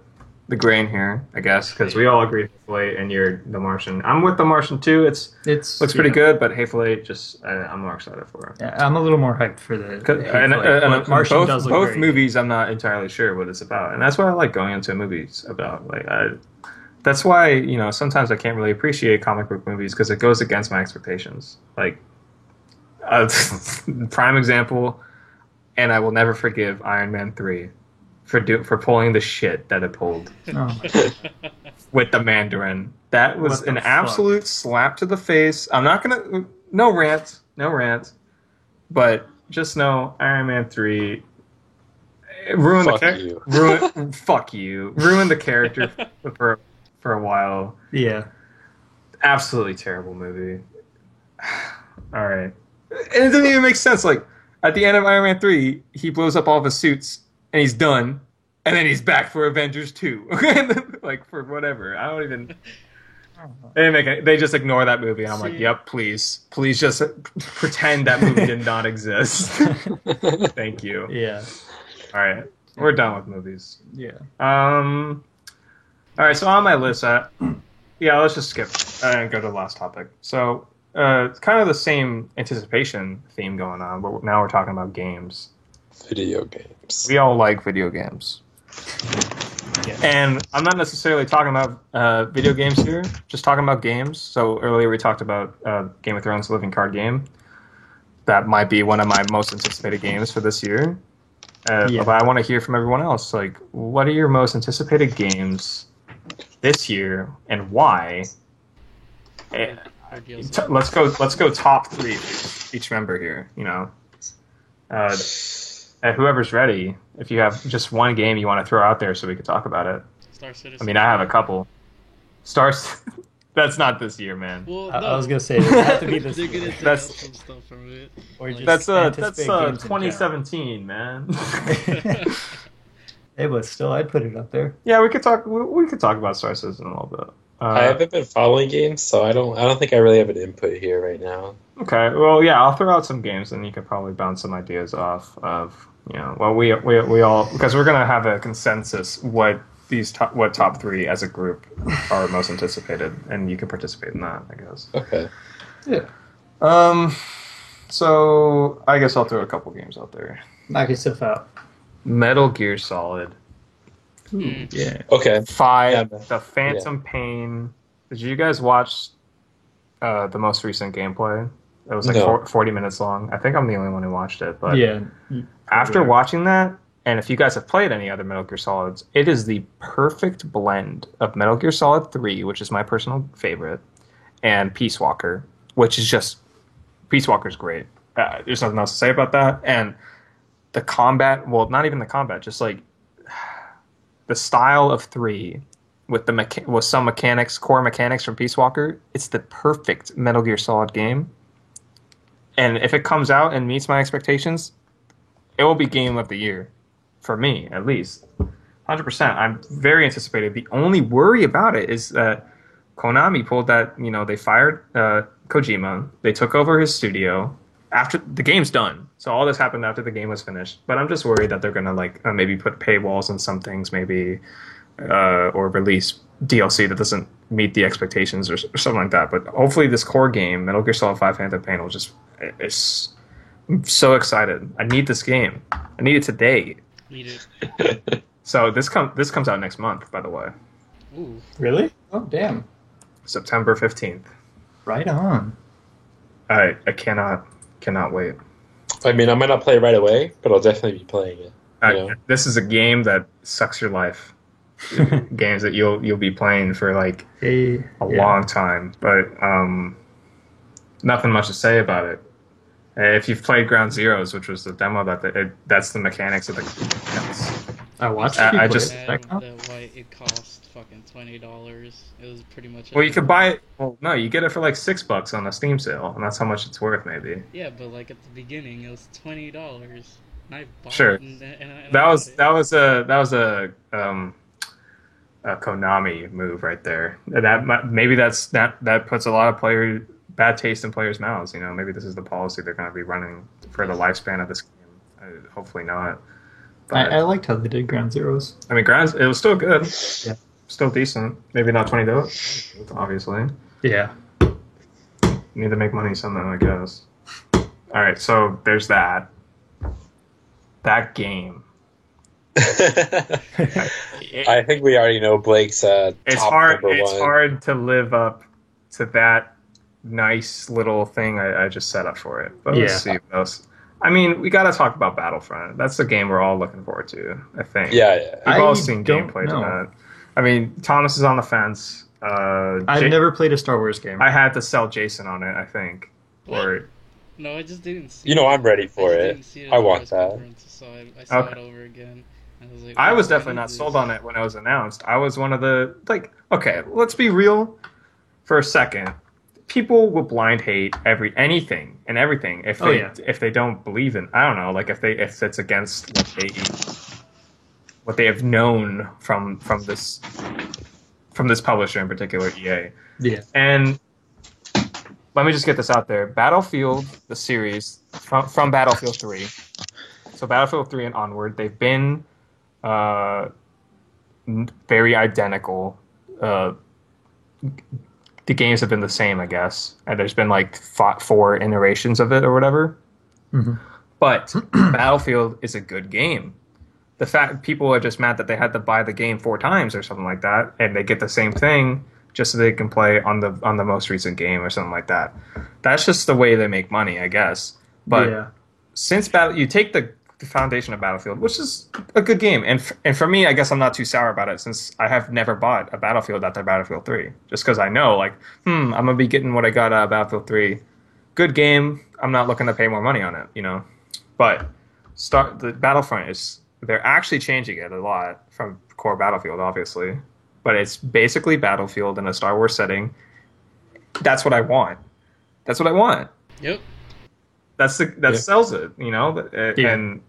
grain here, I guess, because we all agree Hateful Eight, and you're The Martian. I'm with The Martian too. It looks pretty good, but Hateful Eight, I'm more excited for it. Yeah, I'm a little more hyped for the Martian. Both movies, I'm not entirely sure what it's about, and that's what I like going into movies about. That's why sometimes I can't really appreciate comic book movies because it goes against my expectations. Like, prime example, and I will never forgive Iron Man 3. For pulling the shit that it pulled with the Mandarin. That was an absolute slap to the face. I'm not gonna no rant, but just know Iron Man 3 ruined the character. Fuck you. Ruined the character for a while. Yeah. Absolutely terrible movie. All right. And it didn't even make sense. Like, at the end of Iron Man 3, he blows up all of his suits. And he's done, and then he's back for Avengers 2. Like, for whatever. I don't even... They just ignore that movie, and I'm like, yep, please just pretend that movie did not exist. Thank you. Yeah. All right, we're done with movies. Yeah. All right, so on my list, let's just skip and go to the last topic. So, it's kind of the same anticipation theme going on, but now we're talking about games. Video games. We all like video games. Yeah. And I'm not necessarily talking about video games here, just talking about games. So earlier we talked about Game of Thrones Living Card Game. That might be one of my most anticipated games for this year. But I want to hear from everyone else. Like, what are your most anticipated games this year, and why? Let's go top 3 each member here. Whoever's ready, if you have just one game you want to throw out there so we could talk about it. Star Citizen. I mean, I have a couple. That's not this year, man. Well, no. I was going to say, it would have to be this They're year. going to take out some stuff from it. Or just That's anticipate games in 2017, man. Hey, but still, I'd put it up there. Yeah, we could talk about Star Citizen a little bit. I haven't been following games, so I don't think I really have an input here right now. Okay, well, yeah, I'll throw out some games, and you could probably bounce some ideas off of, we all, because we're gonna have a consensus what top 3 as a group are most anticipated, and you can participate in that, I guess. Okay. Yeah. So I guess I'll throw a couple games out there. Knock yourself out. Metal Gear Solid. Yeah. Okay. 5, The Phantom Pain. Did you guys watch the most recent gameplay? It was like 40 minutes long. I think I'm the only one who watched it. But after watching that, and if you guys have played any other Metal Gear Solids, it is the perfect blend of Metal Gear Solid 3, which is my personal favorite, and Peace Walker, which is just... Peace Walker's great. There's nothing else to say about that. And the combat... Well, not even the combat, just like... The style of 3 with some core mechanics from Peace Walker, it's the perfect Metal Gear Solid game. And if it comes out and meets my expectations, it will be game of the year for me at least. 100%. I'm very anticipated. The only worry about it is that Konami pulled that, they fired Kojima. They took over his studio after the game's done. So all this happened after the game was finished. But I'm just worried that they're going to maybe put paywalls on some things, maybe, or release DLC that doesn't meet the expectations or something like that. But hopefully this core game, Metal Gear Solid 5 Phantom Pain, will just... I'm so excited. I need this game. I need it today. Need it. So this comes out next month, by the way. Ooh. Really? Oh, damn. September 15th. Right on. I cannot wait. I mean, I might not play right away, but I'll definitely be playing it. This is a game that sucks your life. Games that you'll be playing for like a long time, but nothing much to say about it. If you've played Ground Zeroes, which was the demo, that's the mechanics of the. I watched. I just That why it cost fucking $20. It was pretty much. Well, you could buy it. Well, no, you get it for like $6 on a Steam sale, and that's how much it's worth, maybe. Yeah, but like at the beginning, it was $20. And I bought Sure. it. And That was a Konami move right there. That puts a lot of bad taste in players' mouths. Maybe this is the policy they're going to be running for the lifespan of this game. Hopefully not. But, I liked how they did Ground Zeroes. I mean, it was still good. Yeah. Still decent. Maybe not $20, obviously. Yeah. Need to make money somehow, I guess. All right, so there's that. That game. I think we already know Blake's It's top hard. number It's one. hard to live up to that nice little thing I just set up for it. But let's see what else. I mean, we got to talk about Battlefront. That's the game we're all looking forward to, I think. Yeah. We've all seen don't gameplay to know. that. I mean, Thomas is on the fence. I've never played a Star Wars game. I had to sell Jason on it, I think. Or No, I just didn't see You know, I'm ready I for just it. didn't see I at the want press that. conference, So I saw Okay. it over again. And I was like, I was oh, definitely need not this. sold on it when it was announced. I was one of the okay, let's be real for a second. People will blind hate anything and everything if they don't believe in. I don't know, like if it's against what they have known from this publisher in particular, EA. Yeah. And let me just get this out there: Battlefield, the series from Battlefield 3. So Battlefield 3 and onward, they've been very identical. The games have been the same, I guess, and there's been like 4 iterations of it or whatever. Mhm. But Battlefield is a good game. The fact people are just mad that they had to buy the game 4 times or something like that, and they get the same thing just so they can play on the most recent game or something like that. That's just the way they make money, I guess. But since you take the foundation of Battlefield, which is a good game, and for me, I guess I'm not too sour about it since I have never bought a Battlefield after Battlefield 3, just because I know I'm gonna be getting what I got out of Battlefield 3. Good game. I'm not looking to pay more money on it, But the Battlefront they're actually changing it a lot from core Battlefield, obviously, but it's basically Battlefield in a Star Wars setting. That's what I want. Yep. That sells it, and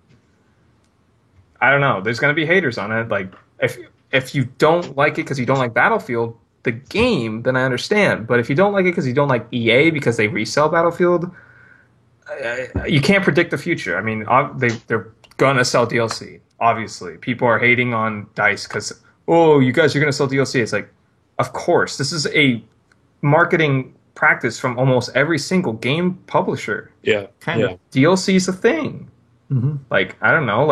I don't know. There's going to be haters on it. Like if you don't like it because you don't like Battlefield, the game, then I understand. But if you don't like it because you don't like EA because they resell Battlefield, you can't predict the future. I mean, they're going to sell DLC. Obviously, people are hating on DICE because you guys are going to sell DLC. It's like, of course, this is a marketing practice from almost every single game publisher. Yeah. DLC is a thing. Mm-hmm. Like, I don't know,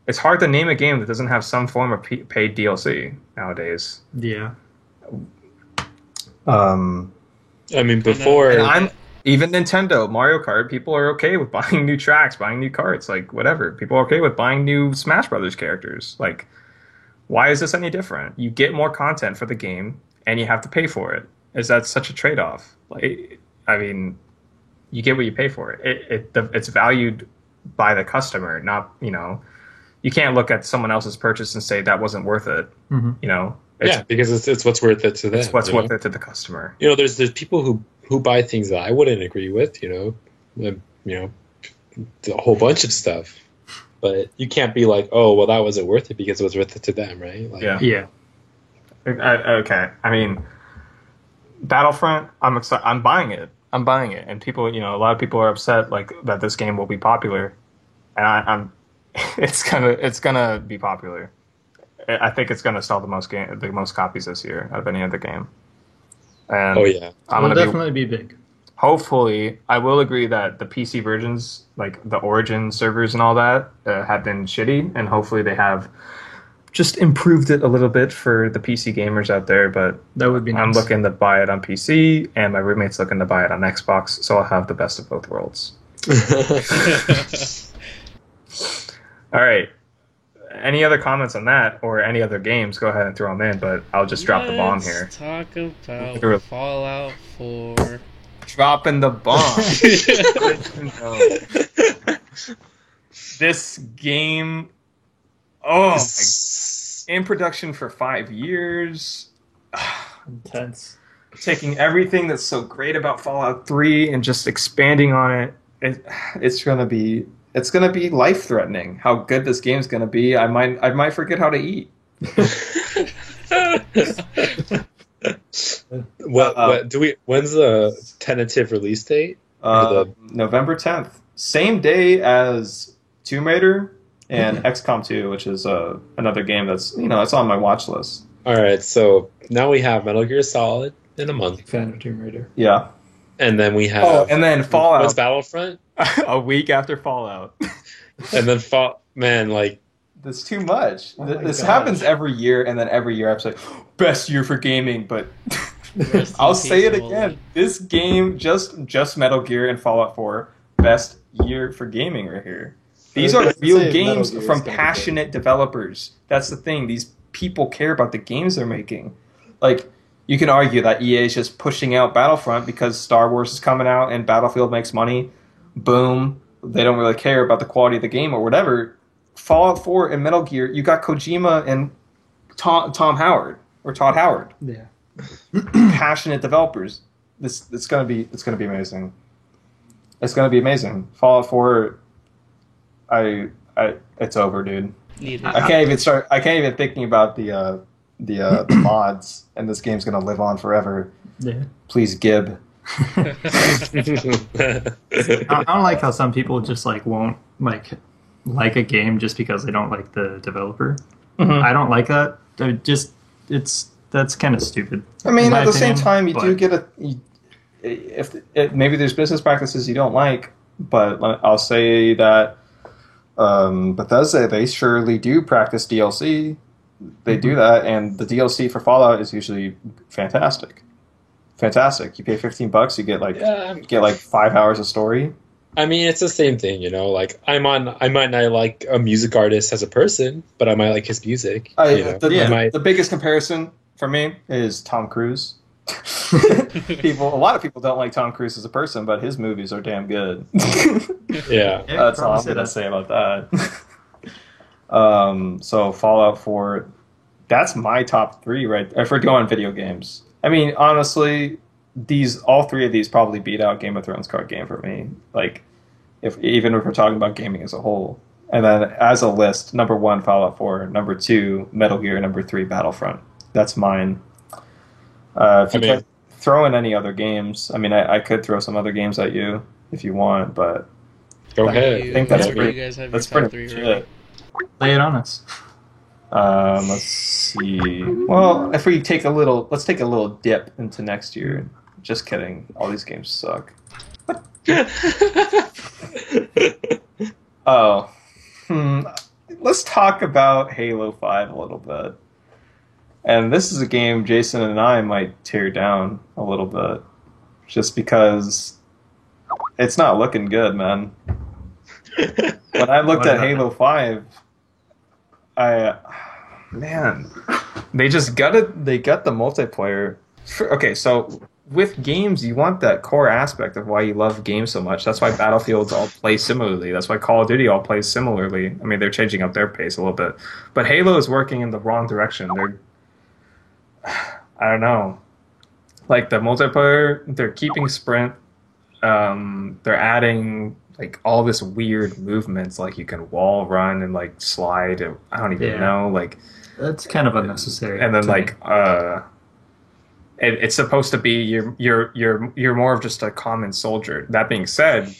it's hard to name a game that doesn't have some form of paid DLC nowadays. Yeah. I mean, before... And even Nintendo, Mario Kart, people are okay with buying new tracks, buying new carts, whatever. People are okay with buying new Smash Brothers characters. Why is this any different? You get more content for the game, and you have to pay for it. Is that such a trade-off? I mean, you get what you pay for it. It's valued by the customer, not, you can't look at someone else's purchase and say that wasn't worth it. Mm-hmm. Because it's what's worth it to them. It's what's worth it to the customer. There's people who buy things that I wouldn't agree with. A whole bunch of stuff. but you can't be like, oh, well, that wasn't worth it because it was worth it to them, right? Like, Yeah. Yeah. Okay. I mean, Battlefront. I'm excited. I'm buying it. And people, a lot of people are upset like that this game will be popular, and I'm. It's gonna be popular. I think it's gonna sell the most copies this year out of any other game. And oh yeah, I'm It'll gonna definitely be big. hopefully, I will agree that the PC versions, like the Origin servers and all that, have been shitty, and hopefully they have just improved it a little bit for the PC gamers out there. But That would be nice. I'm looking to buy it on PC, and my roommate's looking to buy it on Xbox, so I'll have the best of both worlds. All right. Any other comments on that, or any other games? Go ahead and throw them in, but I'll just drop the bomb here. Let's talk about Literally. Fallout 4. Dropping the bomb. This game, oh my, in production for 5 years, Intense. taking everything that's so great about Fallout 3 and just expanding on it. It's gonna be life threatening. How good this game's gonna be. I might forget how to eat. When's the tentative release date? November 10th, same day as Tomb Raider and XCOM 2, which is another game that's it's on my watch list. All right, so now we have Metal Gear Solid in a month, Fan of Tomb Raider. Yeah. and then we have And then Fallout what's Battlefront, a week after Fallout. and then man, like That's too much. Oh my This gosh. happens every year, and then every year I'm like, best year for gaming, but Rest in I'll say it peace, again. Wally. This game, just Metal Gear and Fallout 4, best year for gaming right here. These I are was gonna real say games Metal Gear from is gonna be passionate developers. That's the thing. These people care about the games they're making. Like, you can argue that EA is just pushing out Battlefront because Star Wars is coming out and Battlefield makes money. Boom. They don't really care about the quality of the game or whatever. Fallout 4 and Metal Gear, you got Kojima and Tom Howard or Todd Howard, Yeah. passionate developers. It's gonna be amazing. It's gonna be amazing. Fallout 4, it's over, dude. Needed. I can't even thinking about the mods, and this game's gonna live on forever. Yeah. Please, Gib. I don't like how some people just won't like a game just because they don't like the developer. Mhm. I don't like that. That's kind of stupid. I mean, in my at the same opinion, time, you but- do get maybe there's business practices you don't like, but I'll say that Bethesda, they surely do practice DLC. They do that, and the DLC for Fallout is usually fantastic. Fantastic. You pay $15, you get yeah. 5 hours of story. I mean, it's the same thing, Like I might not like a music artist as a person, but I might like his music. I might. The biggest comparison for me is Tom Cruise. A lot of people don't like Tom Cruise as a person, but his movies are damn good. Yeah. That's all probably I'm say gonna that. say about that. So Fallout 4, that's my top 3, right? If we're going video games, I mean, honestly, all 3 of these probably beat out Game of Thrones card game for me. Like, even if we're talking about gaming as a whole. And then as a list, number 1, Fallout 4, number 2, Metal Gear, number 3, Battlefront. That's mine. If you can't throw in any other games, I mean, I could throw some other games at you if you want, but Go I ahead. think that's You pretty. guys have That's your top pretty 3 much right? it. Lay it on us. Let's see. Well, if we let's take a little dip into next year. Just kidding. All these games suck. Oh, let's talk about Halo 5 a little bit. And this is a game Jason and I might tear down a little bit, just because it's not looking good, man. When I looked at Halo 5, they got the multiplayer. Okay, so with games, you want that core aspect of why you love games so much. That's why Battlefields all play similarly. That's why Call of Duty all plays similarly. I mean, they're changing up their pace a little bit, but Halo is working in the wrong direction. I don't know. Like the multiplayer, they're keeping sprint. They're adding like all this weird movements, like you can wall run and like slide. And I don't even know, like that's kind of unnecessary. And then to like me. it's supposed to be you're more of just a common soldier. That being said,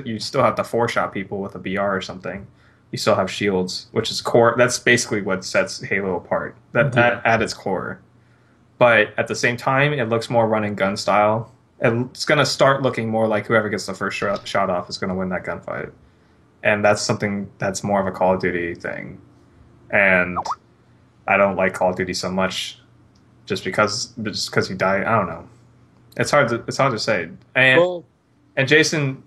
you still have to four-shot people with a BR or something. You still have shields, which is core. That's basically what sets Halo apart. At its core. But at the same time, it looks more run and gun style. It's going to start looking more like whoever gets the first shot off is going to win that gunfight. And that's something that's more of a Call of Duty thing. And I don't like Call of Duty so much just because you die. I don't know. It's hard to say. And Jason,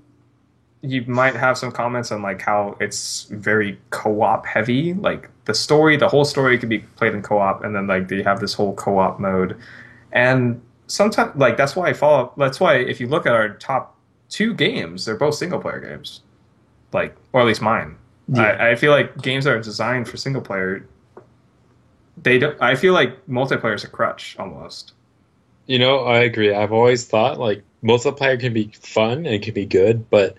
you might have some comments on like how it's very co-op heavy. Like the whole story could be played in co-op, and then like they have this whole co-op mode. And sometimes like that's why if you look at our top 2 games, they're both single player games. Like, or at least mine. Yeah. I feel like games that are designed for single player, I feel like multiplayer is a crutch almost. You know, I agree. I've always thought like multiplayer can be fun and it can be good, but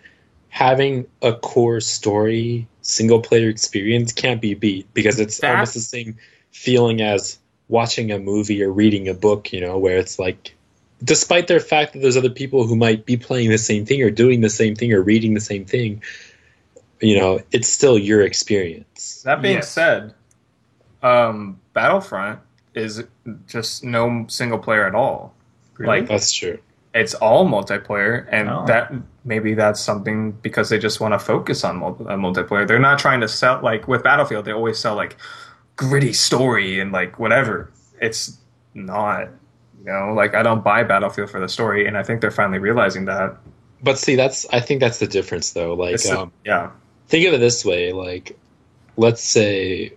having a core story single player experience can't be beat because it's almost the same feeling as watching a movie or reading a book, you know, where it's like, despite the fact that there's other people who might be playing the same thing or doing the same thing or reading the same thing, you know, it's still your experience. That being said, Battlefront is just no single player at all. Really? Like, that's true. It's all multiplayer, and that's something because they just want to focus on multiplayer. They're not trying to sell, like with Battlefield, they always sell like gritty story and like whatever. It's not, you know, like I don't buy Battlefield for the story, and I think they're finally realizing that. But see, I think that's the difference though. Like, think of it this way, like, let's say,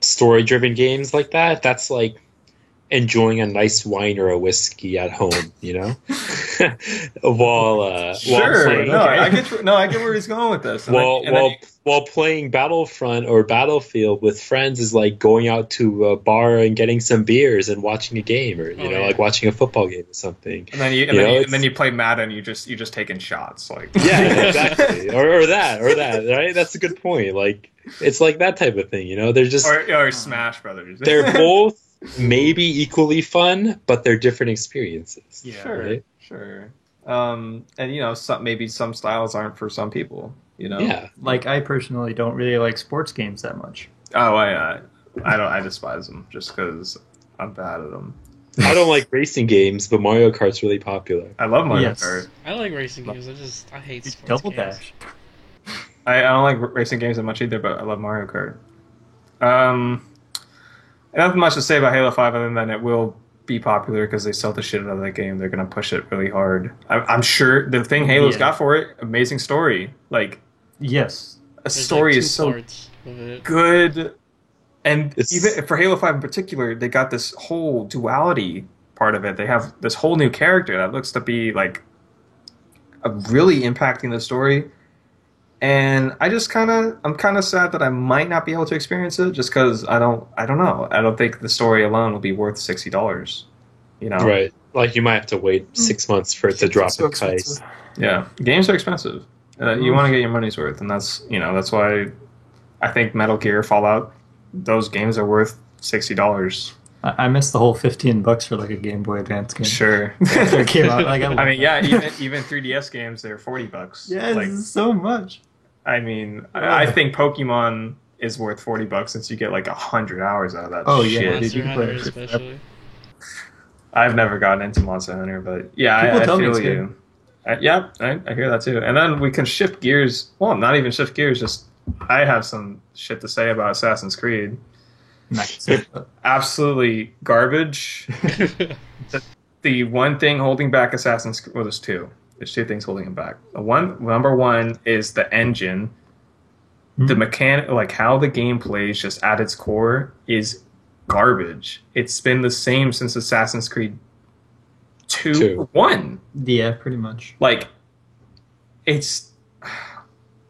story-driven games like that's like enjoying a nice wine or a whiskey at home, you know, while playing, I get where he's going with this. While playing Battlefront or Battlefield with friends is like going out to a bar and getting some beers and watching a game, or like watching a football game or something. And then you play Madden, you just taking shots, like exactly, or that, right? That's a good point. Like it's like that type of thing, you know. They're just or Smash Brothers. They're both maybe equally fun, but they're different experiences. Yeah, sure. And you know, maybe some styles aren't for some people. You know, like I personally don't really like sports games that much. Oh, I don't. I despise them just because I'm bad at them. I don't like racing games, but Mario Kart's really popular. I love Mario Kart. I like racing games. I hate sports Double games. Dash. I don't like racing games that much either, but I love Mario Kart. Nothing much to say about Halo 5 other than it will be popular because they sell the shit out of that game. They're going to push it really hard. I'm sure the thing Halo's got for it, amazing story. Like, story is so good. And even for Halo 5 in particular, they got this whole duality part of it. They have this whole new character that looks to be like really impacting the story. And I'm kind of sad that I might not be able to experience it just because I don't know. I don't think the story alone will be worth $60. You know, right? Like you might have to wait 6 months for it to drop in price. Yeah, games are expensive. You want to get your money's worth, and that's why I think Metal Gear, Fallout, those games are worth $60. I missed the whole $15 for like a Game Boy Advance game. Sure, after it came out. Like, even 3DS games, they're $40. Yeah, like, so much. I mean, I think Pokemon is worth $40 since you get like 100 hours out of that. Oh shit. yeah, Monster you can play it especially. I've never gotten into Monster Hunter, but yeah, I feel you. I hear that too. And then we can shift gears. Well, not even shift gears. Just I have some shit to say about Assassin's Creed. Absolutely garbage. The one thing holding back Assassin's Creed, well, there's two. There's two things holding him back. Number one is the engine. The mechanic, like how the game plays, just at its core, is garbage. It's been the same since Assassin's Creed 1. Yeah, pretty much. Like, it's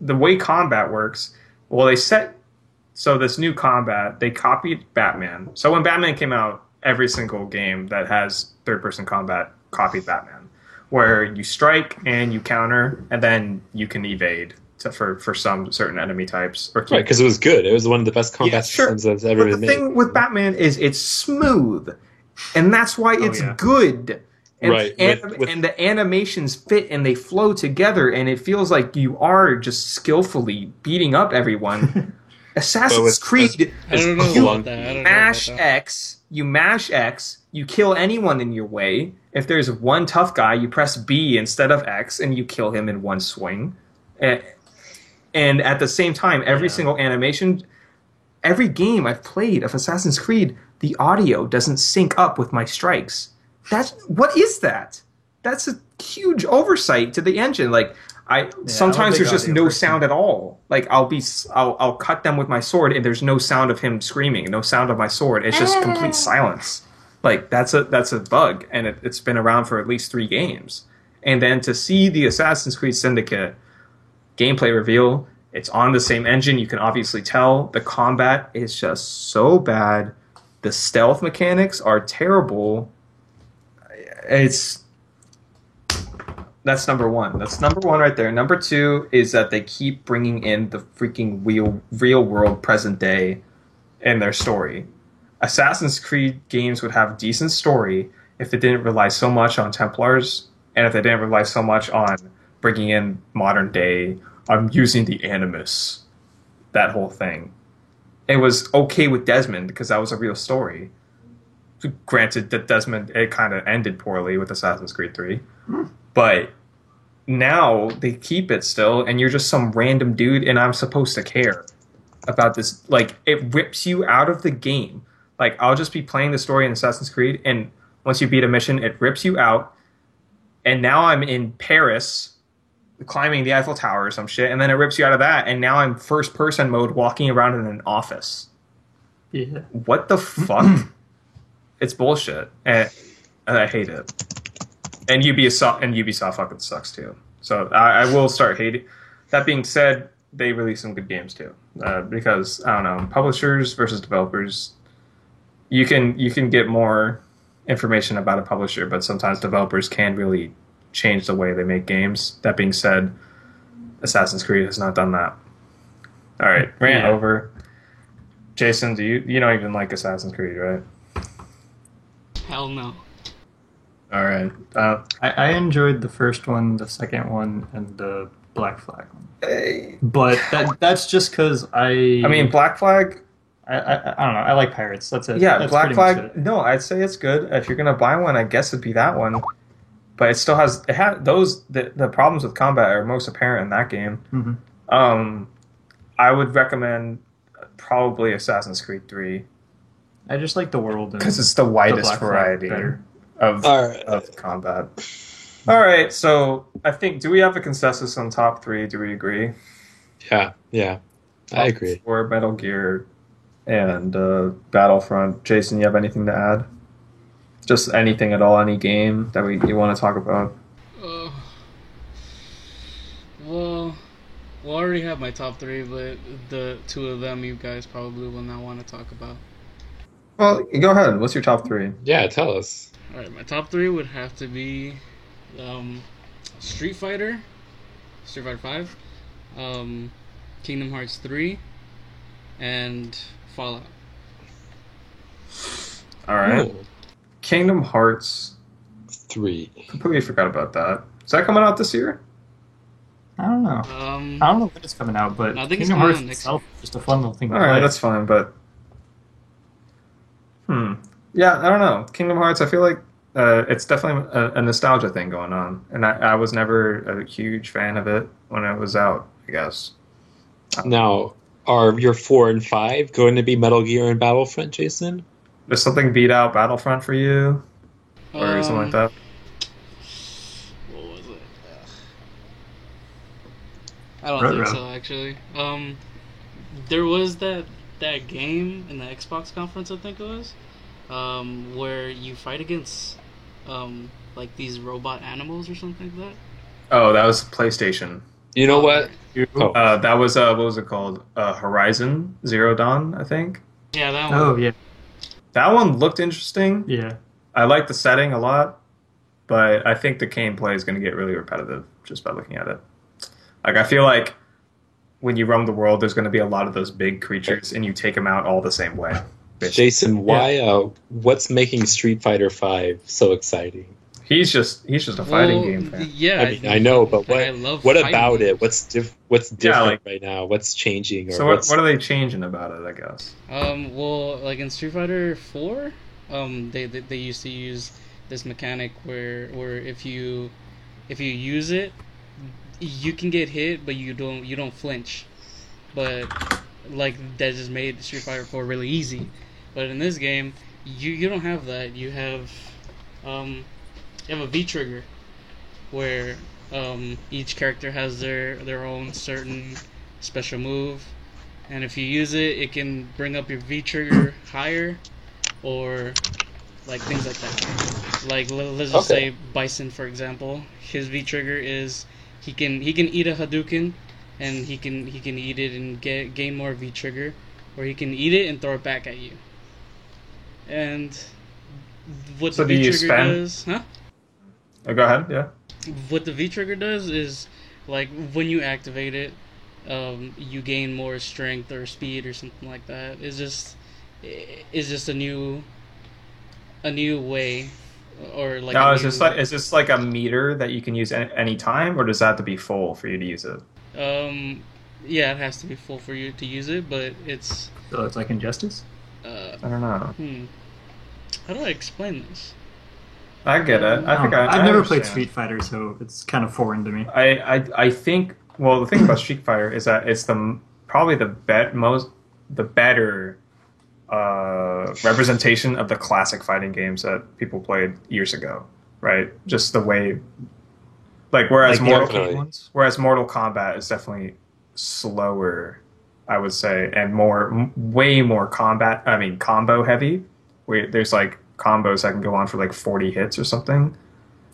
the way combat works. Well, this new combat, they copied Batman. So when Batman came out, every single game that has third-person combat copied Batman. where you strike and you counter, and then you can evade for some certain enemy types. Or Right, because it was good. It was one of the best combat systems that's ever been made. The thing with Batman is it's smooth, and that's why it's good. And, and the animations fit and they flow together, and it feels like you are just skillfully beating up everyone. Assassin's Creed, you mash X, you kill anyone in your way. If there's one tough guy, you press B instead of X, and you kill him in one swing. And at the same time, every single animation, every game I've played of Assassin's Creed, the audio doesn't sync up with my strikes. What is that? That's a huge oversight to the engine. Like sometimes there's just no sound at all. Like I'll cut them with my sword and there's no sound of him screaming, no sound of my sword. It's just complete silence. Like that's a bug, and it's been around for at least 3 games. And then to see the Assassin's Creed Syndicate gameplay reveal, it's on the same engine. You can obviously tell the combat is just so bad. The stealth mechanics are terrible. That's number one. That's number one right there. Number 2 is that they keep bringing in the freaking real world present day in their story. Assassin's Creed games would have decent story if they didn't rely so much on Templars, and if they didn't rely so much on bringing in modern day, I'm using the Animus, that whole thing. It was okay with Desmond because that was a real story. Granted that Desmond, it kind of ended poorly with Assassin's Creed 3. But now they keep it still, and you're just some random dude, and I'm supposed to care about this. Like, it rips you out of the game. Like, I'll just be playing the story in Assassin's Creed, and once you beat a mission, it rips you out, and now I'm in Paris climbing the Eiffel Tower or some shit, and then it rips you out of that, and now I'm first-person mode walking around in an office. Yeah. What the fuck? It's bullshit, and I hate it. And Ubisoft fucking sucks too. So I will start hating. That being said, they release some good games too. Because I don't know, publishers versus developers, you can get more information about a publisher, but sometimes developers can really change the way they make games. That being said, Assassin's Creed has not done that. All right, rant over. Jason, you don't even like Assassin's Creed, right? Hell no. All right. I enjoyed the first one, the second one, and the Black Flag one. But that's just because I mean, Black Flag. I don't know. I like pirates. That's it. Yeah, that's Black Flag. No, I'd say it's good. If you're gonna buy one, I guess it'd be that one. But it had those the problems with combat are most apparent in that game. Mm-hmm. I would recommend probably Assassin's Creed 3. I just like the world because it's the widest variety of combat. All right, so I think, do we have a consensus on top 3? Do we agree? Yeah, I agree. 4, Metal Gear, and Battlefront. Jason, you have anything to add? Just anything at all, any game that you want to talk about? Well, I already have my top 3, but the 2 of them you guys probably will not want to talk about. Well, go ahead. What's your top 3? Yeah, tell us. All right, my top 3 would have to be Street Fighter 5, Kingdom Hearts 3, and Fallout. All right. Ooh. Kingdom Hearts 3. Completely forgot about that. Is that coming out this year? I don't know. I don't know when it's coming out, but Kingdom Hearts itself is just a fun little thing. All right, that's fine, but yeah, I don't know. Kingdom Hearts, I feel like it's definitely a nostalgia thing going on, and I was never a huge fan of it when it was out, I guess. Now, are your 4 and 5 going to be Metal Gear and Battlefront, Jason? Does something beat out Battlefront for you? Or something like that? What was it? I don't think so, actually. There was that game in the Xbox conference, I think it was, where you fight against like these robot animals or something like that. Oh, that was PlayStation. You know what? That was what was it called? Horizon Zero Dawn, I think. Yeah, that one. Oh yeah. That one looked interesting. Yeah. I liked the setting a lot, but I think the gameplay is going to get really repetitive just by looking at it. Like, I feel like when you roam the world, there's going to be a lot of those big creatures, and you take them out all the same way. Basically. Jason, why? What's making Street Fighter V so exciting? He's just a fighting game fan. Yeah, I mean, I know, but what about games. it? What's different right now? What's changing? Or so what are they changing about it? I guess. Well, like in Street Fighter 4, they used to use this mechanic where if you use it, you can get hit, but you don't flinch. But like that just made Street Fighter 4 really easy. But in this game, you don't have that. You have a V trigger where each character has their own certain special move, and if you use it, it can bring up your V trigger higher, or like things like that. Like let's just say Bison, for example, his V trigger is he can eat a Hadouken, and he can eat it and gain more V trigger, or he can eat it and throw it back at you. And what the V trigger does, huh? Oh, go ahead. Yeah. What the V trigger does is, like, when you activate it, you gain more strength or speed or something like that. It's just a new way, or like. No, is this like a meter that you can use any time, or does that have to be full for you to use it? Yeah, it has to be full for you to use it, but it's. So it's like Injustice. I don't know. How do I explain this? I get it. I've never played Street Fighter, so it's kind of foreign to me. I think. Well, the thing about Street Fighter is that it's probably the better representation of the classic fighting games that people played years ago, right? Just the way, like whereas Mortal Kombat is definitely slower, I would say, and way more combo heavy. Where there's like combos that can go on for like 40 hits or something.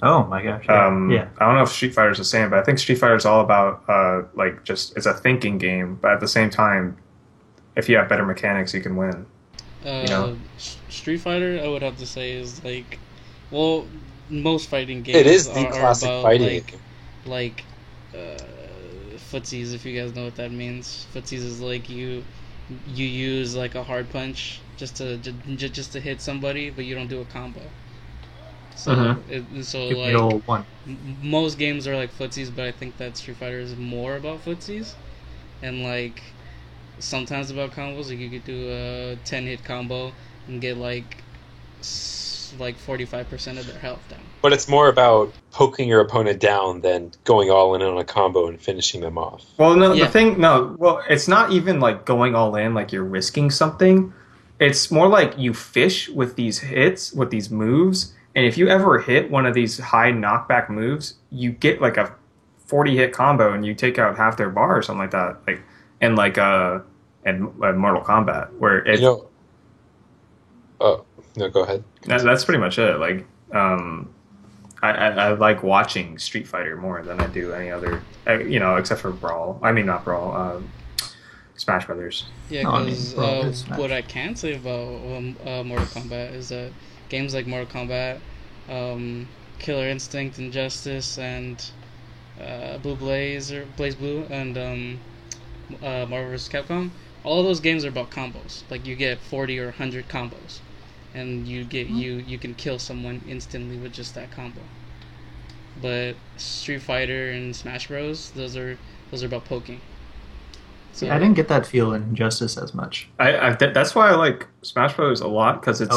Oh my gosh! Yeah. I don't know if Street Fighter is the same, but I think Street Fighter is all about like just it's a thinking game, but at the same time, if you have better mechanics, you can win. Street Fighter, I would have to say, is like, well, most fighting games. It is the classic fighting game. Like footsies, if you guys know what that means. Footsies is like you use like a hard punch just to hit somebody, but you don't do a combo. So, most games are like footsies, but I think that Street Fighter is more about footsies, and like sometimes about combos. Like you could do a 10-hit combo and get like 45% of their health down. But it's more about poking your opponent down than going all in on a combo and finishing them off. Well, no, it's not even like going all in, like you're risking something. It's more like you fish with these hits, with these moves, and if you ever hit one of these high knockback moves, you get like a 40-hit combo and you take out half their bar or something like that. Like and Mortal Kombat, where it. Oh no, go ahead. That's pretty much it. Like, I like watching Street Fighter more than I do any other. Except for Brawl. I mean, not Brawl. Smash Brothers. Yeah, because what I can say about Mortal Kombat is that games like Mortal Kombat, Killer Instinct, Injustice, and Blaze Blue, and Marvel vs. Capcom, all those games are about combos. Like you get 40 or 100 combos, and you can kill someone instantly with just that combo. But Street Fighter and Smash Bros, those are about poking. So, I didn't get that feel in Injustice as much. That's why I like Smash Bros a lot, because it's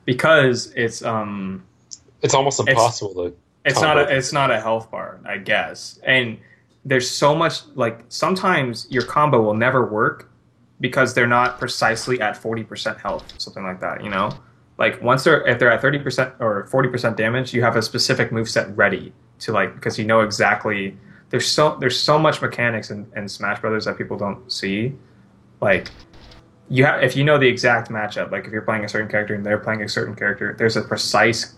because it's almost impossible to. It's not a health bar, I guess, and there's so much, like, sometimes your combo will never work because they're not precisely at 40% health, something like that, you know? Like, if they're at 30% or 40% damage, you have a specific moveset ready to, like, because you know exactly. There's so much mechanics in Smash Brothers that people don't see. Like, if you know the exact matchup, like if you're playing a certain character and they're playing a certain character, there's a precise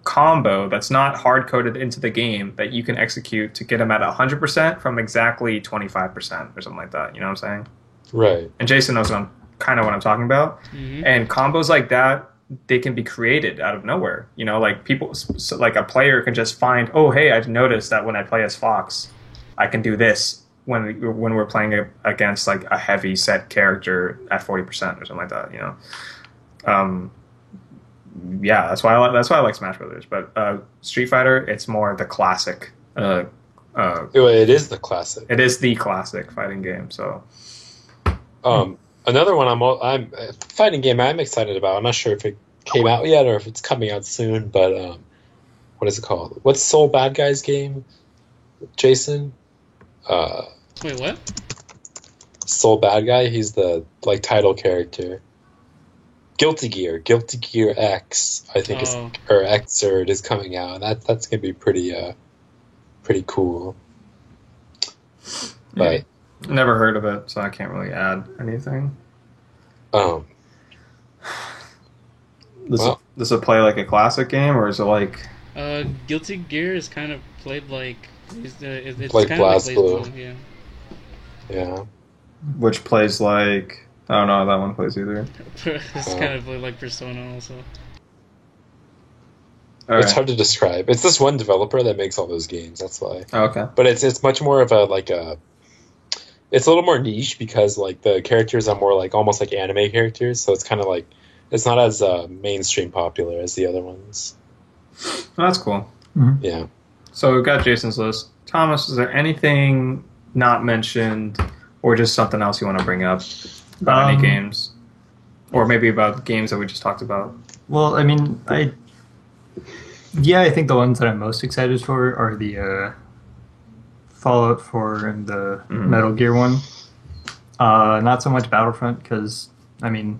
combo that's not hard-coded into the game that you can execute to get them at 100% from exactly 25% or something like that. You know what I'm saying? Right. And Jason knows kind of what I'm talking about. Mm-hmm. And combos like that they can be created out of nowhere. You know, like like a player can just find, oh, hey, I've noticed that when I play as Fox, I can do this when we're playing against like a heavy set character at 40% or something like that. You know, yeah, that's why I like Smash Brothers. But Street Fighter, it's more the classic. It is the classic. It is the classic fighting game. So, another one I'm fighting game I'm excited about. I'm not sure if it came out yet or if it's coming out soon. But what is it called? What's Soul Bad Guy's game? Jason. Wait, what? Soul Bad Guy. He's the like title character. Guilty Gear X. I think is or Xrd is coming out. That's gonna be pretty cool. But never heard of it, so I can't really add anything. Does it play like a classic game, or is it like? Guilty Gear is kind of played like it's like kind of like BlazBlue. yeah. Yeah. Which plays like I don't know how that one plays either. It's kind of like Persona also. It's hard to describe. It's this one developer that makes all those games. That's why. Oh, okay. But it's much more of it's a little more niche because like the characters are more like almost like anime characters. So it's kind of like it's not as mainstream popular as the other ones. Oh, that's cool. Mm-hmm. Yeah. So we've got Jason's list. Thomas, is there anything not mentioned, or just something else you want to bring up about any games, or maybe about games that we just talked about? Well, I mean, I think the ones that I'm most excited for are the Fallout 4 and the Metal Gear one. Not so much Battlefront because, I mean,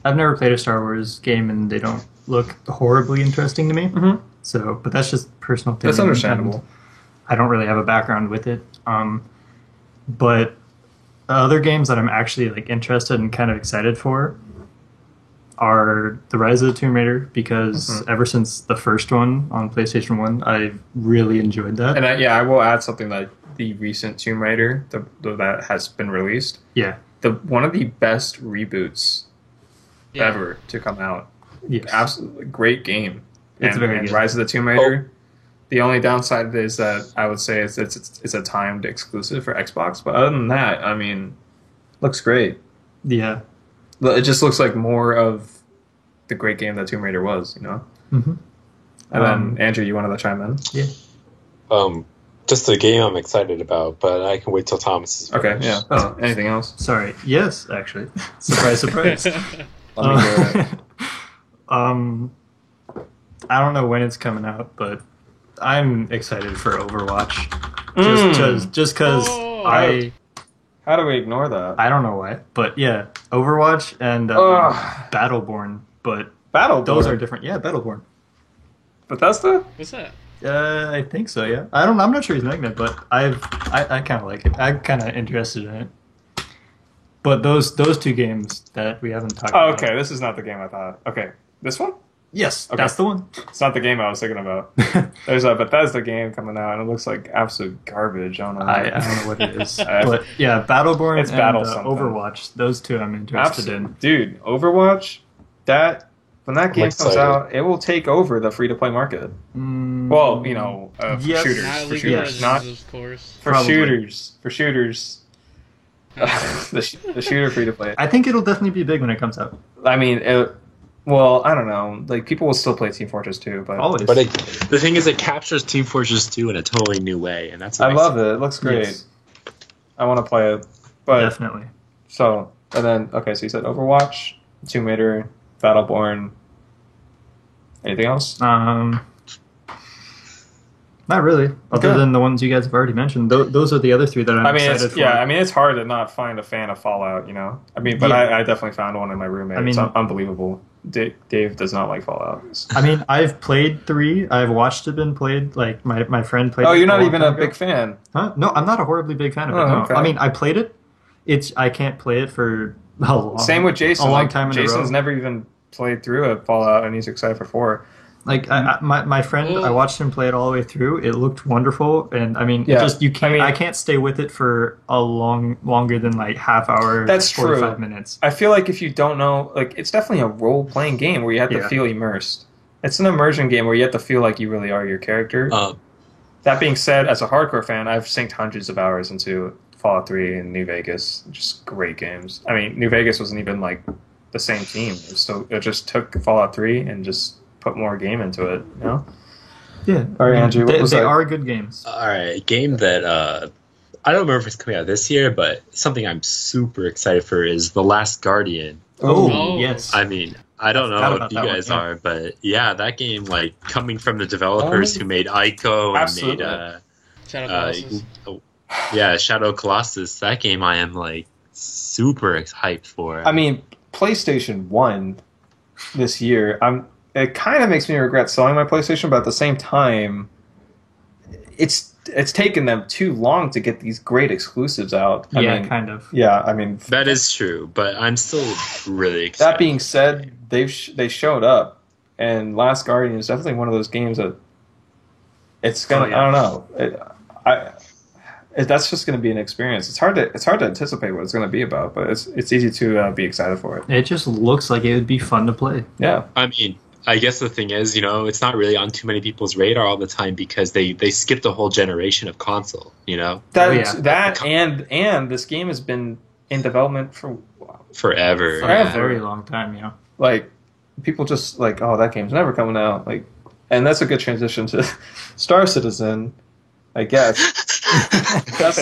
I've never played a Star Wars game and they don't look horribly interesting to me. Mm-hmm. So, but that's just personal thing. That's understandable. I don't really have a background with it. But other games that I'm actually like interested and kind of excited for are the Rise of the Tomb Raider because ever since the first one on PlayStation 1, I've really enjoyed that. And I will add something that the recent Tomb Raider that has been released. Yeah. One of the best reboots ever to come out. Yes. Absolutely great game. It's very good. Rise of the Tomb Raider. The only downside is that I would say it's a timed exclusive for Xbox. But other than that, I mean, looks great. Yeah. It just looks like more of the great game that Tomb Raider was, you know? Mm-hmm. And then, Andrew, you wanted to chime in? Yeah. Just a game I'm excited about, but I can wait till Thomas is Okay, finished. yeah. Oh, anything else? Sorry. Yes, actually. Surprise, surprise. Let me hear it. I don't know when it's coming out, but I'm excited for Overwatch. Just because How do we ignore that? I don't know why, but yeah, Overwatch and Battleborn, but Battleborn? those are different. Yeah, Battleborn. Bethesda? What's that? I think so. Yeah, I'm not sure he's making it, but I kind of like it. I'm kind of interested in it. But those two games that we haven't talked about. Okay, this is not the game I thought. Okay, this one? Yes, Okay. that's the one. It's not the game I was thinking about. There's a Bethesda game coming out, and it looks like absolute garbage. I don't know. I don't know what it is, but yeah, Battleborn It's and Battle something. Overwatch. Those two I'm interested in. Dude, Overwatch, when that game comes excited. out, it will take over the free-to-play market. Well, you know, for Yes. shooters. Not For League shooters, of not Legends, of course. for Probably. shooters. For shooters. The shooter free-to-play. I think it'll definitely be big when it comes out. I mean, well, I don't know. Like, people will still play Team Fortress 2, but Always. But the thing is, it captures Team Fortress 2 in a totally new way, and that's what I love it. It looks great. Yes, I want to play it. But definitely. so, and then okay, so you said Overwatch, Tomb Raider, Battleborn. Anything else? Not really. Other Okay. than the ones you guys have already mentioned. Those are the other three that I'm I mean, excited it's, for. yeah. I mean, it's hard to not find a fan of Fallout. You know. I mean, but Yeah. I definitely found one in my roommate. I mean- It's unbelievable. Dave does not like Fallout. I mean, I've played 3. I've watched it been played. Like, my friend played Oh, it you're not long even time a ago. big fan. Huh? No, I'm not a horribly big fan of it. Oh, No. okay. I mean, I played it. I can't play it for a long Same with Jason. A long Like, time in Jason's a row. never even played through a Fallout, and he's excited for 4. Like my friend, I watched him play it all the way through. It looked wonderful, and I mean, Yeah. just you can't. I mean- I can't stay with it for a longer than like half hour. That's 45 true. minutes. I feel like if you don't know, like it's definitely a role-playing game where you have to Yeah. feel immersed. It's an immersion game where you have to feel like you really are your character. That being said, as a hardcore fan, I've synced hundreds of hours into Fallout 3 and New Vegas. Just great games. I mean, New Vegas wasn't even like the same team. It just took Fallout 3 and just put more game into it. You know? Yeah. All right, Andrew, what They, was they that? are good games. All right, game that I don't remember if it's coming out this year, but something I'm super excited for is The Last Guardian. Oh. Yes. I mean, I don't forgot know about if you that one, guys yeah. are, but yeah, that game, like, coming from the developers who made Ico and Absolutely. made Shadow Colossus. Shadow Colossus, that game I am, like, super hyped for. I mean, PlayStation 1 this year, it kind of makes me regret selling my PlayStation, but at the same time, it's taken them too long to get these great exclusives out. I mean, kind of. Yeah, I mean, that is true, but I'm still really excited. that being said, they showed up, and Last Guardian is definitely one of those games that it's gonna. Oh, yeah. I don't know. That's just going to be an experience. It's hard to anticipate what it's going to be about, but it's easy to be excited for it. It just looks like it would be fun to play. Yeah. I mean, I guess the thing is, it's not really on too many people's radar all the time because they skipped a whole generation of console, That and this game has been in development for forever. For a very long time, yeah. like people just like, oh, that game's never coming out, like, and that's a good transition to Star Citizen, I guess. That's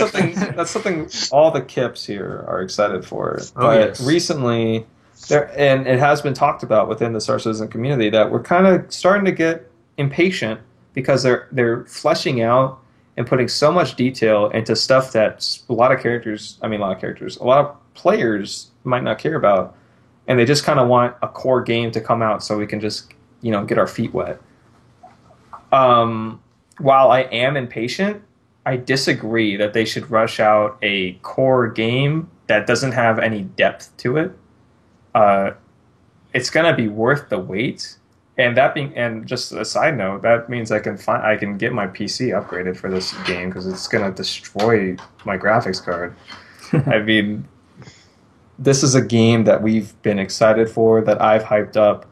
something all the Kips here are excited for. Oh, but yes. recently, and it has been talked about within the Star Citizen community that we're kind of starting to get impatient because they're fleshing out and putting so much detail into stuff that a lot of players might not care about, and they just kind of want a core game to come out so we can just get our feet wet. While I am impatient, I disagree that they should rush out a core game that doesn't have any depth to it. It's gonna be worth the wait. And just a side note, that means I can get my PC upgraded for this game because it's gonna destroy my graphics card. I mean, this is a game that we've been excited for, that I've hyped up.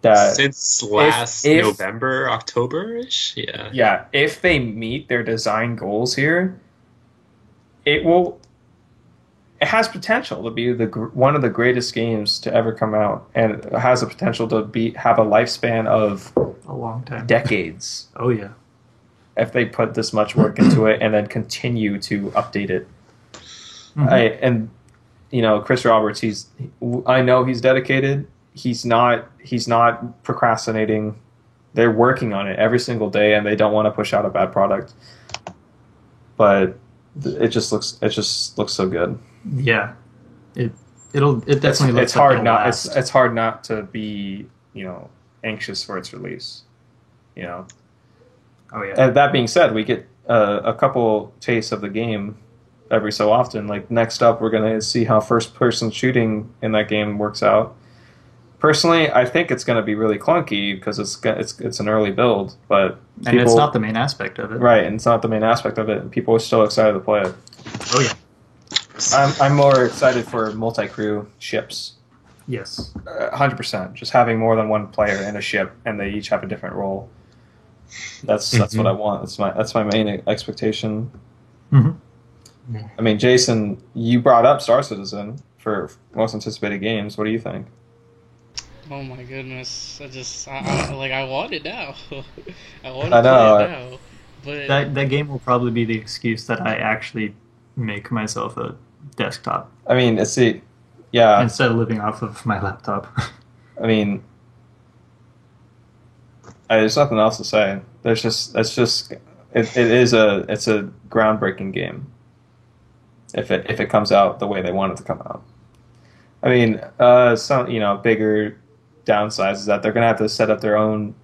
That Since last if- November, October-ish? Yeah. yeah, if they meet their design goals here, it has potential to be one of the greatest games to ever come out, and it has the potential to have a lifespan of A long time. decades Oh, yeah. if they put this much work into it and then continue to update it. Mhm. Chris Roberts, I know he's dedicated. He's not procrastinating. They're working on it every single day, and they don't want to push out a bad product. But it just looks so good. Yeah. It definitely looks It's like hard it'll not last. it's hard not to be anxious for its release. Oh, yeah. And that being said, we get a couple tastes of the game every so often. Like next up, we're gonna see how first-person shooting in that game works out. Personally, I think it's gonna be really clunky because it's an early build, but And it's not the main aspect of it. right, and it's not the main aspect of it. And people are still excited to play it. Oh, yeah. I'm more excited for multi-crew ships. Yes. 100%. Just having more than one player in a ship, and they each have a different role. That's what I want. That's my main expectation. Mhm. I mean, Jason, you brought up Star Citizen for most anticipated games. What do you think? Oh my goodness! I want it now. I want I to know. play it now. But That game will probably be the excuse that I actually make myself a desktop I mean, yeah. instead of living off of my laptop. I mean, there's nothing else to say. It's a groundbreaking game. If it comes out the way they want it to come out. I mean, some bigger downsides is that they're going to have to set up their own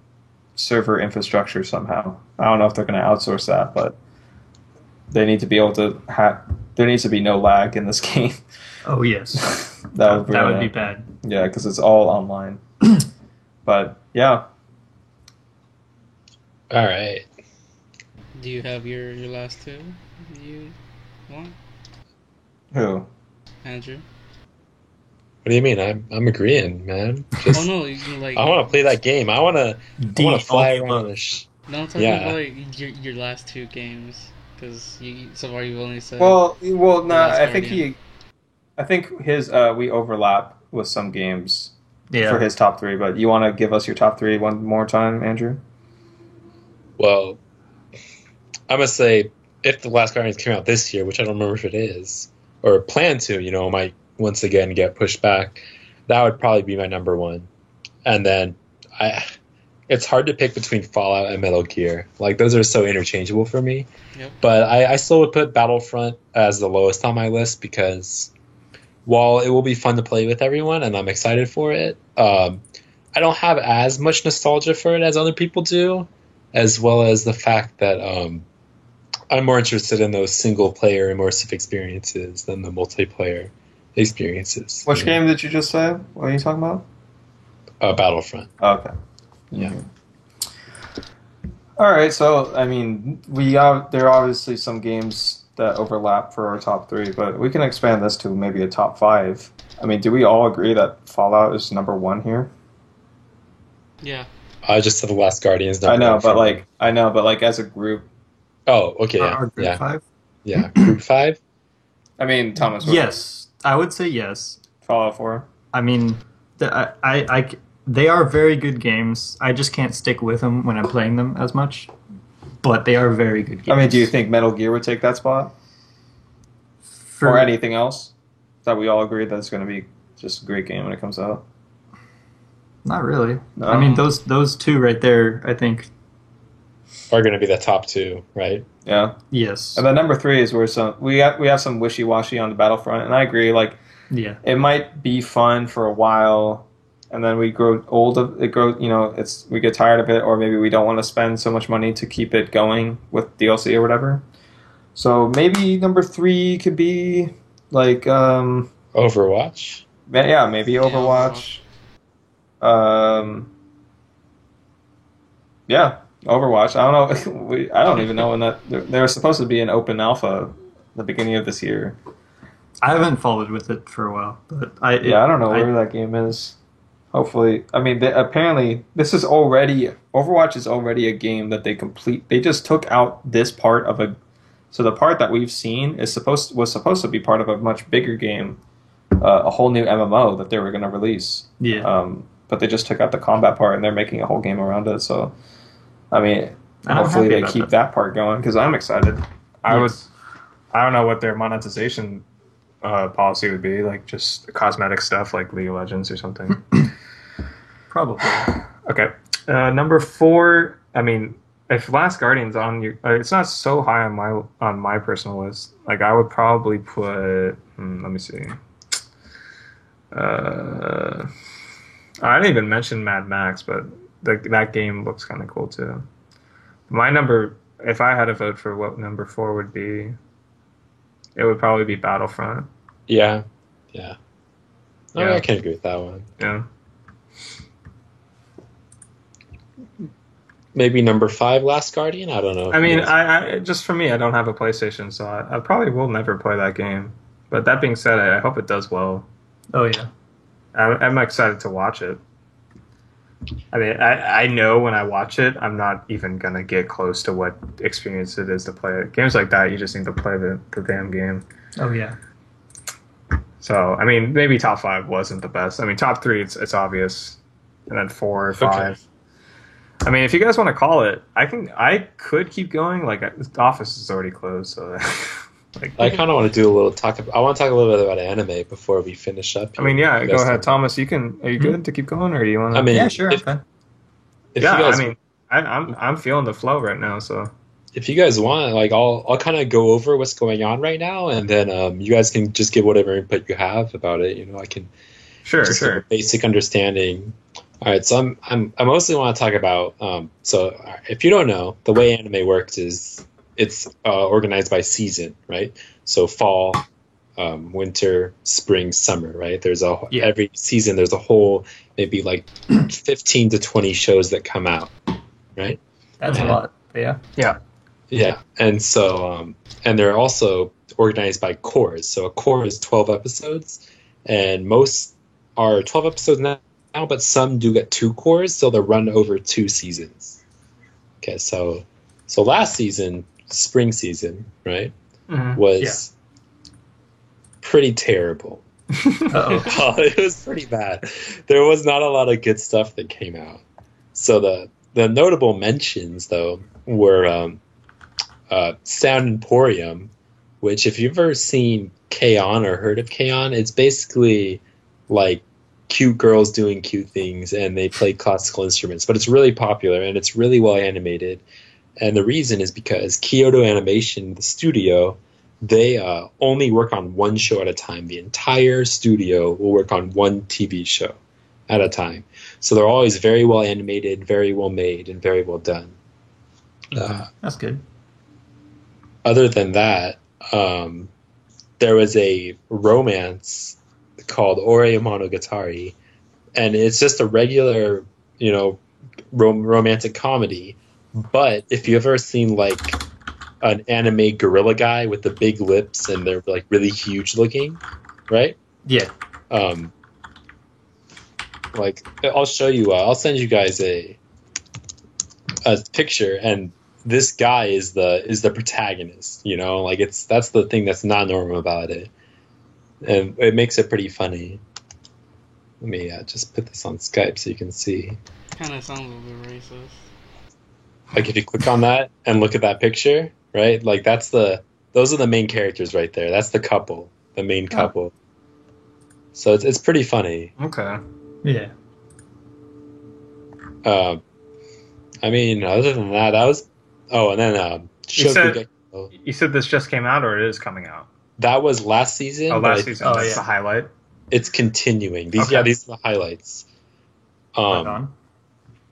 server infrastructure somehow. I don't know if they're going to outsource that, but they need to be able to there needs to be no lag in this game. Oh, yes. That would be bad. Yeah, because it's all online. But yeah, All right. Do you have your last two you want, Who? Andrew? What do you mean? I'm agreeing, man. Just Oh no, you like. I want to play that game. I want to fly around the No, I'm talking Yeah. about like, your last two games, because so far you've only said. Well, no. Last I think Guardian. I think his. We overlap with some games Yeah. for his top three. But you want to give us your top three one more time, Andrew? Well, I'm gonna say if the Last Guardians came out this year, which I don't remember if it is, or plan to, might once again get pushed back, that would probably be my number one. And then it's hard to pick between Fallout and Metal Gear. Like those are so interchangeable for me. Yep. But I still would put Battlefront as the lowest on my list because while it will be fun to play with everyone and I'm excited for it, I don't have as much nostalgia for it as other people do, as well as the fact that I'm more interested in those single-player immersive experiences than the multiplayer experiences. Which game did you just say? What are you talking about? Battlefront. Okay. Yeah. All right. So I mean, there are obviously some games that overlap for our top three, but we can expand this to maybe a top five. I mean, do we all agree that Fallout is number one here? Yeah. I just said the Last Guardians. I know, but like as a group. Oh, okay, yeah, Our group yeah, 5? yeah. Group 5. I mean, Thomas. what- Yes, I would say yes. Fallout 4. I mean, they are very good games. I just can't stick with them when I'm playing them as much. But they are very good games. I mean, do you think Metal Gear would take that spot, For, or anything else that we all agree that it's going to be just a great game when it comes out? Not really. No. I mean, those two right there, I think, Are going to be the top two, right? Yeah. yes. And then number three is where we have some wishy washy on the Battlefront, and I agree. Like, Yeah. it might be fun for a while, and then we grow old of it. We get tired of it, or maybe we don't want to spend so much money to keep it going with DLC or whatever. So maybe number three could be like, Overwatch. maybe Overwatch. Overwatch. I don't know. I don't even know when that they were supposed to be an open alpha the beginning of this year. I haven't followed with it for a while, but I don't know where that game is. Hopefully, I mean, apparently this is already Overwatch is already a game that they complete. They just took out this part of a. So the part that we've seen was supposed to be part of a much bigger game, a whole new MMO that they were going to release. Yeah. But they just took out the combat part and they're making a whole game around it. So, I mean, I'm hopefully happy they about keep that part going because I'm excited. I don't know what their monetization policy would be, like just cosmetic stuff like League of Legends or something. Probably. Okay. Number 4, I mean, if Last Guardian's on your, it's not so high on my personal list. Like I would probably put, let me see. I didn't even mention Mad Max, but that game looks kind of cool too. My number, if I had to vote for what number 4 would be, it would probably be Battlefront. Yeah. Yeah. Oh, Yeah. I can agree with that one. Yeah. Maybe number 5, Last Guardian? I don't know. I mean, I just for me, I don't have a PlayStation, so I probably will never play that game. But that being said, I hope it does well. Oh yeah. I'm excited to watch it. I mean, I know when I watch it, I'm not even gonna get close to what experience it is to play it. Games like that, you just need to play the damn game. Oh yeah. So, I mean, maybe top 5 wasn't the best. I mean, top 3, it's obvious, and then 4 or 5. Okay. I mean, if you guys want to call it, I could keep going. Like, the office is already closed, so like. I kind of want to do a little talk. I want to talk a little bit about anime before we finish up. I mean, yeah, You go guys ahead, think- Thomas. Are you good to keep going, or do you want to? I mean, Yeah, sure. If, Okay. if yeah, you guys, I mean, I'm feeling the flow right now. So if you guys want, like, I'll kind of go over what's going on right now, and then you guys can just give whatever input you have about it. I can just give a basic understanding. All right, so I mostly want to talk about. So if you don't know, the way anime works is it's organized by season, right? So fall, winter, spring, summer, right? There's every season there's a whole maybe like 15 to 20 shows that come out, right? That's a lot. But yeah. Yeah. Yeah, and so and they're also organized by cores. So a core is 12 episodes, and most are 12 episodes now, but some do get 2 cores, so they're run over 2 seasons. Okay, so last season, spring season, right, was pretty terrible. Uh-oh. It was pretty bad. There was not a lot of good stuff that came out. So the notable mentions, though, were Sound Emporium, which, if you've ever seen K-On! Or heard of K-On!, it's basically like cute girls doing cute things, and they play classical instruments. But it's really popular, and it's really well animated. And the reason is because Kyoto Animation, the studio, they only work on one show at a time. The entire studio will work on one TV show at a time. So they're always very well animated, very well made, and very well done. That's good. Other than that, there was a romance called Ore Monogatari, and it's just a regular, romantic comedy. But if you've ever seen like an anime gorilla guy with the big lips and they're like really huge looking, right? Yeah. Like I'll show you. I'll send you guys a picture, and this guy is the protagonist. Like that's the thing that's not normal about it, and it makes it pretty funny. Let me just put this on Skype so you can see. Kind of sounds a bit racist. Like if you click on that and look at that picture, right? Like those are the main characters right there. That's the couple, the main couple. So it's pretty funny. Okay. Yeah. I mean, other than that, was. Oh, and then You said this just came out, or it is coming out? That was last season. Oh, last season. That's yeah. the highlight. It's continuing. These are the highlights. Right on.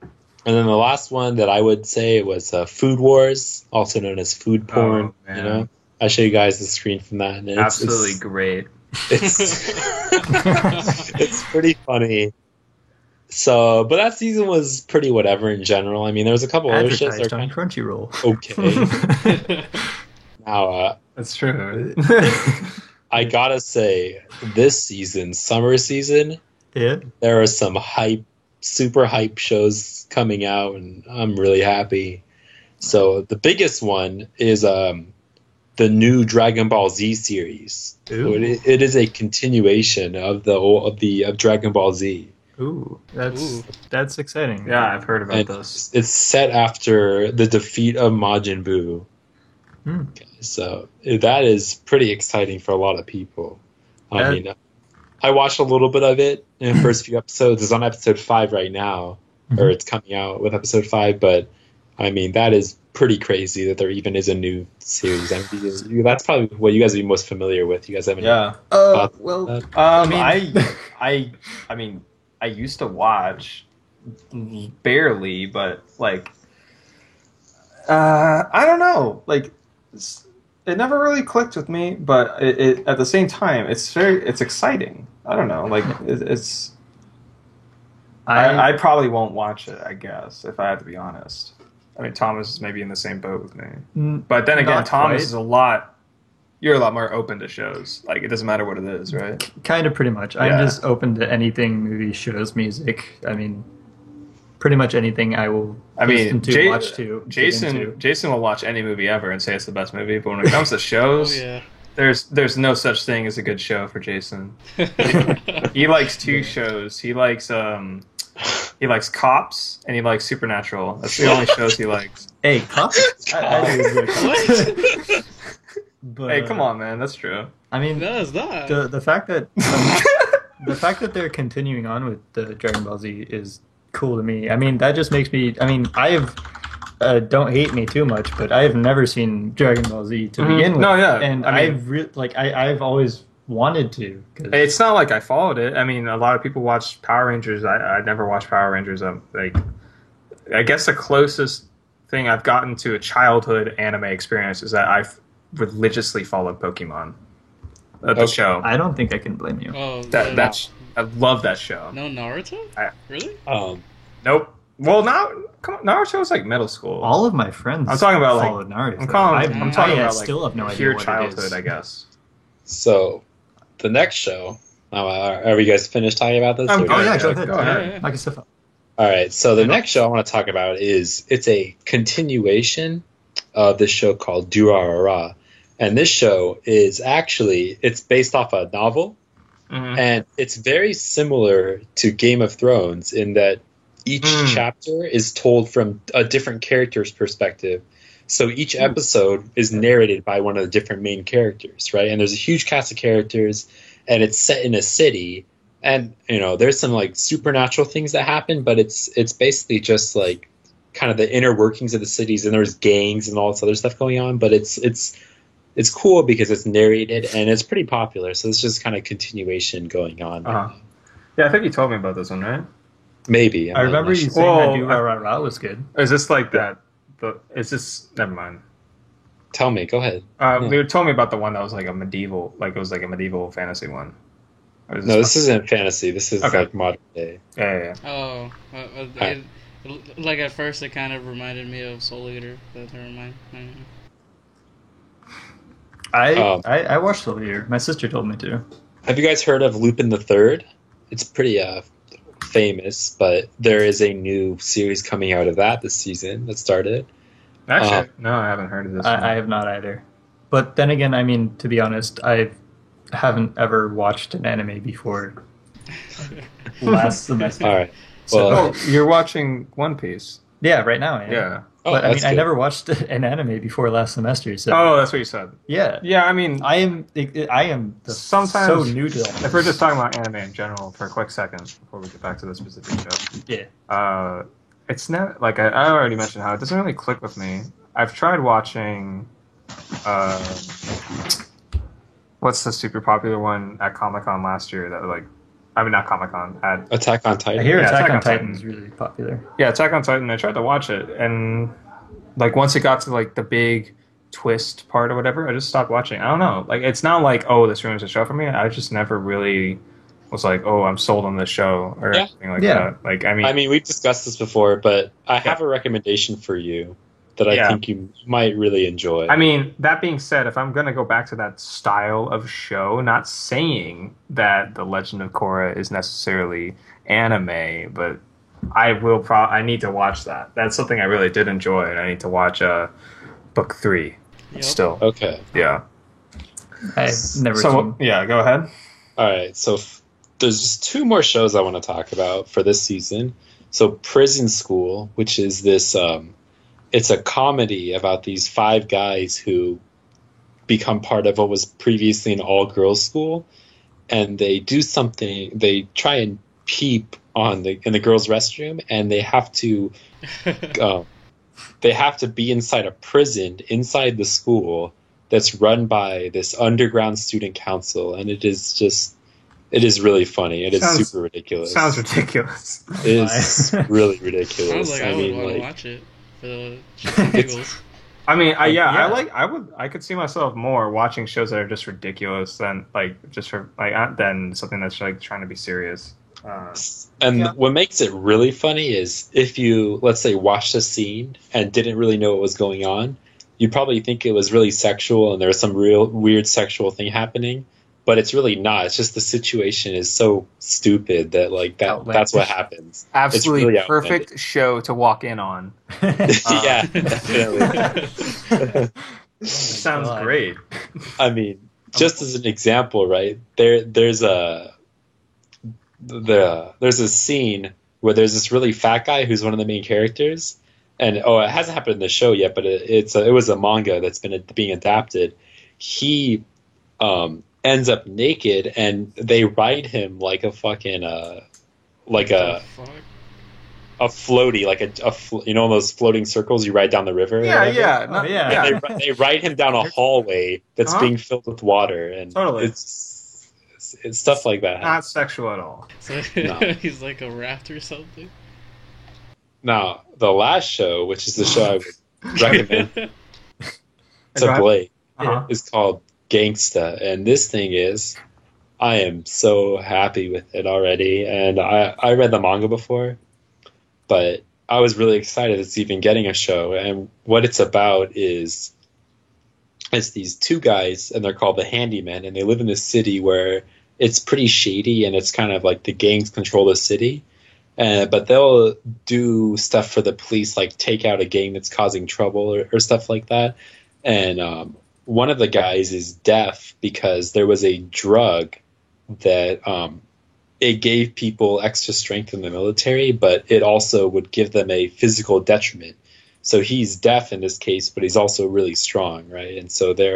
And then the last one that I would say was Food Wars, also known as food porn. Oh, man. I'll show you guys the screen from that. And Absolutely great. It's it's pretty funny. So, but that season was pretty whatever in general. I mean, there was a couple other shows that Advertised are on kind Crunchyroll. of okay. Now, That's true. I gotta say, this season, summer season, Yeah. there are some super hype shows coming out, and I'm really happy. So the biggest one is the new Dragon Ball Z series. So it is a continuation of Dragon Ball Z. Ooh, that's exciting. Yeah, I've heard about And this. it's set after the defeat of Majin Buu. Hmm. Okay, so that is pretty exciting for a lot of people. I mean, I watched a little bit of it in the first few episodes. It's on episode 5 right now, or it's coming out with episode 5. But I mean, that is pretty crazy that there even is a new series. I mean, that's probably what you guys would be most familiar with. You guys haven't? Well, I mean, I used to watch barely, but like, I don't know, like, it never really clicked with me. But it at the same time, it's exciting. I don't know, like it's. I probably won't watch it, I guess, if I have to be honest. I mean, Thomas is maybe in the same boat with me. But then again, Not Thomas quite. is you're a lot more open to shows. Like, it doesn't matter what it is, right? kind of pretty much. Yeah. I'm just open to anything, movies, shows, music. I mean, pretty much anything I will listen to, watch to. get into. Jason will watch any movie ever and say it's the best movie. But when it comes to shows, Oh yeah. there's no such thing as a good show for Jason. He likes 2 shows. He likes Cops and he likes Supernatural. That's the only shows he likes. Hey, Cops? I do enjoy Cops. But, Hey, come on, man. That's true. I mean, No, it's not. the fact that the fact that they're continuing on with the Dragon Ball Z is cool to me. I mean, that just makes me. I mean, I've don't hate me too much, but I have never seen Dragon Ball Z to begin with. No, yeah. and I mean- I've always wanted to. 'Cause It's not like I followed it. I mean, a lot of people watch Power Rangers. I never watched Power Rangers. I guess the closest thing I've gotten to a childhood anime experience is that I've religiously followed Pokemon, the show. I don't think I can blame you. Oh, I love that show. no Naruto? I- Really? Nope. Well, now come on, Naruto was like middle school. All of my friends. I'm talking about, like, followed Naruto. I'm talking about like still have no idea pure what it childhood, is. I guess. So, the next show. Are we guys finished talking about this? Oh, Or- yeah, go ahead. Go ahead. Yeah. Knock your stuff out. All right. So the next show I want to talk about it's a continuation of this show called Durarara, and this show is actually it's based off a novel, Mhm. and it's very similar to Game of Thrones in that each chapter is told from a different character's perspective. So each episode is narrated by one of the different main characters, right? And there's a huge cast of characters, and it's set in a city. And there's some like supernatural things that happen, but it's basically just like kind of the inner workings of the cities, and there's gangs and all this other stuff going on. But it's cool because it's narrated and it's pretty popular. So it's just kind of continuation going on. Uh-huh. Yeah, I think you told me about this one, right? Maybe I remember you saying Whoa, that Durarara was good. Is this like that? Is this? Never mind. Tell me. Go ahead. They told me about the one that was like a medieval, like it was like a medieval fantasy one. Or is No, this isn't fantasy. This is Okay. like modern day. Yeah. Oh, like at first it kind of reminded me of Soul Eater, but never mind. I watched Soul Eater. My sister told me to. Have you guys heard of Lupin the Third? It's pretty famous, but there is a new series coming out of that this season that started. Actually, no, I haven't heard of this. one. I have not either. But then again, I mean, to be honest, I haven't ever watched an anime before last semester. All right. So- Well, Oh, you're watching One Piece. Yeah, right now I am. Yeah. But I that's mean, I good. never watched an anime before last semester. So Oh, that's what you said. yeah, Yeah, I mean, I am Sometimes- so new to that. if we're just talking about anime in general for a quick second before we get back to the specific show, Yeah. it's not like I already mentioned how it doesn't really click with me. I've tried watching, what's the super popular one at Comic-Con last year that not Comic-Con, at Attack on Titan. I hear Yeah, Attack Attack on on Titan Titan. is really popular. Yeah, Attack on Titan. I tried to watch it, and like once it got to like the big twist part or whatever, I just stopped watching. I don't know. Like it's not like, oh, this ruins the show for me. I just never really was like, oh, I'm sold on this show or Yeah. anything like Yeah. that. Like I mean, We've discussed this before, but I have a recommendation for you that I Yeah. think you might really enjoy. that being said, if I'm gonna go back to that style of show, not saying that The Legend of Korra is necessarily anime, but I will. I need to watch that. That's something I really did enjoy, and I need to watch book 3 Yep. still. Okay. Yeah. I've never So seen. yeah, go ahead. All right. So there's just two more shows I want to talk about for this season. So Prison School, which is this, it's a comedy about these 5 guys who become part of what was previously an all-girls school, and they do something. They try and peep in the girls' restroom, and they have to be inside a prison inside the school that's run by this underground student council, and it is really funny. It is Sounds- super ridiculous. Sounds ridiculous. It is really ridiculous. Sounds like I would want to watch it for the shits and giggles. I mean, Yeah. I could see myself more watching shows that are just ridiculous than than something that's like trying to be serious. And Yeah. what makes it really funny is if you, let's say, watched a scene and didn't really know what was going on, you probably think it was really sexual and there was some real weird sexual thing happening, but it's really not. It's just the situation is so stupid that that's what happens. Absolutely really perfect show to walk in on. Yeah, definitely. Sounds God. great. I mean, just as an example, right? There's a scene where there's this really fat guy who's one of the main characters, and it hasn't happened in the show yet, but it was a manga that's been being adapted. He ends up naked, and they ride him like a fucking like a Fuck. floaty, you know those floating circles you ride down the river. or whatever? Oh, yeah. And they ride him down a hallway that's Uh-huh. being filled with water, and Totally. it's stuff like that. Not sexual at all. So No. he's like a raft or something. Now, the last show, which is the show I would recommend Go to ahead. Blake, Uh-huh. is called Gangsta, and this thing is, I am so happy with it already. And I read the manga before, but I was really excited it's even getting a show. And what it's about is it's these two guys, and they're called the Handymen, and they live in this city where it's pretty shady, and it's kind of like the gangs control the city. But they'll do stuff for the police, like take out a gang that's causing trouble or stuff like that. And one of the guys is deaf because there was a drug that it gave people extra strength in the military, but it also would give them a physical detriment. So he's deaf in this case, but he's also really strong, right? And so they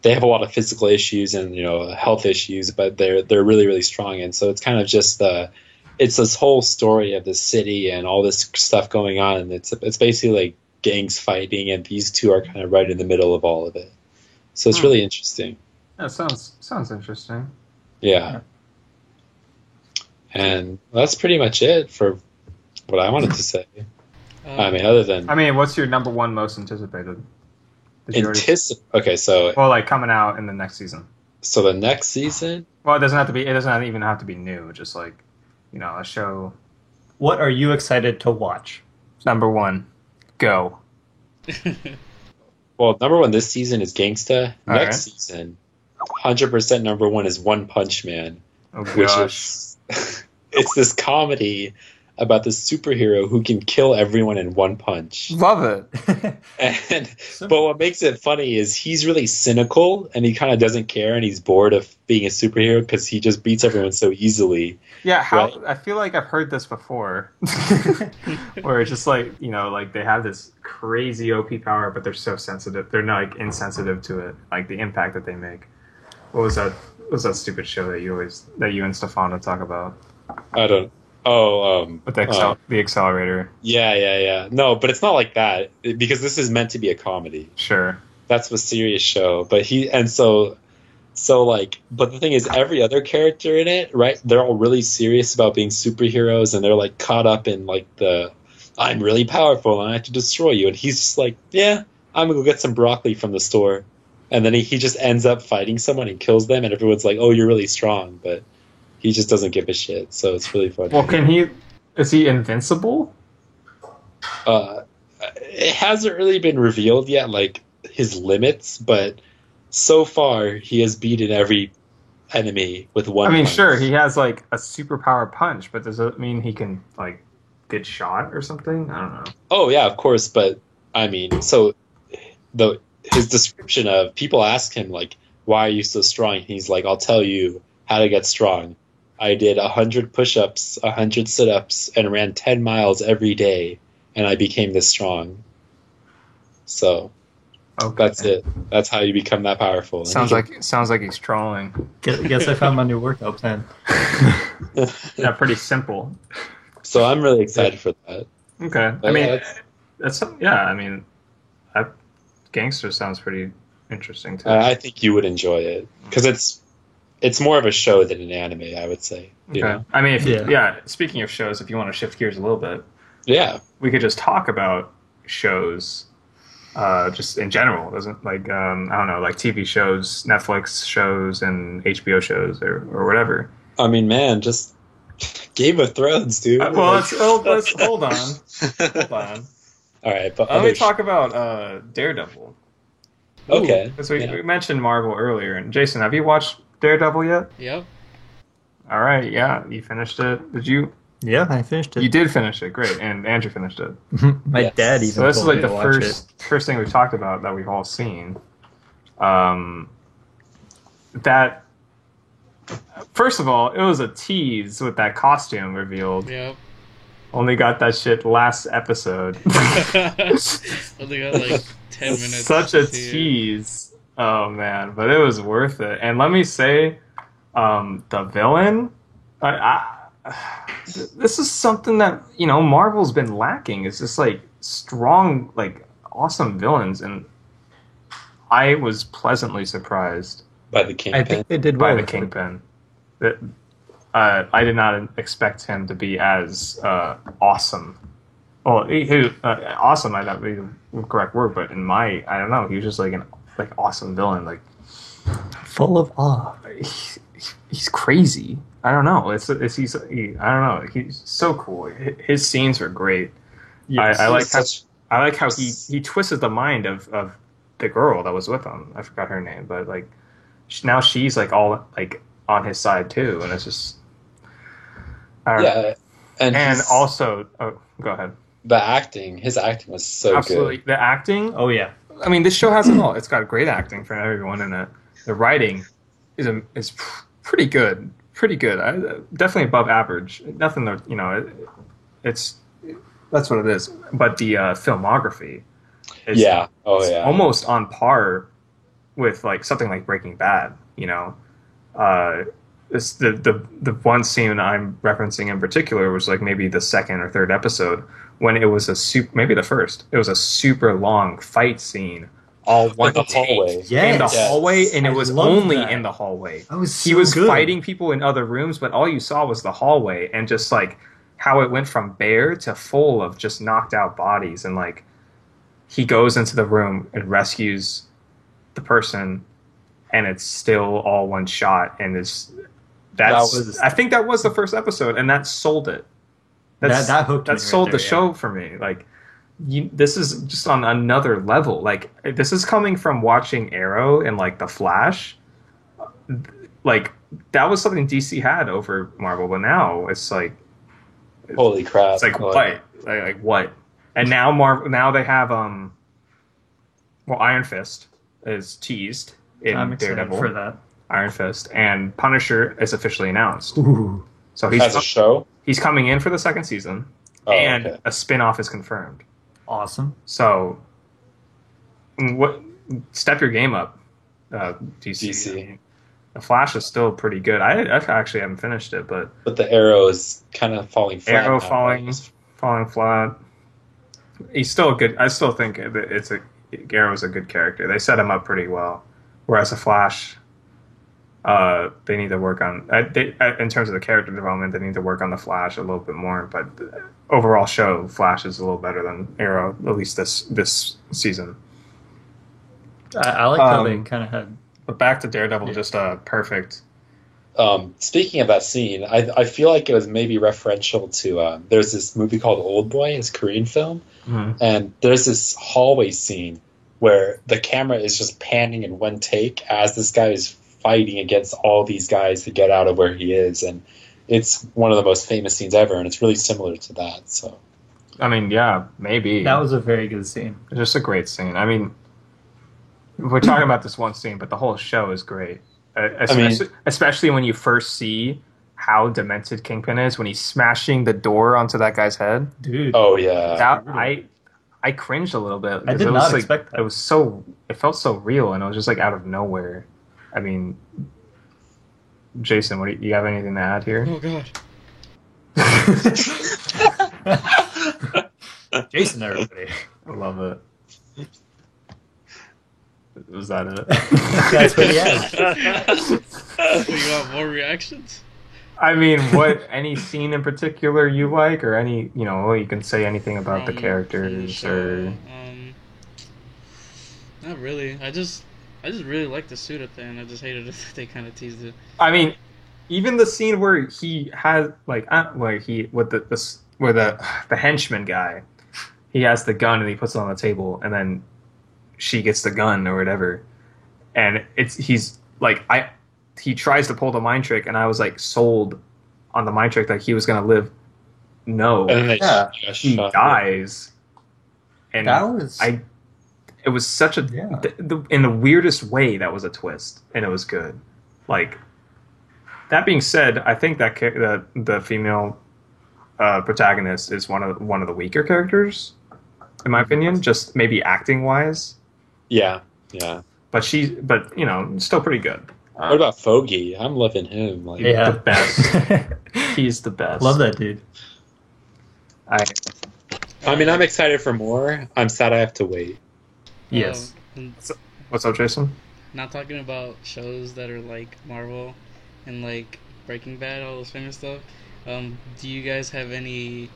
have a lot of physical issues and health issues, but they're really, really strong. And so it's kind of just it's this whole story of the city and all this stuff going on, and it's basically like gangs fighting, and these two are kind of right in the middle of all of it. So it's really interesting. That sounds interesting. Yeah. And that's pretty much it for what I wanted to say. What's your number one most anticipated? Okay, so like coming out in the next season. So the next season? Well, it doesn't even have to be new. Just like, a show. What are you excited to watch? Number one, go. Well, number one this season is Gangsta. All next season, 100% number one is One Punch Man. Oh gosh. Which is it's this comedy about this superhero who can kill everyone in one punch. Love it. But what makes it funny is he's really cynical, and he kind of doesn't care, and he's bored of being a superhero because he just beats everyone so easily. Yeah, right? I feel like I've heard this before, where it's just like, like they have this crazy OP power, but they're so sensitive. They're not like insensitive to it, like the impact that they make. What was that? What was that stupid show that you and Stefano talk about? I don't. Oh, with the accelerator. Yeah. No, but it's not like that because this is meant to be a comedy. Sure. That's a serious show, but but the thing is, every other character in it, right? They're all really serious about being superheroes, and they're like caught up in like I'm really powerful and I have to destroy you, and he's just like, yeah, I'm gonna go get some broccoli from the store, and then he just ends up fighting someone and kills them, and everyone's like, oh, you're really strong, but he just doesn't give a shit, so it's really funny. Well, is he invincible? It hasn't really been revealed yet, like his limits, but so far he has beaten every enemy with one punch. Sure, he has like a superpower punch, but does it mean he can like get shot or something? I don't know. Oh yeah, of course, but so his description of people ask him like, why are you so strong? He's like, I'll tell you how to get strong. I did 100 push-ups, 100 sit-ups, and ran 10 miles every day, and I became this strong. So that's it. That's how you become that powerful. Sounds like he's trolling. Guess I found my new workout plan. Yeah, pretty simple. So I'm really excited for that. Okay. That Gangster sounds pretty interesting too. I think you would enjoy it because it's more of a show than an anime, I would say. Okay. Speaking of shows, if you want to shift gears a little bit, we could just talk about shows, just in general. Doesn't like I don't know, like TV shows, Netflix shows, and HBO shows, or whatever. Just Game of Thrones, dude. Let's hold on. Hold on. All right, but let me talk about Daredevil. Okay. Because we mentioned Marvel earlier, and Jason, have you watched Daredevil yet? Yep. All right, yeah, you finished it. Did you? Yeah, I finished it. You did finish it, great, and Andrew finished it. My dad even. So this is like the first thing we've talked about that we've all seen. That first of all, it was a tease with that costume revealed. Yep. Only got that shit last episode. Only got like 10 minutes. Such a tease. Oh man, but it was worth it. And let me say, the villain, this is something that Marvel's been lacking. It's just like strong, like awesome villains, and I was pleasantly surprised by the Kingpin. I think they did well by the Kingpin. I did not expect him to be as awesome. Well, awesome might not be the correct word, but I don't know, he was just like an awesome villain, like full of awe. He's crazy. I don't know. I don't know. He's so cool. His scenes are great. Yes. I like Such- I like how he twisted the mind of the girl that was with him. I forgot her name, but like now she's like all like on his side too, and it's just I don't know. yeah, and And he's, also, oh, go ahead. his acting was so Absolutely, good. the acting. Oh yeah. I mean, this show has it all. It's got great acting for everyone in it. The writing is pretty good, pretty good. Definitely above average. Nothing that it's that's what it is. But the filmography is Yeah. Oh yeah. almost on par with like something like Breaking Bad. It's the one scene I'm referencing in particular was like maybe the second or third episode when it was maybe the first. It was a super long fight scene, all one In the take hallway. in the Yes. hallway, and it I was loved only that. in the hallway. That was He so was good. fighting people in other rooms, but all you saw was the hallway, and just like how it went from bare to full of just knocked out bodies, and like he goes into the room and rescues the person, and it's still all one shot, and I think that was the first episode, and that sold it. That hooked me That right sold the there, yeah. show for me. Like, this is just on another level. Like, this is coming from watching Arrow and like The Flash. Like, that was something DC had over Marvel, but now it's like Holy crap! it's like what? Like what? And now now they have Iron Fist is teased in I'm excited Daredevil. for that. Iron Fist, and Punisher is officially announced. Ooh. So As a show. he's coming in for the second season, Oh, and okay. a spin-off is confirmed. Awesome. So, step your game up, DC. DC. The Flash is still pretty good. I actually haven't finished it, but But the Arrow is kind of falling flat. Arrow now, falling right? flat. He's still good. I still think Arrow's a good character. They set him up pretty well. Whereas the Flash, they need to work on. In terms of the character development, they need to work on the Flash a little bit more. But overall, show Flash is a little better than Arrow, at least this season. I like how they kind of had. But back to Daredevil, just perfect. Speaking of that scene, I feel like it was maybe referential to there's this movie called Old Boy, it's a Korean film, and there's this hallway scene where the camera is just panning in one take as this guy is fighting against all these guys to get out of where he is, and it's one of the most famous scenes ever, and it's really similar to that. So, I mean, yeah, maybe That was a very good scene. it's just a great scene. I mean, we're talking about this one scene, but the whole show is great. Especially when you first see how demented Kingpin is when he's smashing the door onto that guy's head. Dude. oh yeah, That I cringed a little bit. I 'cause did it was not like, expect that. It felt so real, and it was just like out of nowhere. I mean, Jason, you have anything to add here? Oh god. Jason, everybody. I love it. Was that it? That's what he has. You want more reactions? I mean, any scene in particular you like, or any, you can say anything about the From the characters, show? or Not really. I just really liked the suit at the end. I just hated it. They kind of teased it. I mean, even the scene where he has where the henchman guy, he has the gun and he puts it on the table, and then she gets the gun or whatever, and he's like he tries to pull the mind trick, and I was like sold on the mind trick that he was gonna live. No, and then they he dies, and That was. it was such a in the weirdest way that was a twist, and it was good. Like, that being said, I think that the female protagonist is one of the weaker characters, in my opinion, just maybe acting wise. yeah. But still pretty good. What about Foggy? I'm loving him. Like, Yeah. The best. He's the best. Love that dude. I mean, I'm excited for more. I'm sad I have to wait. Yes. What's up, Jason? Not talking about shows that are like Marvel and like Breaking Bad, all this famous stuff. Do you guys have any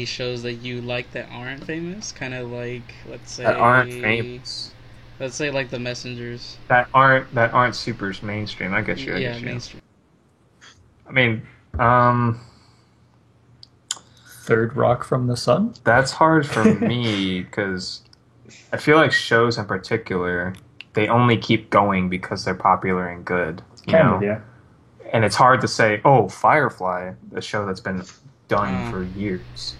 shows that you like that aren't famous? Kind of like, let's say, That aren't famous. Let's say like The Messengers. That aren't super mainstream. I get you. Mainstream. I mean, third rock from the sun? That's hard for me because I feel like shows in particular, they only keep going because they're popular and good. You Kind know? of, yeah. And it's hard to say, oh, Firefly, a show that's been done for years.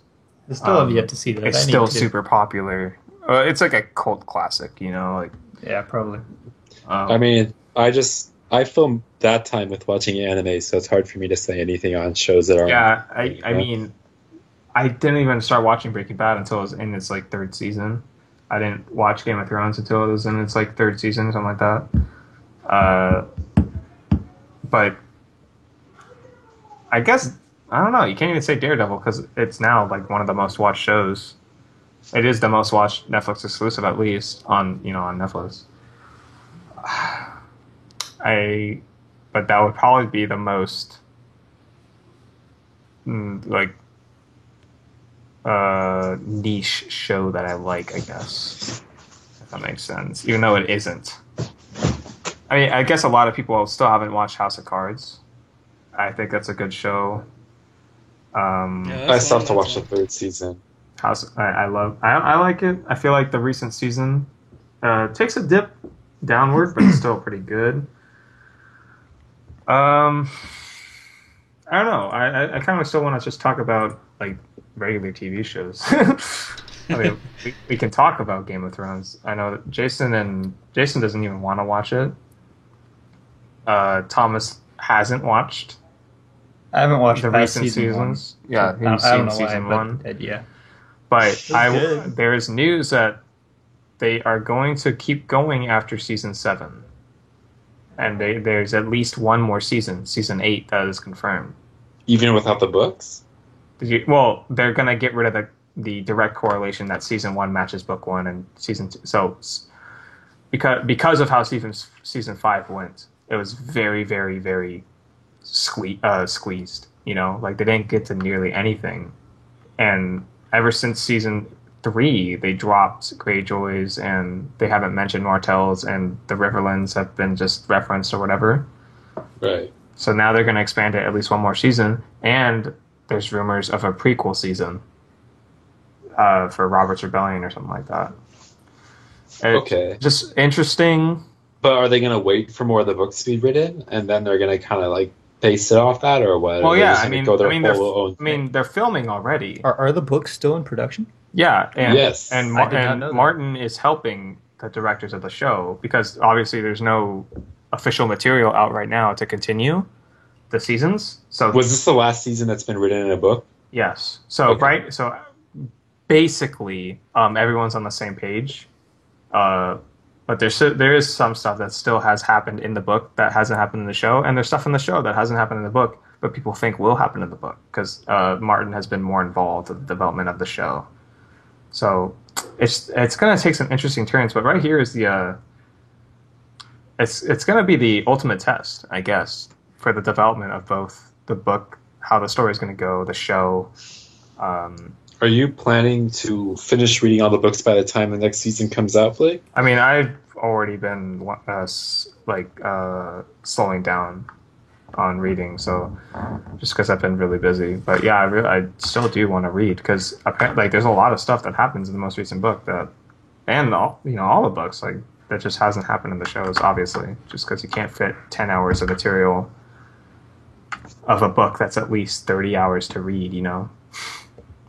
I still have yet to see that. It's I need still to. super popular. It's like a cult classic, you know? Like, Yeah, probably. I mean, I film that time with watching anime, so it's hard for me to say anything on shows that are. yeah, I mean, I didn't even start watching Breaking Bad until it was in its like third season. I didn't watch Game of Thrones until it was in its like third season, something like that. But I guess I don't know. You can't even say Daredevil because it's now like one of the most watched shows. It is the most watched Netflix exclusive, at least on Netflix. But that would probably be the most niche show that I like, I guess, if that makes sense. Even though it isn't. I mean, I guess a lot of people still haven't watched House of Cards. I think that's a good show. I still have to watch the third season. I like it. I feel like the recent season takes a dip downward, but it's still pretty good. I don't know. I kind of still want to just talk about like regular TV shows. I mean, we can talk about Game of Thrones. I know that Jason doesn't even want to watch it. Thomas hasn't watched. I haven't watched the recent seasons. One. Yeah, he's I don't seen know season why, one. But, yeah. But good. there is news that they are going to keep going after season 7, and there's at least one more season 8 that is confirmed. Even without the books? Well, they're gonna get rid of the direct correlation that season 1 matches book 1 and season 2. So because of how season 5 went, it was very, very, very squeezed. You know, like they didn't get to nearly anything, and ever since season 3, they dropped Greyjoys, and they haven't mentioned Martells, and the Riverlands have been just referenced or whatever. Right. So now they're going to expand it at least one more season, and there's rumors of a prequel season for Robert's Rebellion or something like that. Okay. Just interesting. But are they going to wait for more of the books to be written, and then they're going to kind of like base it off that, or what? Well, yeah, they're filming already. Are the books still in production? Yeah, and yes, and Martin is helping the directors of the show because obviously there's no official material out right now to continue the seasons. So was this the last season that's been written in a book? Yes. So okay. Right. So basically, everyone's on the same page. But there is some stuff that still has happened in the book that hasn't happened in the show, and there's stuff in the show that hasn't happened in the book, but people think will happen in the book because Martin has been more involved in the development of the show. So it's going to take some interesting turns, but right here is it's going to be the ultimate test, I guess, for the development of both the book, how the story is going to go, the show. Are you planning to finish reading all the books by the time the next season comes out, Blake? I mean, I've already been slowing down on reading, so just because I've been really busy. But yeah, I still do want to read because apparently, like, there's a lot of stuff that happens in the most recent book and all the books that just hasn't happened in the shows. Obviously, just because you can't fit 10 hours of material of a book that's at least 30 hours to read. You know.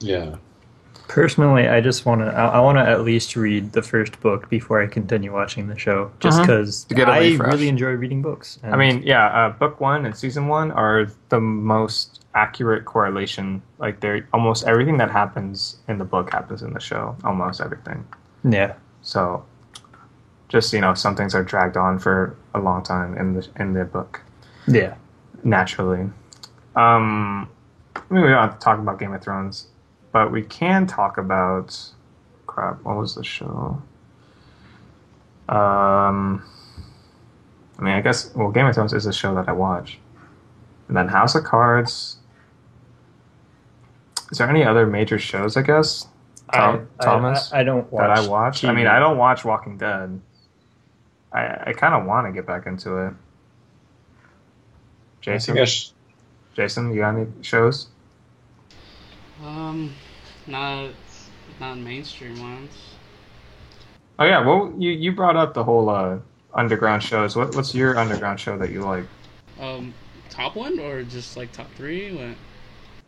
Yeah. Personally, I just want to. I want to at least read the first book before I continue watching the show, just because I really enjoy reading books. I mean, yeah, book 1 and season 1 are the most accurate correlation. Like, they're almost everything that happens in the book happens in the show. Almost everything. Yeah. So, just some things are dragged on for a long time in the book. Yeah. Naturally. I mean, we don't have to talk about Game of Thrones. But we can talk about... Crap, what was the show? I mean, I guess... Well, Game of Thrones is a show that I watch. And then House of Cards... Is there any other major shows, I guess? Thomas? I don't watch... That I watch? TV. I mean, I don't watch Walking Dead. I kind of want to get back into it. Jason? Jason, you got any shows? Um, not not mainstream ones. Oh yeah, well you brought up the whole underground shows. What's your underground show that you like? Um, top one or just like top three? What?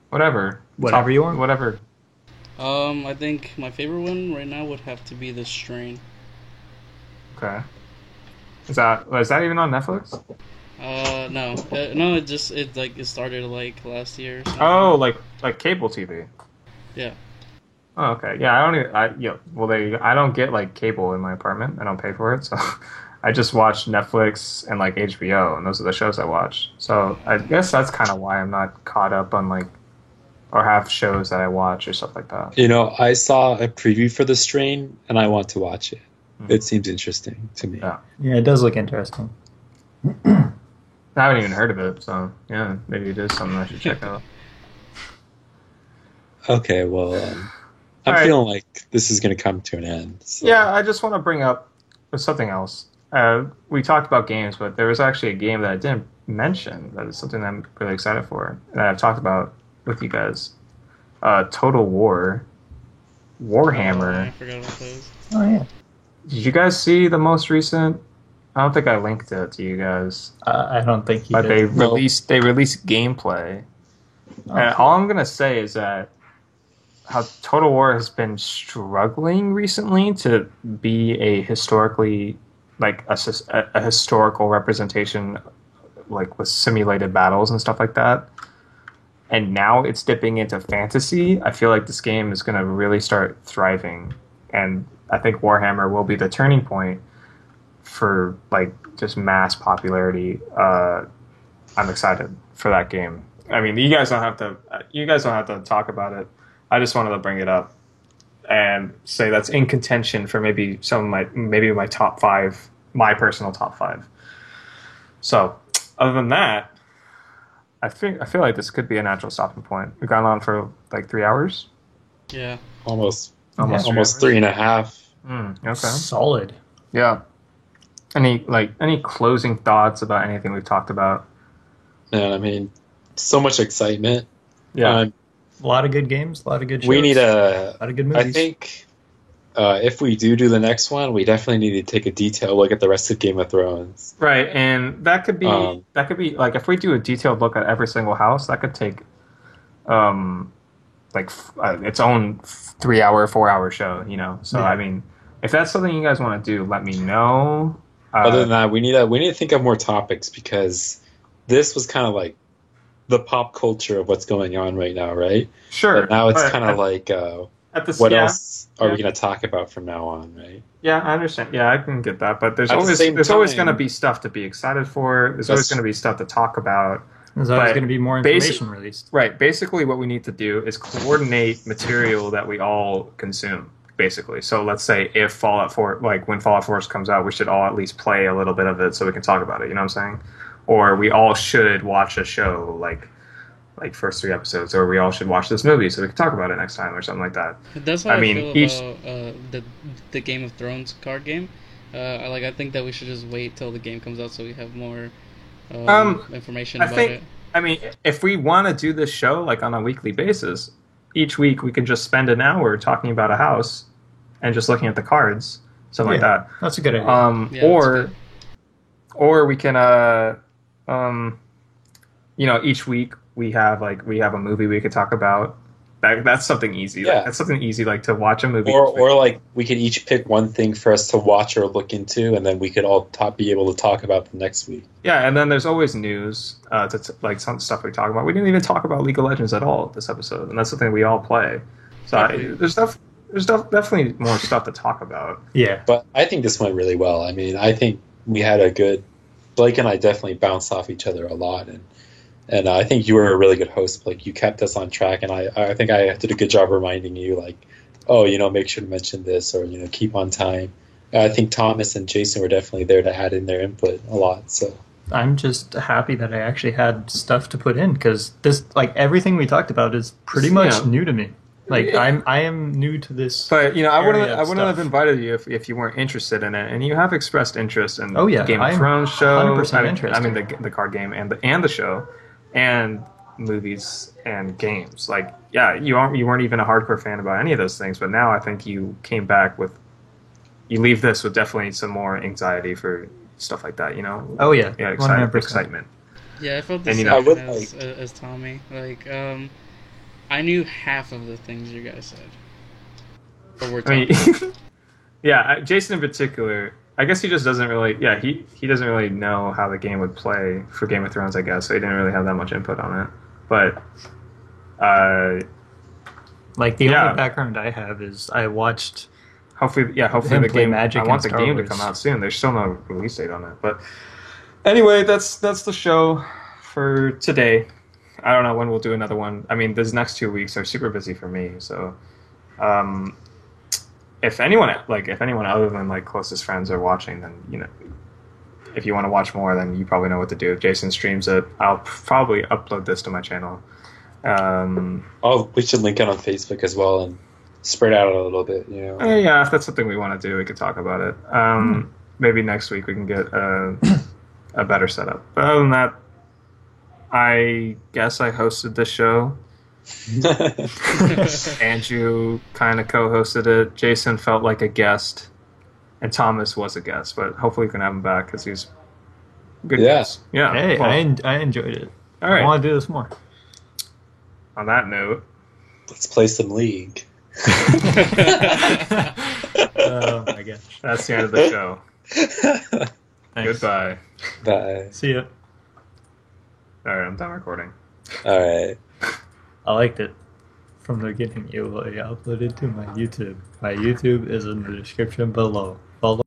Whatever. Whatever you want. Whatever. I think my favorite one right now would have to be The Strain. Okay. Is that even on Netflix? No. It started like last year. Or something. Oh, like cable TV. Yeah. Oh, okay. Yeah, I don't even. I don't get like cable in my apartment. I don't pay for it, so I just watch Netflix and like HBO, and those are the shows I watch. So I guess that's kind of why I'm not caught up on like or have shows that I watch or stuff like that. You know, I saw a preview for The Strain, and I want to watch it. Hmm. It seems interesting to me. Yeah. Yeah, it does look interesting. I haven't even heard of it, so yeah, maybe it is something I should check out. Okay, well, I'm All right. feeling like this is going to come to an end. So. Yeah, I just want to bring up something else. We talked about games, but there was actually a game that I didn't mention that is something that I'm really excited for, and I've talked about with you guys. Total War, I Warhammer. forgot about those. Oh yeah. Did you guys see the most recent? I don't think I linked it to you guys, I don't think you but did. they released gameplay, and all I'm gonna say is that how Total War has been struggling recently to be a historically like a historical representation, like with simulated battles and stuff like that. And now it's dipping into fantasy. I feel like this game is going to really start thriving, and I think Warhammer will be the turning point for like just mass popularity. I'm excited for that game. I mean, you guys don't have to talk about it. I just wanted to bring it up and say that's in contention for maybe my top five, my personal top five. So, other than that, I feel like this could be a natural stopping point. We've gone on for like 3 hours. Yeah. Almost Almost 3.5. Okay. Solid. Yeah. Any closing thoughts about anything we've talked about? Man, I mean, so much excitement. Yeah. A lot of good games, a lot of good shows. We need a lot of good movies. I think if we do the next one, we definitely need to take a detailed look at the rest of Game of Thrones. Right, and that could be like if we do a detailed look at every single house, that could take its own 3 hour, 4 hour show, you know. So Yeah. I mean, if that's something you guys want to do, let me know. Other than that, we need to think of more topics because this was kind of like the pop culture of what's going on right now, right? Sure. But now it's but kind of like at the what yeah, else are we yeah. going to talk about from now on, right? Yeah, I understand. Yeah, I can get that, but there's At the always same going to time- be stuff to be excited for. There's always going to be stuff to talk about. There's always but going to be more information released. Right. Basically, what we need to do is coordinate material that we all consume. Basically, so let's say if Fallout 4, like when Fallout 4 comes out, we should all at least play a little bit of it so we can talk about it. You know what I'm saying? Or we all should watch a show like first 3 episodes, or we all should watch this movie so we can talk about it next time, or something like that. That's how I I, mean, feel about the Game of Thrones card game. I think that we should just wait till the game comes out so we have more information I about think, it. I mean, if we want to do this show like on a weekly basis, each week we can just spend an hour talking about a house and just looking at the cards, something like that. That's a good idea. Yeah, that's Or we can each week we have a movie we could talk about. That's something easy. Yeah. That's something easy, like to watch a movie. Or like we could each pick one thing for us to watch or look into, and then we could all be able to talk about the next week. Yeah, and then there's always news, like some stuff we talk about. We didn't even talk about League of Legends at all this episode, and that's something we all play. So there's definitely more stuff to talk about. Yeah. But I think this went really well. I mean, I think we had a good. Blake and I definitely bounced off each other a lot, and I think you were a really good host. Blake, you kept us on track, and I think I did a good job reminding you, like, oh, make sure to mention this, or keep on time. I think Thomas and Jason were definitely there to add in their input a lot. So I'm just happy that I actually had stuff to put in because this, like everything we talked about, is pretty much new to me. Like I am new to this. But I wouldn't have stuff. invited you if you weren't interested in it, and you have expressed interest in Game of I'm Thrones show. 100% interested. I mean the card game and the show, and movies and games. Like yeah, you weren't even a hardcore fan about any of those things, but now I think you came back with, you leave this with definitely some more anxiety for stuff like that, you know? Oh yeah, Yeah, 100%. excitement. Yeah, I felt the And, you same know, as Tommy. Like, I knew half of the things you guys said. But we're I talking. mean, yeah, Jason in particular, I guess he just doesn't really, yeah, he doesn't really know how the game would play for Game of Thrones, I guess, so he didn't really have that much input on it. But, Like the Yeah. only background I have is I watched. hopefully Him the play game, Magic I want and the Star game Wars. to come out soon. There's still no release date on it. But anyway, that's the show for today. I don't know when we'll do another one. I mean, these next 2 weeks are super busy for me, so if anyone other than like closest friends are watching, then you know, if you want to watch more, then you probably know what to do. If Jason streams it, I'll probably upload this to my channel. We should link it on Facebook as well and spread out a little bit. You know. Yeah, if that's something we want to do, we could talk about it. Maybe next week we can get a better setup. But other than that, I guess I hosted the show. Andrew kind of co-hosted it. Jason felt like a guest, and Thomas was a guest. But hopefully we can have him back because he's a good Yeah. guest. Yeah. Hey, well, I enjoyed it. all right. I want to do this more. On that note, Let's play some League. Oh my gosh. that's the end of the show. Thanks. Goodbye. Bye. See ya. All right, I'm done recording. All right. I liked it. From the beginning, it will be uploaded to my YouTube. My YouTube is in the description below. Follow